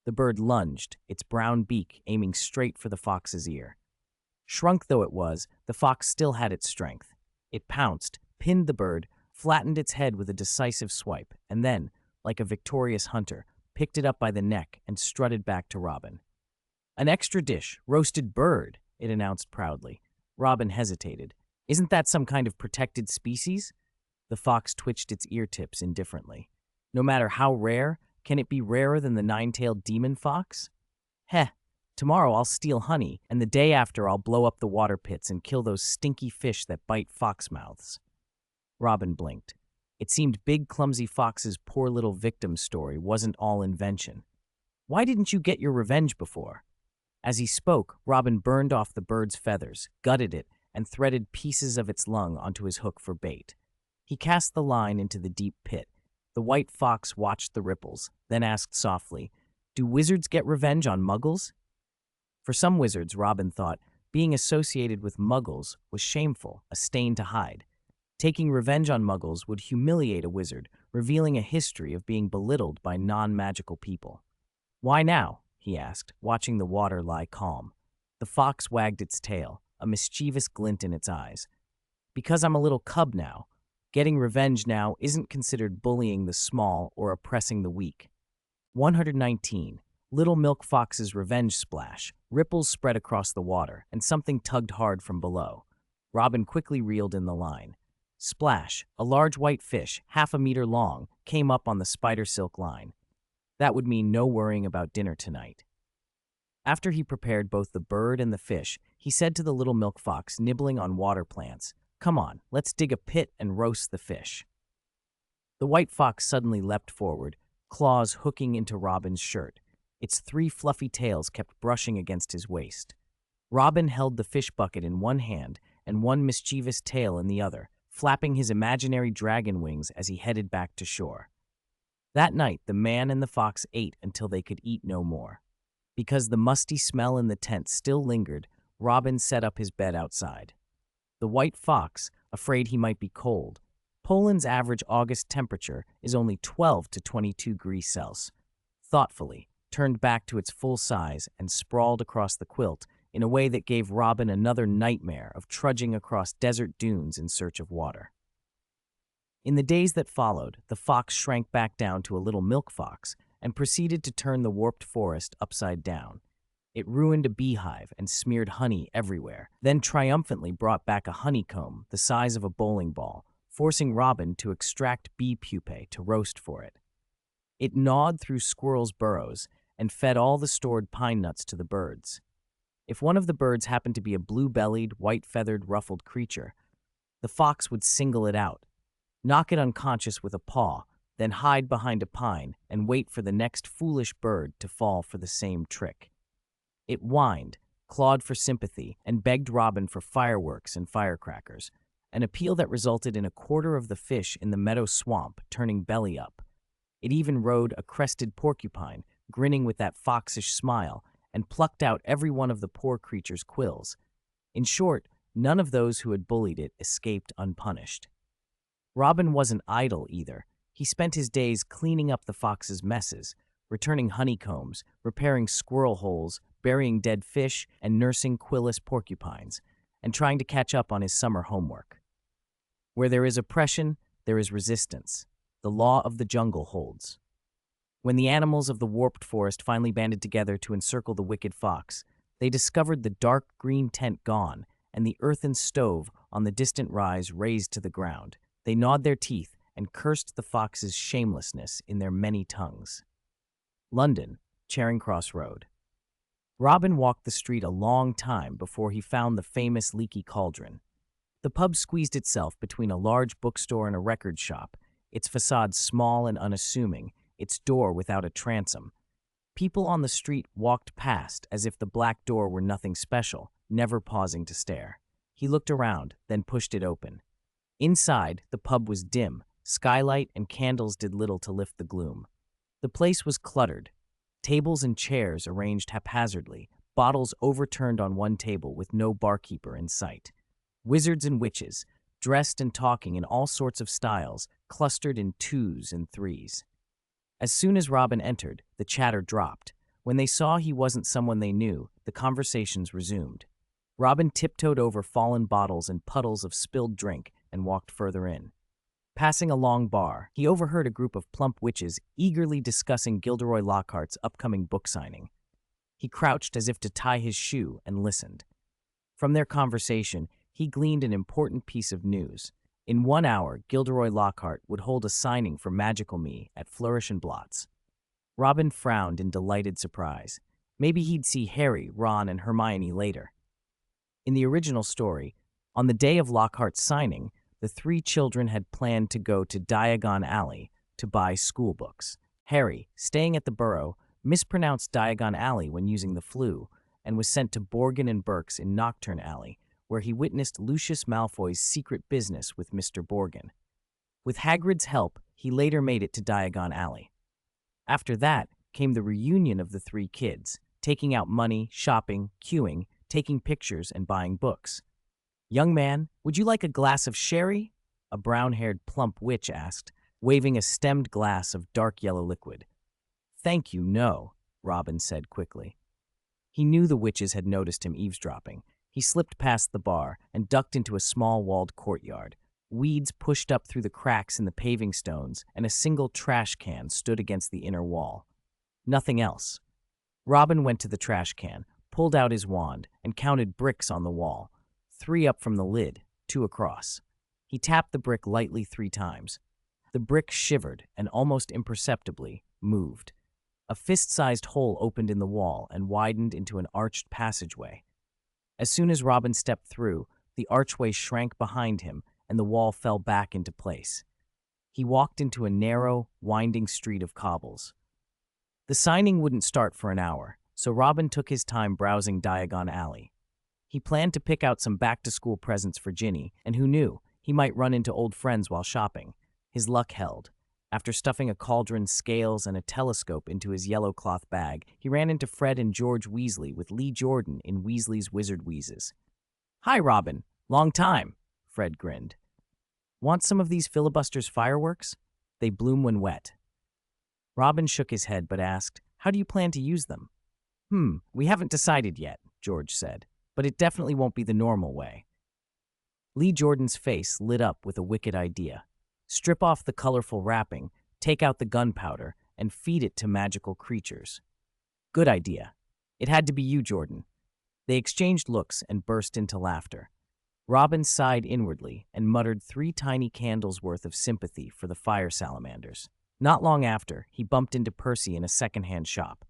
The bird lunged, its brown beak aiming straight for the fox's ear. Shrunk though it was, the fox still had its strength. It pounced, pinned the bird, flattened its head with a decisive swipe, and then, like a victorious hunter, picked it up by the neck and strutted back to Robin. "An extra dish, roasted bird," it announced proudly. Robin hesitated. "Isn't that some kind of protected species?" The fox twitched its ear tips indifferently. "No matter how rare, can it be rarer than the nine-tailed demon fox?" "Heh, tomorrow I'll steal honey, and the day after I'll blow up the water pits and kill those stinky fish that bite fox mouths." Robin blinked. It seemed Big Clumsy Fox's poor little victim story wasn't all invention. "Why didn't you get your revenge before?" As he spoke, Robin burned off the bird's feathers, gutted it, and threaded pieces of its lung onto his hook for bait. He cast the line into the deep pit. The white fox watched the ripples, then asked softly, "Do wizards get revenge on muggles?" For some wizards, Robin thought, being associated with muggles was shameful, a stain to hide. Taking revenge on muggles would humiliate a wizard, revealing a history of being belittled by non-magical people. "Why now?" he asked, watching the water lie calm. The fox wagged its tail, a mischievous glint in its eyes. "Because I'm a little cub now. Getting revenge now isn't considered bullying the small or oppressing the weak." 119. Little Milk Fox's revenge splash. Ripples spread across the water, and something tugged hard from below. Robin quickly reeled in the line. Splash, a large white fish, 1/2 meter long, came up on the spider silk line. That would mean no worrying about dinner tonight. After he prepared both the bird and the fish, he said to the little milk fox nibbling on water plants, "Come on, let's dig a pit and roast the fish." The white fox suddenly leapt forward, claws hooking into Robin's shirt. Its 3 fluffy tails kept brushing against his waist. Robin held the fish bucket in one hand and one mischievous tail in the other, flapping his imaginary dragon wings as he headed back to shore. That night, the man and the fox ate until they could eat no more. Because the musty smell in the tent still lingered, Robin set up his bed outside. The white fox, afraid he might be cold. Poland's average August temperature is only 12 to 22 degrees Celsius. Thoughtfully, turned back to its full size and sprawled across the quilt in a way that gave Robin another nightmare of trudging across desert dunes in search of water. In the days that followed, the fox shrank back down to a little milk fox and proceeded to turn the warped forest upside down. It ruined a beehive and smeared honey everywhere, then triumphantly brought back a honeycomb the size of a bowling ball, forcing Robin to extract bee pupae to roast for it. It gnawed through squirrels' burrows and fed all the stored pine nuts to the birds. If one of the birds happened to be a blue-bellied, white-feathered, ruffled creature, the fox would single it out, knock it unconscious with a paw, then hide behind a pine and wait for the next foolish bird to fall for the same trick. It whined, clawed for sympathy, and begged Robin for fireworks and firecrackers, an appeal that resulted in a quarter of the fish in the meadow swamp turning belly up. It even rode a crested porcupine, grinning with that foxish smile, and plucked out every one of the poor creature's quills. In short, none of those who had bullied it escaped unpunished. Robin wasn't idle either. He spent his days cleaning up the fox's messes, returning honeycombs, repairing squirrel holes, burying dead fish, and nursing quillless porcupines, and trying to catch up on his summer homework. Where there is oppression, there is resistance. The law of the jungle holds. When the animals of the warped forest finally banded together to encircle the wicked fox, they discovered the dark green tent gone and the earthen stove on the distant rise razed to the ground. They gnawed their teeth and cursed the fox's shamelessness in their many tongues. London, Charing Cross Road. Robin walked the street a long time before he found the famous Leaky Cauldron. The pub squeezed itself between a large bookstore and a record shop, its facade small and unassuming, its door without a transom. People on the street walked past as if the black door were nothing special, never pausing to stare. He looked around, then pushed it open. Inside, the pub was dim. Skylight and candles did little to lift the gloom. The place was cluttered. Tables and chairs arranged haphazardly, bottles overturned on one table with no barkeeper in sight. Wizards and witches, dressed and talking in all sorts of styles, clustered in twos and threes. As soon as Robin entered, the chatter dropped. When they saw he wasn't someone they knew, the conversations resumed. Robin tiptoed over fallen bottles and puddles of spilled drink and walked further in. Passing a long bar, he overheard a group of plump witches eagerly discussing Gilderoy Lockhart's upcoming book signing. He crouched as if to tie his shoe and listened. From their conversation, he gleaned an important piece of news. In 1 hour, Gilderoy Lockhart would hold a signing for Magical Me at Flourish and Blots. Robin frowned in delighted surprise. Maybe he'd see Harry, Ron, and Hermione later. In the original story, on the day of Lockhart's signing, the 3 children had planned to go to Diagon Alley to buy school books. Harry, staying at the Burrow, mispronounced Diagon Alley when using the flu and was sent to Borgin and Burke's in Knockturn Alley, where he witnessed Lucius Malfoy's secret business with Mr. Borgin. With Hagrid's help, he later made it to Diagon Alley. After that came the reunion of the 3 kids, taking out money, shopping, queuing, taking pictures, and buying books. "Young man, would you like a glass of sherry?" a brown-haired plump witch asked, waving a stemmed glass of dark yellow liquid. "Thank you, no," Robin said quickly. He knew the witches had noticed him eavesdropping. He slipped past the bar and ducked into a small walled courtyard. Weeds pushed up through the cracks in the paving stones, and a single trash can stood against the inner wall. Nothing else. Robin went to the trash can, pulled out his wand, and counted bricks on the wall. 3 up from the lid, 2 across. He tapped the brick lightly 3 times. The brick shivered and almost imperceptibly moved. A fist-sized hole opened in the wall and widened into an arched passageway. As soon as Robin stepped through, the archway shrank behind him and the wall fell back into place. He walked into a narrow, winding street of cobbles. The signing wouldn't start for an hour, so Robin took his time browsing Diagon Alley. He planned to pick out some back-to-school presents for Ginny, and who knew, he might run into old friends while shopping. His luck held. After stuffing a cauldron, scales, and a telescope into his yellow cloth bag, he ran into Fred and George Weasley with Lee Jordan in Weasley's Wizard Wheezes. "Hi, Robin. Long time," Fred grinned. "Want some of these filibusters fireworks? They bloom when wet." Robin shook his head but asked, "How do you plan to use them?" We haven't decided yet," George said, "but it definitely won't be the normal way." Lee Jordan's face lit up with a wicked idea. Strip off the colorful wrapping, take out the gunpowder, and feed it to magical creatures. "Good idea. It had to be you, Jordan." They exchanged looks and burst into laughter. Robin sighed inwardly and muttered 3 tiny candles' worth of sympathy for the fire salamanders. Not long after, he bumped into Percy in a second-hand shop.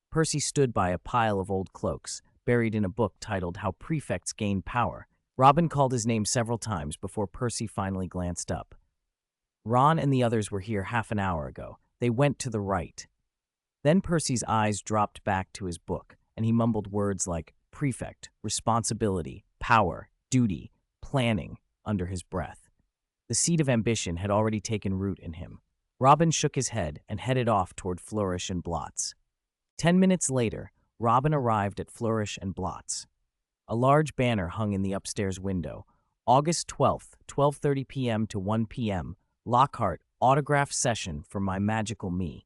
Percy stood by a pile of old cloaks, buried in a book titled How Prefects Gain Power. Robin called his name several times before Percy finally glanced up. "Ron and the others were here half an hour ago. They went to the right." Then Percy's eyes dropped back to his book, and he mumbled words like prefect, responsibility, power, duty, planning under his breath. The seed of ambition had already taken root in him. Robin shook his head and headed off toward Flourish and Blots. 10 minutes later, Robin arrived at Flourish and Blots. A large banner hung in the upstairs window. August 12th, 12:30 p.m. to 1 p.m. Lockhart, autograph session for my magical me.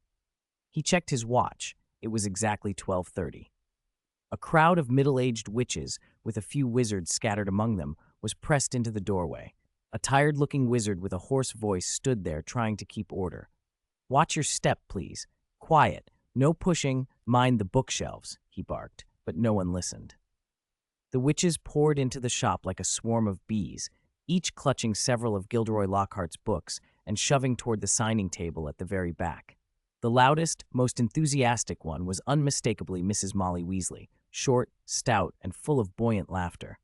He checked his watch. It was exactly 12:30. A crowd of middle-aged witches, with a few wizards scattered among them, was pressed into the doorway. A tired-looking wizard with a hoarse voice stood there trying to keep order. "Watch your step, please. Quiet. No pushing. Mind the bookshelves," he barked, but no one listened. The witches poured into the shop like a swarm of bees, each clutching several of Gilderoy Lockhart's books and shoving toward the signing table at the very back. The loudest, most enthusiastic one was unmistakably Mrs. Molly Weasley, short, stout, and full of buoyant laughter.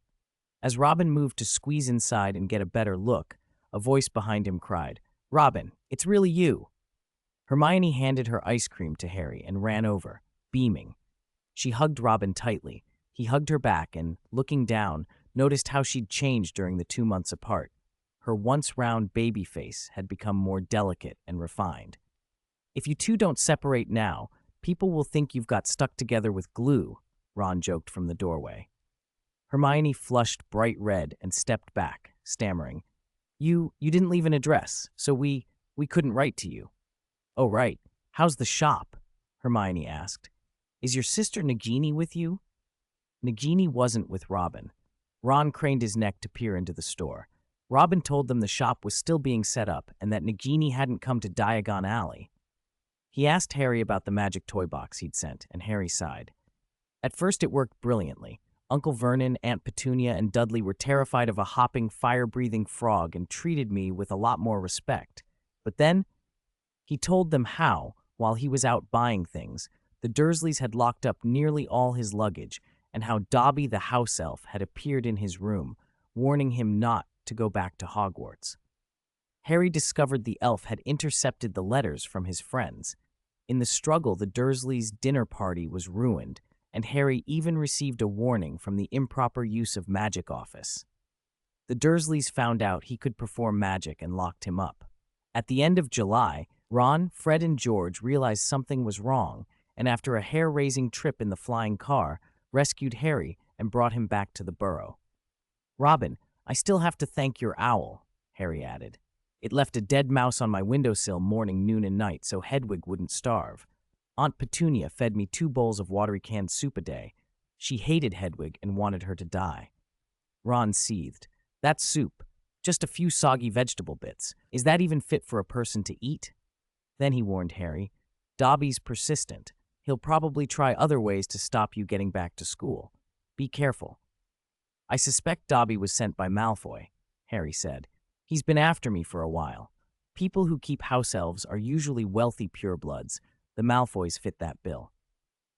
As Robin moved to squeeze inside and get a better look, a voice behind him cried, "Robin, it's really you." Hermione handed her ice cream to Harry and ran over, beaming. She hugged Robin tightly. He hugged her back and, looking down, noticed how she'd changed during the 2 months apart. Her once round baby face had become more delicate and refined. "If you two don't separate now, people will think you've got stuck together with glue," Ron joked from the doorway. Hermione flushed bright red and stepped back, stammering, You didn't leave an address, so we couldn't write to you." "Oh, right. How's the shop?" Hermione asked. "Is your sister Nagini with you?" Nagini wasn't with Robin. Ron craned his neck to peer into the store. Robin told them the shop was still being set up and that Nagini hadn't come to Diagon Alley. He asked Harry about the magic toy box he'd sent, and Harry sighed. "At first it worked brilliantly. Uncle Vernon, Aunt Petunia, and Dudley were terrified of a hopping, fire-breathing frog and treated me with a lot more respect. But then," he told them how, while he was out buying things, the Dursleys had locked up nearly all his luggage, and how Dobby the house elf had appeared in his room, warning him not to go back to Hogwarts. Harry discovered the elf had intercepted the letters from his friends. In the struggle, the Dursleys' dinner party was ruined, and Harry even received a warning from the improper use of magic office. The Dursleys found out he could perform magic and locked him up. At the end of July, Ron, Fred, and George realized something was wrong, and after a hair-raising trip in the flying car, rescued Harry and brought him back to the burrow. "Robin, I still have to thank your owl," Harry added. "It left a dead mouse on my windowsill morning, noon, and night so Hedwig wouldn't starve. Aunt Petunia fed me 2 bowls of watery canned soup a day. She hated Hedwig and wanted her to die." Ron seethed. "That's soup. Just a few soggy vegetable bits. Is that even fit for a person to eat?" Then he warned Harry, "Dobby's persistent. He'll probably try other ways to stop you getting back to school. Be careful." "I suspect Dobby was sent by Malfoy," Harry said. "He's been after me for a while. People who keep house elves are usually wealthy purebloods. The Malfoys fit that bill."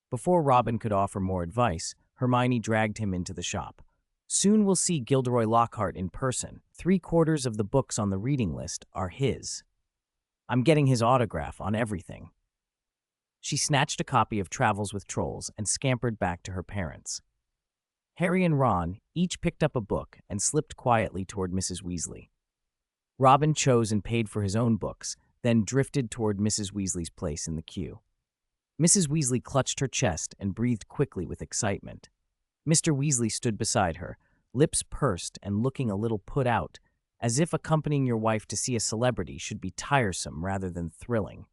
Before Robin could offer more advice, Hermione dragged him into the shop. "Soon we'll see Gilderoy Lockhart in person. 3/4 of the books on the reading list are his. I'm getting his autograph on everything." She snatched a copy of Travels with Trolls and scampered back to her parents. Harry and Ron each picked up a book and slipped quietly toward Mrs. Weasley. Robin chose and paid for his own books, then drifted toward Mrs. Weasley's place in the queue. Mrs. Weasley clutched her chest and breathed quickly with excitement. Mr. Weasley stood beside her, lips pursed and looking a little put out, as if accompanying your wife to see a celebrity should be tiresome rather than thrilling.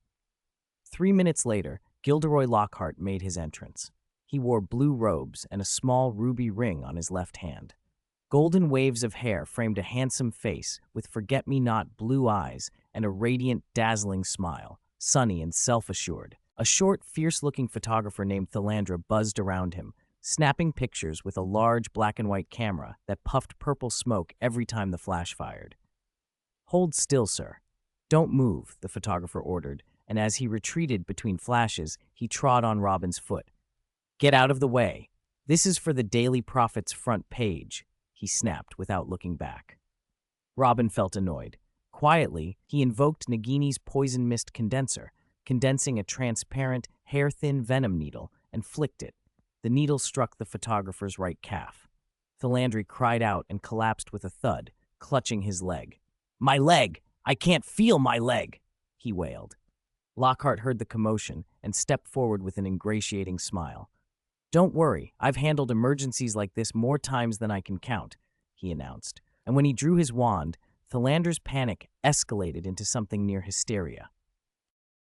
3 minutes later, Gilderoy Lockhart made his entrance. He wore blue robes and a small ruby ring on his left hand. Golden waves of hair framed a handsome face with forget-me-not blue eyes and a radiant, dazzling smile, sunny and self-assured. A short, fierce-looking photographer named Philandra buzzed around him, snapping pictures with a large black-and-white camera that puffed purple smoke every time the flash fired. "Hold still, sir. Don't move," the photographer ordered, and as he retreated between flashes, he trod on Robin's foot. "Get out of the way. This is for the Daily Prophet's front page," he snapped without looking back. Robin felt annoyed. Quietly, he invoked Nagini's poison mist condenser, condensing a transparent, hair-thin venom needle, and flicked it. The needle struck the photographer's right calf. Philandry cried out and collapsed with a thud, clutching his leg. "My leg! I can't feel my leg!" he wailed. Lockhart heard the commotion and stepped forward with an ingratiating smile. "Don't worry, I've handled emergencies like this more times than I can count," he announced. And when he drew his wand, Philander's panic escalated into something near hysteria.